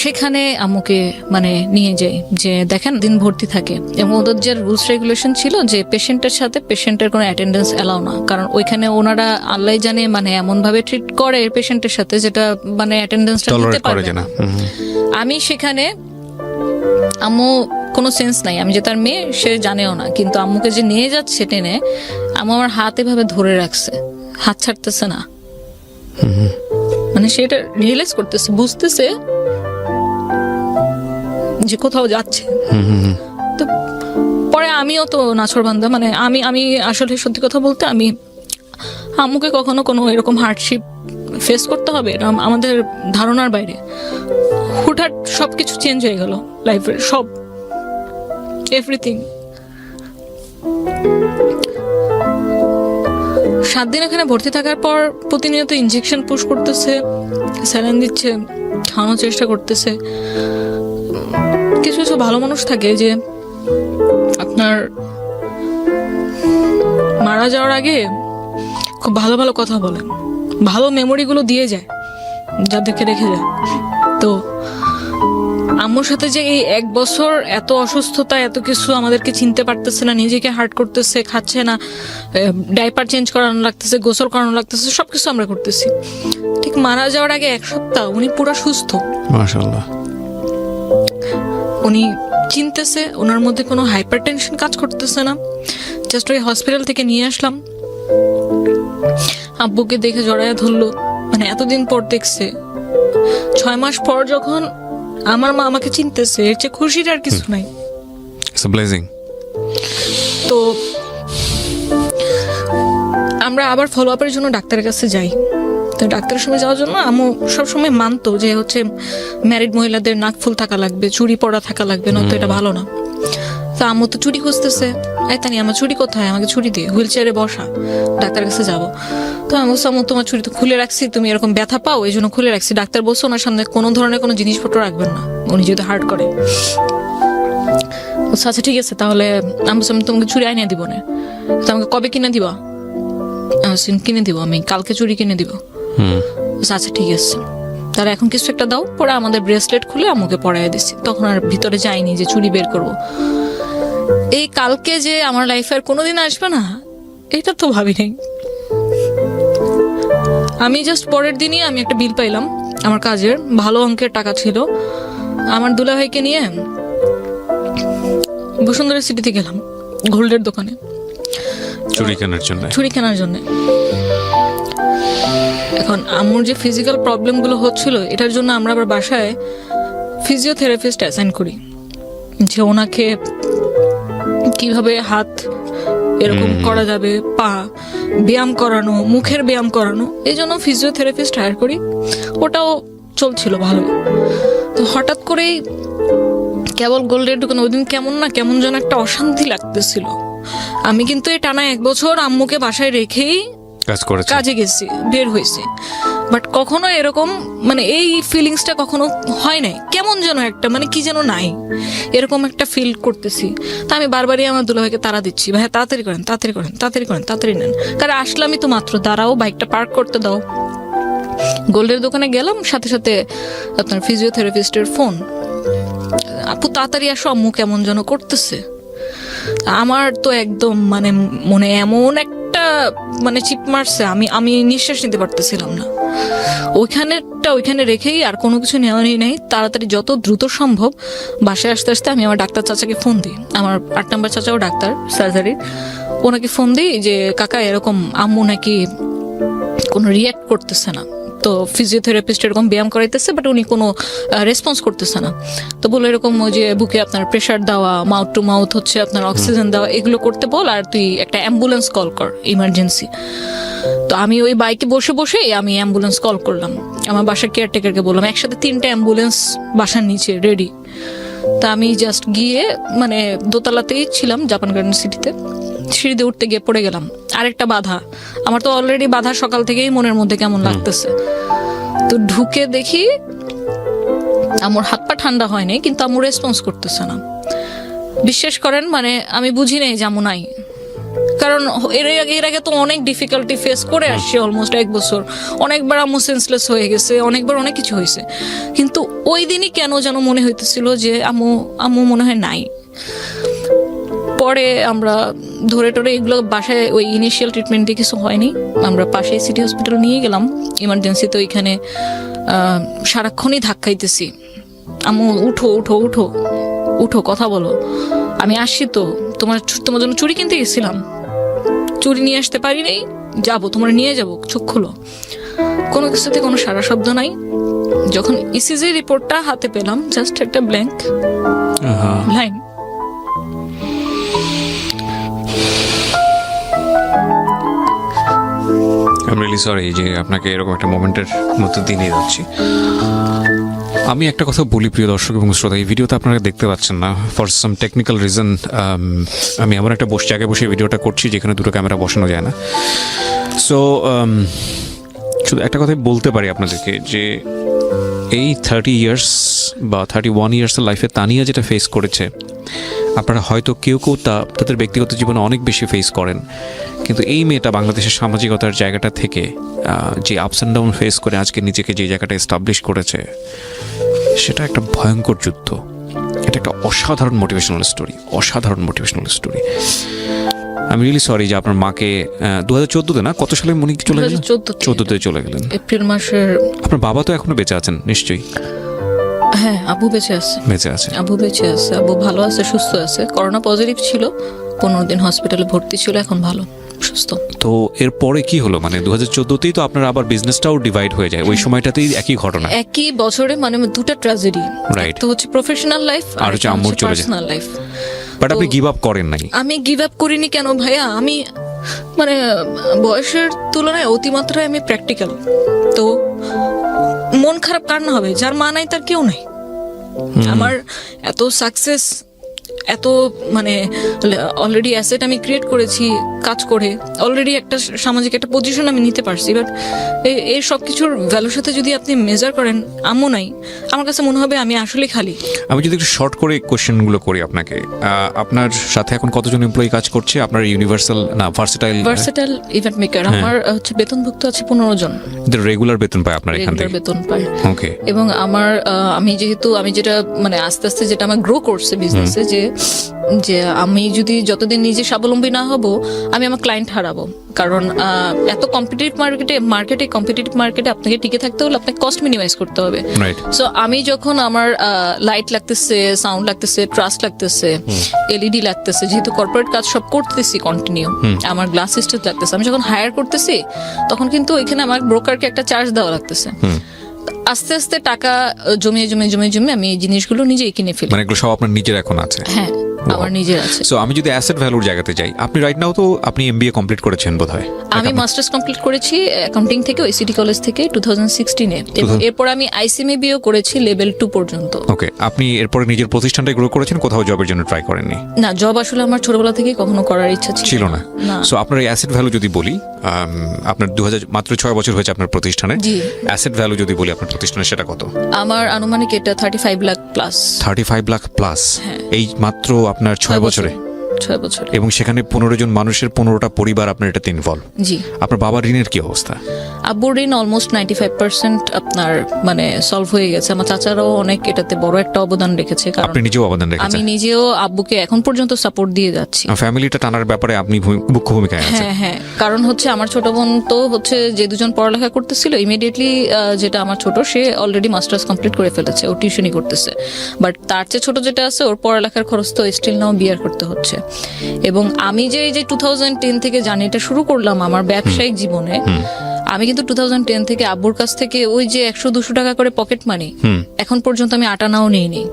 সেখানে আম্মুকে মানে নিয়ে যাই, যে দেখেন দিন ভর্তি থাকে। এবং ওদের যে রুলস রেগুলেশন ছিল যে পেশেন্টের সাথে পেশেন্টের কোনো অ্যাটেন্ডেন্স এলাও না, কারণ ওইখানে ওনারা আল্লাহ জানে মানে এমন ভাবে ট্রিট করে পেশেন্টের সাথে যেটা মানে অ্যাটেন্ডেন্সটা নিতে পারবে না। আমি সেখানে, আম্মু কোনো সেন্স নাই, আমি যে তার মেয়ে সে জানেও না, কিন্তু আম্মুকে যে নিয়ে যাচ্ছে টেনে, আম্মু আমার হাত এভাবে ধরে রাখছে, হাত ছাড়তেছে না, মানে সেটা রিয়েলাইজ করতেছে, বুঝতেছে যে কোথাও যাচ্ছে। তো পরে আমিও তো নাছোড়বান্দা, মানে আমি আসলে সত্যি কথা বলতে আমি আম্মুকে কখনো কোনো এরকম হার্ডশিপ ফেস করতে হবে এটা আমাদের ধারণার বাইরে। হুটহাট সবকিছু চেঞ্জ হয়ে গেল লাইফের, সব এভরিথিং। 7 দিন এখানে ভর্তি থাকার পর প্রতিনিয়ত ইনজেকশন পুশ করতেছে, স্যালাইন দিচ্ছে, খাওয়ানোর চেষ্টা করতেছে। কিছু কিছু ভালো মানুষ থাকে যে আপনার মারা যাওয়ার আগে খুব ভালো ভালো কথা বলেন, ভালো মেমোরিগুলো দিয়ে যায় যাদেরকে রেখে যায়। তো আম্মুর সাথে যে এই 1 বছর এত অসুস্থতা, এত কিছু, আমাদেরকে চিনতে পারতেছে না, নিজেকে হার্ট করতেছে, খাচ্ছে না, ডাইপার চেঞ্জ করানো লাগতেছে, গোসল করানো লাগতেছে, সবকিছু আমরা করতেছি। ঠিক মারা যাওয়ার আগে 1 সপ্তাহ উনি পুরো সুস্থ, মাশাআল্লাহ। উনি চিনতেছে, ওনার মধ্যে কোনো হাইপার টেনশন কাজ করতেছে না। জাস্ট ওই হসপিটাল থেকে নিয়ে আসলাম, আব্বুকে দেখে জড়ায় ধরলো, মানে এতদিন পর দেখছে। 6 মাস পর যখন আমার মা আমাকে চিনতেছে, এর চেয়ে খুশির আর কিছু নাই। It's a blessing. তো আমরা আবার ফলো আপের জন্য ডাক্তারের কাছে যাই। তো ডাক্তারের সময় যাওয়ার জন্য আম্মু সবসময় মানতো যে হচ্ছে ম্যারিড মহিলাদের নাক ফুল থাকা লাগবে, চুড়ি পরা থাকা লাগবে, না তো এটা ভালো না। তো আম্মু তো চুড়ি খুঁজতেছে, তানি আমার চুড়ি কোথায়, আমাকে চুড়ি দিয়ে, হুইল চেয়ারে বসা, ডাক্তারের কাছে যাবো। তো আমি বলছি আম্মু তোমার চুড়ি তো খুলে রাখছি, তুমি এরকম ব্যথা পাও এই জন্য খুলে রাখছি। ডাক্তার বলছে ওনার সামনে কোনো ধরনের কোনো জিনিসপত্র রাখবেন না, উনি যেহেতু হার্ট করে। আচ্ছা ঠিক আছে, তাহলে আমি তোমাকে চুড়ি আইনে দিব না। তো আমাকে কবে কিনে দিবা? কিনে দিব, আমি কালকে চুড়ি কিনে দিব। আচ্ছা ঠিক আছে, তারা এখন কিছু একটা দাও। পরে আমাদের ব্রেসলেট খুলে আম্মুকে পরাই দিছি। তখন আর ভিতরে যাইনি যে চুড়ি বের করব। এই কালকে যে আমার লাইফে আর কোনোদিন আসবে না, এটা তো ভাবি নাই। আমি জাস্ট পরের দিনই আমি একটা বিল পাইলাম আমার কাজের, ভালো অঙ্কের টাকা ছিল। আমার দুলাভাইকে নিয়ে বসুন্ধরা সিটিতে গেলাম, গোল্ডের দোকানে চুড়ি কেনার জন্য। এখন আম্মুর যে ফিজিক্যাল প্রবলেম গুলো হচ্ছিল, এটার জন্য আমরা আবার বাসায় ফিজিওথেরাপিস্ট অ্যাসাইন করি, যে ওনাকে কিভাবে হাত এরকম করা যাবে, পা ব্যায়াম করানো, মুখের ব্যায়াম করানো, এই জন্য ফিজিওথেরাপিস্ট হায়ার করি। ওটাও চলছিল ভালো। তো হঠাৎ করেই কেবল গোল্ডের দোকানে ওইদিন কেমন যেন একটা অশান্তি লাগতেছিল। আমি কিন্তু এই টানা 1 বছর আম্মুকে বাসায় রেখেই কাজে গেছি, বের হয়েছি, বাট কখনো এরকম মানে এই ফিলিংসটা কখনো হয় নাই। কেমন যেন একটা মানে কি যেন নাই, এরকম একটা ফিল করতেছি। তা আমি বারবারই আমার দুলাভাইকে তাড়া দিচ্ছি, ভাই তাড়াতাড়ি করেন, তাড়াতাড়ি করেন, তাড়াতাড়ি করেন, তাড়াতাড়ি নেন। কারণ আসলামই তো মাত্র, দাঁড়াও, বাইকটা পার্ক করতে দাও। গোল্ডের দোকানে গেলাম, সাথে সাথে আপনার ফিজিওথেরাপিস্টের ফোন, আপু তাড়াতাড়ি আসো, আম্মু কেমন যেন করতেছে। আমার তো একদম মানে মনে এমন একটা মানে চিপ মারছে, আমি নিঃশ্বাস নিতে পারতেছিলাম না। ওইখানে রেখেই আর কোনো কিছু নেওয়ারই নাই, তাড়াতাড়ি যত দ্রুত সম্ভব বাসায় আসতে আসতে আমি আমার ডাক্তার চাচাকে ফোন দিই। আমার 8 নম্বর চাচাও ডাক্তার সার্জারির, ওনাকে ফোন দিই যে কাকা এরকম আম্মু নাকি কোনো রিয়াক্ট করতেছে না। তো ফিজিওথেরাপিস্ট এরকম ব্যায়াম করাইতেছে, বাট উনি কোনো রেসপন্স করতেছে না। তো বলে এরকম ওই যে বুকে আপনার প্রেশার দেওয়া, মাউথ টু মাউথ হচ্ছে আপনার অক্সিজেন দেওয়া, এগুলো করতে বল, আর তুই একটা অ্যাম্বুলেন্স কল কর, ইমার্জেন্সি। তো আমি ওই বাইকে বসে বসে আমি অ্যাম্বুলেন্স কল করলাম। আমার বাসার কেয়ারটেকারকে বললাম, একসাথে 3টা অ্যাম্বুলেন্স বাসার নিচে রেডি। তা আমি জাস্ট গিয়ে মানে দোতলাতেই ছিলাম জাপান গার্ডেন সিটিতে, সিঁড়িতে উঠতে গিয়ে পড়ে গেলাম। আরেকটা বাধা, আমার তো অলরেডি বাধা, সকাল থেকেই মনের মধ্যে কেমন লাগতেছে। তো ঢুকে দেখি আমার হাত পা ঠান্ডা হয়নি, কিন্তু আমার রেসপন্স করতেছে না। বিশ্বাস করেন, মানে আমি বুঝি নাই যে আমু নাই, কারণ এর আগে তো অনেক ডিফিকাল্টি ফেস করে আসছে অলমোস্ট 1 বছর। অনেকবার আম্মু সেন্সলেস হয়ে গেছে, অনেকবার অনেক কিছু হয়েছে, কিন্তু ওই দিনই কেন যেন মনে হইতেছিল যে আম্মু মনে হয় নাই। পরে আমরা ধরে টরে এগুলো বাসায় ওই ইনিশিয়াল ট্রিটমেন্ট দিয়ে কিছু হয়নি, আমরা পাশে সিটি হসপিটাল নিয়ে গেলাম ইমার্জেন্সিতে। ওইখানে সারাক্ষণই ধাক্কাইতেছি, আম্মু উঠো উঠো উঠো উঠো, কথা বলো, আমি আসছি তো, তোমার জন্য চুড়ি কিনতে গেছিলাম, চুড়ি নিয়ে আসতে পারি নাই, যাবো তোমার নিয়ে যাবো, চোখ খুলো। কোনো কিছুতে কোনো সারা শব্দ নাই। যখন ইসিজি রিপোর্টটা হাতে পেলাম, জাস্ট একটা blank line. I am really sorry যে আপনাকে এরকম একটা মোমেন্টের মধ্যে দিয়ে নিয়ে যাচ্ছি। আমি একটা কথা বলি প্রিয় দর্শক এবং শ্রোতা, এই ভিডিওতে আপনারা দেখতে পাচ্ছেন না, ফর সাম টেকনিক্যাল রিজন আমি এমন একটা জায়গায় বসে ভিডিওটা করছি যেখানে দুটো ক্যামেরা বসানো যায় না। সো শুধু একটা কথাই বলতে পারি আপনাদেরকে যে এই 30 ইয়ার্স বা 31 ইয়ার্সের লাইফে তানিয়া যেটা ফেস করেছে, আপনারা হয়তো কেউ তাদের ব্যক্তিগত জীবনে অনেক বেশি ফেস করেন, কিন্তু এই মেয়েটা বাংলাদেশের সামাজিকতার জায়গাটা থেকে যে আপস অ্যান্ড ডাউন ফেস করে আজকে নিজেকে যে জায়গাটা এস্টাবলিশ করেছে, সেটা একটা ভয়ঙ্কর যুদ্ধ। এটা একটা অসাধারণ মোটিভেশনাল স্টোরি। আমি রিয়েলি সরি যে আপনার মাকে 2014-তে না, কত সালে মনে কি চলে গেলেন? 14-তে চলে গেলেন, এপ্রিল মাসের। আপনার বাবা তো এখনো বেঁচে আছেন নিশ্চয়ই? হ্যাঁ, আব্বু বেঁচে আছে। আব্বু বেঁচে আছে, আব্বু ভালো আছে, সুস্থ আছে। করোনা পজিটিভ ছিল, 15 দিন হসপিটালে ভর্তি ছিল, এখন ভালো সুস্থ। তো এরপরে কি হলো? মানে 2014-তেই তো আপনার আবার বিজনেসটাও ডিভাইড হয়ে যায়, ওই সময়টাতেই একই ঘটনা, একই বছরে, মানে দুটো ট্র্যাজেডি। রাইট। তো হচ্ছে প্রফেশনাল লাইফ আর হচ্ছে আম্মুর চলে যায়, পার্সোনাল লাইফ। বাট আপনি গিভ আপ করেন নাই? আমি গিভ আপ করিনি কেন ভাইয়া, আমি মানে বয়সের তুলনায় অতিমাত্রায় আমি প্র্যাকটিক্যাল। তো মন খারাপ কার না হবে? যার মা নাই তার কেউ নাই। আমার এত সাকসেস, এত মানে অলরেডি অ্যাসেট আমি ক্রিয়েট করেছি কাজ করে, অলরেডি একটা সামাজিক একটা পজিশন আমি নিতে পারছি। বাট এই সব কিছুর ভ্যালুর সাথে যদি আপনি মেজার করেন, আম্মু নাই, আমার কাছে মনে হবে আমি আসলে খালি। আমি যদি একটু শর্ট করে কোশ্চেনগুলো করি আপনাকে, আপনার সাথে এখন কতজন এমপ্লয়ি কাজ করছে? আপনার ভার্সেটাইল ইভেন্ট মেকার আমার হচ্ছে বেতনভুক্ত আছে 15 জন। রেগুলার বেতন পায় আপনার এখান থেকে? বেতন পায়। ওকে। এবং আমি যেটা মানে আস্তে আস্তে যেটা আমার গ্রো করছে বিজনেসে, যে আমি যদি যতদিন নিজে স্বাবলম্বী না হব, আমি আমার ক্লায়েন্ট হারাবো। কারণ এত কম্পিটিটিভ মার্কেটে আপনাকে টিকে থাকতে হলে আপনাকে কস্ট মিনিমাইজ করতে হবে। সো আমি যখন আমার লাইট লাগতেছে, সাউন্ড লাগতেছে, ট্রাস্ট লাগতেছে, এলইডি লাগতেছে, যেহেতু কর্পোরেট কাজ সব করতেছি কন্টিনিউ, আমার গ্লাস সিস্টেম লাগতেছে, আমি যখন হায়ার করতেছি তখন কিন্তু এখানে আমার ব্রোকারকে একটা চার্জ দেওয়া লাগতেছে। আস্তে আস্তে টাকা জমিয়ে আমি এই জিনিসগুলো নিজেই কিনে ফেলি। মানে এগুলো সব আপনার নিজের এখন আছে? হ্যাঁ, আমার নিজের আছে। সো আমি যদি অ্যাসেট ভ্যালুর জায়গাতে যাই, আপনি রাইট নাও তো আপনি এমবিএ কমপ্লিট করেছেন বোধহয়? আমি মাস্টার্স কমপ্লিট করেছি অ্যাকাউন্টিং থেকে, ওই সিটি কলেজ থেকে 2016-এ। এরপর আমি আইসিএমবিও করেছি লেভেল 2 পর্যন্ত। ওকে। আপনি এরপর নিজের প্রতিষ্ঠানটা গ্রো করেছেন, কোথাও জবের জন্য ট্রাই করেননি? না, জব আসলে আমার ছোটবেলা থেকেই কখনো করার ইচ্ছা ছিল না। সো আপনার এই অ্যাসেট ভ্যালু যদি বলি, আপনার মাত্র 6 বছর হয়েছে আপনার প্রতিষ্ঠানে, অ্যাসেট ভ্যালু যদি বলি আপনার প্রতিষ্ঠানে, সেটা কত? আমার আনুমানিক এটা 35 লাখ প্লাস। 35 লাখ প্লাস এই মাত্র আপনার 6 বছরে? 6 বছর। এবং সেখানে 15 জন মানুষের 15টা পরিবার আপনার এটাতে ইনভলভ। জি। আপনার বাবার ঋণের কি অবস্থা? আব্বুর ঋণ অলমোস্ট 95% আপনার মানে সলভ হয়ে গেছে। আমার চাচারাও অনেক এটাতে বড় একটা অবদান রেখেছে। আপনি নিজেও অবদান রেখেছেন? আমি নিজেও আব্বুকে এখন পর্যন্ত সাপোর্ট দিয়ে যাচ্ছি। ফ্যামিলিটা টানার ব্যাপারে আপনি মুখ্য ভূমিকায় আছেন? হ্যাঁ, কারণ হচ্ছে আমার ছোট বোন তো হচ্ছে যে দুজন পড়ালেখা করতেছিল, ইমিডিয়েটলি যেটা আমার ছোট, সে অলরেডি মাস্টার্স কমপ্লিট করে ফেলেছে, ও টিউশনই করতেছে। বাট তার চেয়ে ছোট যেটা আছে, ওর পড়ালেখার খরচ তো স্টিল নাও বিয়ার করতে হচ্ছে। এবং আমি যে 2010 থেকে জার্নিটা শুরু করলাম আমার ব্যবসায়িক জীবনে, আমি কিন্তু 2010 থেকে আব্বুর কাছ থেকে ওই যে 100-200 টাকা করে পকেট মানি এখন পর্যন্ত আমি আটানাও নিইনি।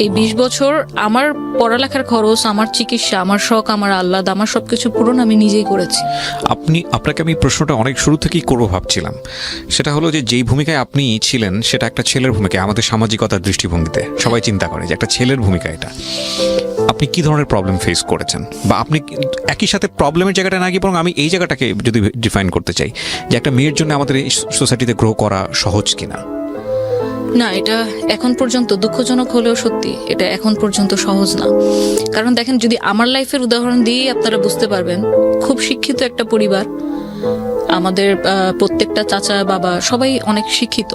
এই 20 বছর আমার পড়ালেখার খরচ, আমার চিকিৎসা, আমার শখ, আমার আহ্লাদ, আমার সবকিছু পূরণ আমি নিজেই করেছি। আপনাকে আমি প্রশ্নটা অনেক শুরু থেকেই করবো ভাবছিলাম, সেটা হলো যে যেই ভূমিকায় আপনি ছিলেন সেটা একটা ছেলের ভূমিকা। আমাদের সামাজিকতার দৃষ্টিভঙ্গিতে সবাই চিন্তা করে যে একটা ছেলের ভূমিকা এটা। আপনি কি ধরনের প্রবলেম ফেস করেছেন, বা আপনি একই সাথে প্রবলেমের জায়গাটা না গিয়ে বরং আমি এই জায়গাটাকে যদি ডিফাইন করতে চাই যে একটা মেয়ের জন্য আমাদের এই সোসাইটিতে গ্রো করা সহজ কিনা? না, এটা এখন পর্যন্ত দুঃখজনক হলেও সত্যি, এটা এখন পর্যন্ত সহজ না। কারণ দেখেন, যদি আমার লাইফের উদাহরণ দিয়ে আপনারা বুঝতে পারবেন, খুব শিক্ষিত একটা পরিবার, আমাদের প্রত্যেকটা চাচা বাবা সবাই অনেক শিক্ষিত।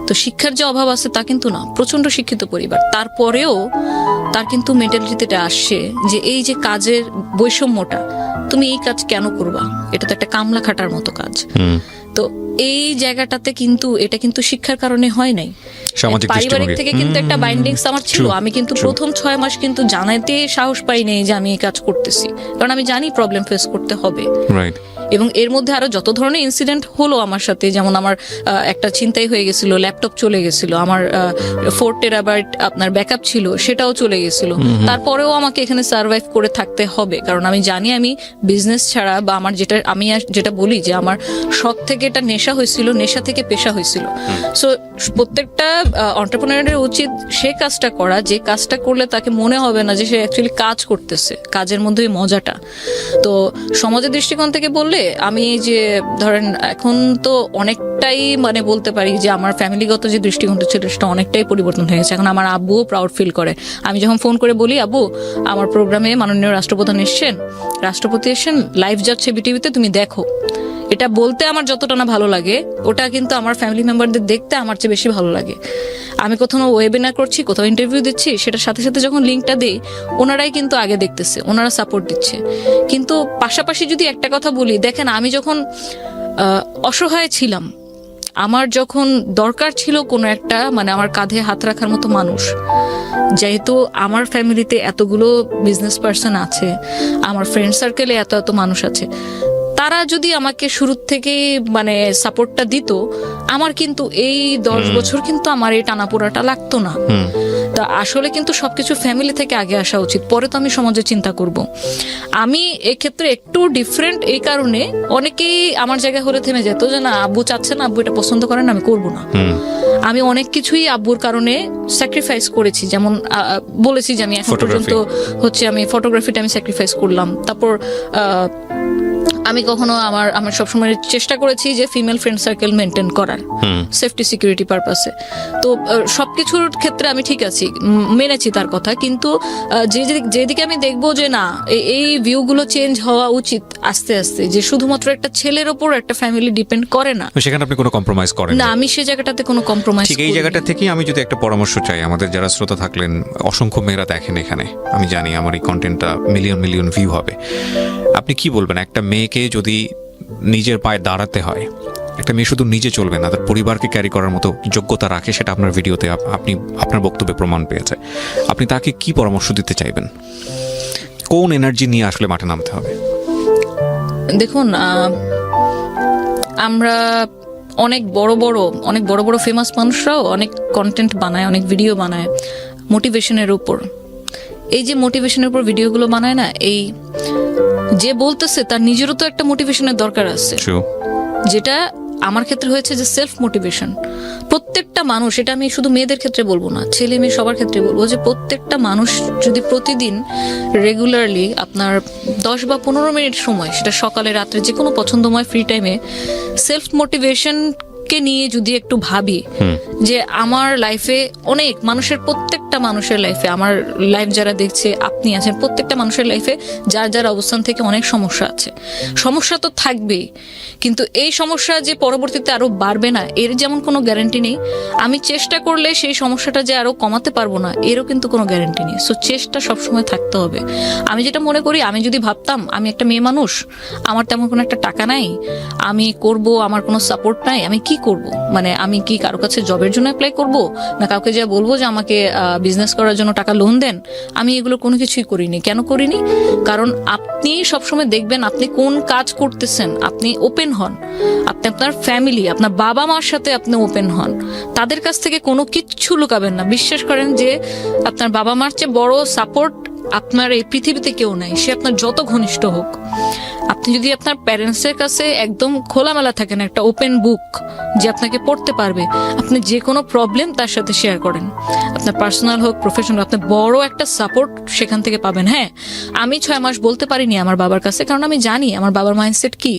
তো শিক্ষার যে অভাব আছে তা কিন্তু না, প্রচন্ড শিক্ষিত পরিবার। তারপরেও তার কিন্তু মেন্টালিটিতে আসছে যে এই যে কাজের বৈষম্যটা, তুমি এই কাজ কেন করবা, এটা তো একটা কামলা খাটার মতো কাজ। তো এই জায়গাটাতে কিন্তু এটা কিন্তু শিক্ষার কারণে হয় নাই, পারিবারিক থেকে কিন্তু একটা বাইন্ডিংস আমার ছিল। আমি কিন্তু প্রথম 6 মাস কিন্তু জানাইতে সাহস পাই নাই যে আমি এই কাজ করতেছি, কারণ আমি জানি প্রবলেম ফেস করতে হবে। এবং এর মধ্যে আরো যত ধরনের ইনসিডেন্ট হলো আমার সাথে, যেমন আমার একটা ছিনতাই হয়ে গেছিল, ল্যাপটপ চলে গেছিল, আমার 4 টেরাবাইট আপনার ব্যাকআপ ছিল, সেটাও চলে গেছিল। তারপরেও আমাকে এখানে সার্ভাইভ করে থাকতে হবে, কারণ আমি জানি আমি বিজনেস ছাড়া বা আমার যেটা বলি যে আমার শখ থেকে এটা নেশা হয়েছিল, নেশা থেকে পেশা হয়েছিল। সো প্রত্যেকটা এন্টারপ্রেনারের উচিত সে কাজটা করা যে কাজটা করলে তাকে মনে হবে না যে সে অ্যাকচুয়ালি কাজ করতেছে, কাজের মধ্যে মজাটা। তো সমাজের দৃষ্টিকোণ থেকে বললে আমি যে ধরেন এখন তো অনেকটাই মানে বলতে পারি যে আমার ফ্যামিলিগত যে দৃষ্টিকোণটা ছিল সেটা অনেকটাই পরিবর্তন হয়ে গেছে। এখন আমার আব্বুও প্রাউড ফিল করে। আমি যখন ফোন করে বলি, আব্বু আমার প্রোগ্রামে মাননীয় রাষ্ট্রপতি এসেছেন, লাইভ যাচ্ছে বিটিভিতে, তুমি দেখো, এটা বলতে আমার যতটা না ভালো লাগে, ওটা কিন্তু আমার ফ্যামিলি মেম্বারদের দেখতে আমার চেয়ে বেশি ভালো লাগে। আমি কোথাও ওয়েবিনার করছি, কোথাও ইন্টারভিউ দিচ্ছি, সেটার সাথে সাথে যখন লিঙ্কটা দেই, ওনারাই কিন্তু আগে দেখতেছে, ওনারা সাপোর্ট দিচ্ছে। কিন্তু পাশাপাশি যদি একটা কথা বলি, দেখেন আমি যখন অসহায় ছিলাম, আমার যখন দরকার ছিল কোনো একটা মানে আমার কাঁধে হাত রাখার মতো মানুষ, যেহেতু আমার ফ্যামিলিতে এতগুলো বিজনেস পার্সন আছে, আমার ফ্রেন্ড সার্কেলে এত এত মানুষ আছে, তারা যদি আমাকে শুরু থেকে মানে সাপোর্টটা দিত, আমার কিন্তু এই 10 বছর কিন্তু আমার এই টানাপোড়াটা লাগতো না। তা আসলে কিন্তু সবকিছু ফ্যামিলি থেকে আগে আসা উচিত, পরে তো আমি সমাজে চিন্তা করব। আমি এক্ষেত্রে একটু ডিফারেন্ট এই কারণে, অনেকেই আমার জায়গায় হলে থেমে যেত যে না, আব্বু চাচ্ছে না, আব্বু এটা পছন্দ করেন, আমি করব না। আমি অনেক কিছুই আব্বুর কারণে স্যাক্রিফাইস করেছি, যেমন বলেছি যে আমি এখন পর্যন্ত হচ্ছে আমি ফটোগ্রাফিটা আমি স্যাক্রিফাইস করলাম। তারপর আমি কখনো আমার সবসময় চেষ্টা করেছি যে ফিমেল ফ্রেন্ড সার্কেল মেনটেন করার, সেফটি সিকিউরিটি পারপাসে। তো সবকিছুর ক্ষেত্রে আমি ঠিক আছি, মেনেছি তার কথা। কিন্তু যেদিকে আমি দেখবো যে না, এই ভিউগুলো চেঞ্জ হওয়া উচিত আস্তে আস্তে, যে শুধুমাত্র একটা ছেলের ওপর একটা ফ্যামিলি ডিপেন্ড করে না, সেখানে আপনি কোনো কম্প্রোমাইজ করেন না। আমি সেই জায়গাটাতে কোনো কম্প্রোমাইজ, ঠিক এই জায়গাটা থেকেই আমি যদি একটা পরামর্শ চাই, আমাদের যারা শ্রোতা থাকলেন, অসংখ্য মেয়েরা দেখেন এখানে, আমি জানি আমার এই কন্টেন্টটা মিলিয়ন ভিউ হবে। আপনি কি বলবেন, একটা মেয়েকে যদি নিজের পায়ে দাঁড়াতে হয়, একটা মেয়ে শুধু নিজে চলবে না, তার পরিবারকে ক্যারি করার মতো যোগ্যতা রাখে, সেটা আপনার ভিডিওতে আপনি আপনার বক্তব্যে প্রমাণ পেয়েছে, আপনি তাকে কি পরামর্শ দিতে চাইবেন? কোন এনার্জি নিয়ে আসলে মাঠে নামতে হবে? দেখুন, আমরা অনেক বড় বড় ফেমাস মানুষরাও অনেক কন্টেন্ট বানায়, অনেক ভিডিও বানায় মোটিভেশনের উপর। এই যে মোটিভেশনের উপর ভিডিওগুলো বানায় না, এই যে বলতেছে তার নিজেরও তো একটা মোটিভেশনের দরকার আছে, যেটা আমার ক্ষেত্রে হয়েছে যে সেলফ মোটিভেশন। প্রত্যেকটা মানুষ, এটা আমি শুধু মেয়েদের ক্ষেত্রে বলবো না, ছেলে মেয়ে সবার ক্ষেত্রে বলবো, যে প্রত্যেকটা মানুষ যদি প্রতিদিন রেগুলারলি আপনার 10 বা 15 মিনিট সময়, সেটা সকালে রাত্রে যে কোনো পছন্দময় ফ্রি টাইমে সেলফ মোটিভেশন কে নিয়ে যদি একটু ভাবি যে আমার লাইফে অনেক মানুষের, প্রত্যেকটা মানুষের লাইফে, আমার লাইফ যারা দেখছে, আপনি আছেন, প্রত্যেকটা মানুষের লাইফে যার অবস্থান থেকে অনেক সমস্যা আছে। সমস্যা তো থাকবেই, কিন্তু এই সমস্যা যে পরবর্তীতে আরো বাড়বে না এর যেমন কোনো গ্যারান্টি নেই। আমি চেষ্টা করলে সেই সমস্যাটা যে আরো কমাতে পারবো না এরও কিন্তু কোনো গ্যারান্টি নেই। সো চেষ্টা সবসময় থাকতে হবে। আমি যেটা মনে করি, আমি যদি ভাবতাম আমি একটা মেয়ে মানুষ, আমার তেমন কোনো একটা টাকা নাই, আমি করব, আমার কোনো সাপোর্ট নাই, আমি কি করব, মানে আমি কি কারো কাছে জবের জন্য অ্যাপ্লাই করব, না কাউকে যা বলবো যে আমাকে বিজনেস করার জন্য টাকা লোন দেন, আমি এগুলো কোনো কিছুই করিনি। কেন করিনি? কারণ আপনি সবসময় দেখবেন আপনি কোন কাজ করতেছেন, আপনি ওপেন হন, আপনি আপনার ফ্যামিলি, আপনার বাবা মার সাথে আপনি ওপেন হন, তাদের কাছ থেকে কোনো কিচ্ছু লুকাবেন না। বিশ্বাস করেন যে আপনার বাবা মার চেয়ে বড় সাপোর্ট আপনার এই পৃথিবীতে কেউ নাই, সে আপনার যত ঘনিষ্ঠ হোক। আপনি যদি আপনার প্যারেন্টসের কাছে একদম খোলামেলা থাকেন, একটা ওপেন বুক যে আপনাকে পড়তে পারবে, আপনি যে কোনো প্রবলেম তার সাথে শেয়ার করেন, আপনার পার্সোনাল হোক প্রফেশনাল, আপনি বড় একটা সাপোর্ট সেখান থেকে পাবেন। হ্যাঁ, আমি 6 মাস বলতে পারিনি আমার বাবার কাছে, কারণ আমি জানি আমার বাবার মাইন্ডসেট কি।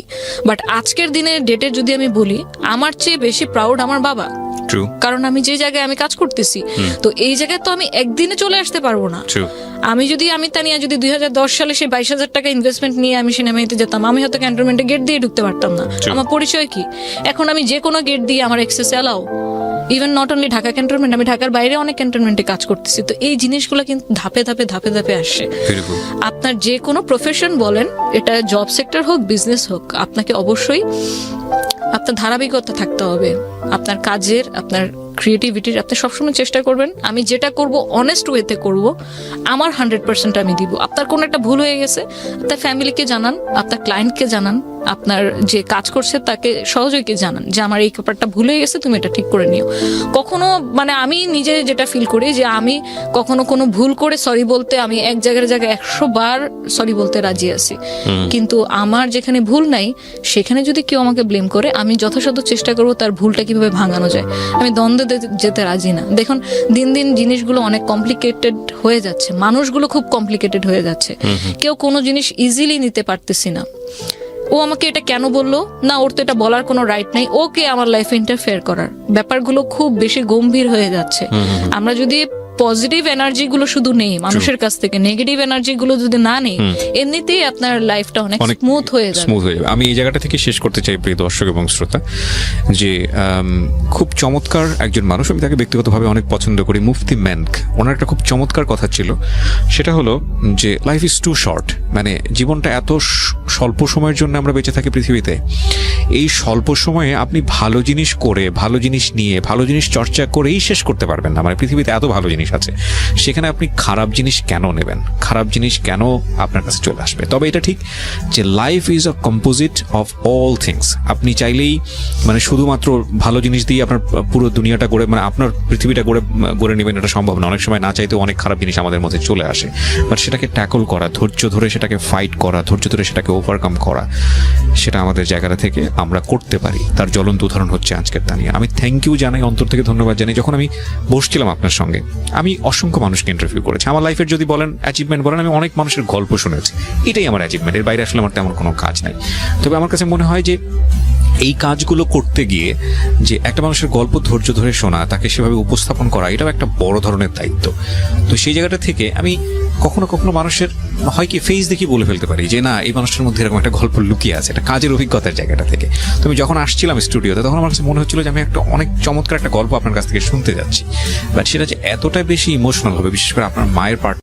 বাট আজকের দিনের ডেটে যদি আমি বলি, আমার চেয়ে বেশি প্রাউড আমার বাবা। ট্রু। কারণ আমি যে জায়গায় আমি কাজ করতেছি, তো এই জায়গায় তো আমি একদিনে চলে আসতে পারবো না। ট্রু। আমি তানিয়া যদি 2010 সালে সেই 22,000 টাকা ইনভেস্টমেন্ট নিয়ে আমি সিনেমাতে যেতাম, আমি হয়তো ক্যান্টনমেন্টে গেট দিয়ে ঢুকতে পারতাম না। আমার পরিচয় কি? এখন আমি যে কোনো গেট দিয়ে আমার access allow. Even not only Dhaka cantonment, আমি ঢাকার বাইরে অনেক ক্যান্টনমেন্টে কাজ করতেছি। তো এই জিনিসগুলো কিন্তু ধাপে ধাপে ধাপে ধাপে আসছে। আপনার যে কোনো প্রফেশন বলেন, এটা জব সেক্টর হোক, বিজনেস হোক, আপনাকে অবশ্যই আপনার ধারাবাহিকতা থাকতে হবে আপনার কাজের, আপনার ক্রিয়েটিভিটির। আপনি সবসময় চেষ্টা করবেন আমি যেটা করব অনেস্ট ওয়েতে করব, আমার 100% আমি দিব। আপনার কোনো একটা ভুল হয়ে গেছে, আপনার ফ্যামিলিকে জানান, আপনার ক্লায়েন্টকে জানান, আপনার যে কাজ করছে তাকে সহযোগীকে জানান যে আমার এই ব্যাপারটা ভুল হয়ে গেছে, তুমি এটা ঠিক করে নিও। কখনো মানে আমি নিজে যেটা ফিল করি যে আমি কখনো কোনো ভুল করে সরি বলতে, আমি এক জায়গায় 100 বার সরি বলতে রাজি আছি, কিন্তু আমার যেখানে ভুল নাই সেখানে যদি কেউ আমাকে ব্লেম করে, আমি যথাসাধ্য চেষ্টা করবো তার ভুলটা কিভাবে ভাঙানো যায়। আমি দ্বন্দ্বে যেতে রাজি না। দেখুন দিন দিন জিনিসগুলো অনেক কমপ্লিকেটেড হয়ে যাচ্ছে, মানুষগুলো খুব কমপ্লিকেটেড হয়ে যাচ্ছে, কেউ কোনো জিনিস ইজিলি নিতে পারতেছি না। ও আমাকে এটা কেন বললো না, ওর তো এটা বলার কোনো রাইট নাই, ওকে আমার লাইফে ইন্টারফেয়ার করার ব্যাপারগুলো খুব বেশি গম্ভীর হয়ে যাচ্ছে। আমরা যদি পজিটিভ এনার্জি গুলো শুধু নেই মানুষের কাছ থেকে, নেগেটিভ এনার্জি গুলো যদি না নেই, এমনিতেই আপনার লাইফটা অনেক স্মুথ হয়ে যাবে। আমি এই জায়গাটা থেকে শেষ করতে চাই প্রিয় দর্শক এবং শ্রোতা, যে খুব চমৎকার একজন মানুষ, আমি তাকে ব্যক্তিগতভাবে অনেক পছন্দ করি, মুফতি মেনক। ওনার একটা খুব চমৎকার কথা ছিল, সেটা হলো যে লাইফ ইজ টু শর্ট। মানে জীবনটা এত স্বল্প সময়ের জন্য আমরা বেঁচে থাকি পৃথিবীতে, এই স্বল্প সময়ে আপনি ভালো জিনিস করে, ভালো জিনিস নিয়ে, ভালো জিনিস চর্চা করেই শেষ করতে পারবেন না। মানে পৃথিবীতে এত ভালো জিনিস আছে, সেখানে আপনি খারাপ জিনিস কেন নেবেন, খারাপ জিনিস কেন আপনার কাছে চলে আসবে? তবে এটা ঠিক যে life is a composite of all things. আপনি চাইলেই মানে শুধুমাত্র ভালো জিনিস দিয়ে আপনার পুরো দুনিয়াটা গড়ে, মানে আপনার পৃথিবীটা গড়ে নেবেন, এটা সম্ভব না। অনেক সময় না চাইতেও অনেক খারাপ জিনিস আমাদের মধ্যে চলে আসে, বাট সেটাকে ট্যাকল করা, ধৈর্য ধরে সেটাকে ফাইট করা, ধৈর্য ধরে সেটাকে ওভারকাম করা, সেটা আমাদের জায়গাটা থেকে আমরা করতে পারি। তার জ্বলন্ত উদাহরণ হচ্ছে আজকের তানিয়া। আমি থ্যাংক ইউ জানাই, অন্তর থেকে ধন্যবাদ জানাই। যখন আমি বসছিলাম আপনার সঙ্গে, আমি অসংখ্য মানুষকে ইন্টারভিউ করেছি। আমার লাইফের যদি বলেন অ্যাচিভমেন্ট বলেন, আমি অনেক মানুষের গল্প শুনেছি, এটাই আমার অ্যাচিভমেন্ট। এর বাইরে আসলে আমার তেমন কোনো কাজ নাই। তবে আমার কাছে মনে হয় যে এই কাজগুলো করতে গিয়ে যে একটা মানুষের গল্প ধৈর্য ধরে শোনা, তাকে সেভাবে উপস্থাপন করা, এটাও একটা বড় ধরনের দায়িত্ব। তো সেই জায়গাটা থেকে আমি কখনো কখনো মানুষের হয় কি ফেস দেখি বলে ফেলতে পারি যে না, এই মানুষটার মধ্যে এরকম একটা গল্প লুকিয়ে আছে, একটা কাজের অভিজ্ঞতার জায়গাটা থেকে। তো আমি যখন আসছিলাম স্টুডিওতে, তখন আমার কাছে মনে হচ্ছিল যে আমি একটা অনেক চমৎকার একটা গল্প আপনার কাছ থেকে শুনতে যাচ্ছি, বাট সেটা যে এতটা বেশি ইমোশনাল হবে, বিশেষ করে আপনার মায়ের পার্ট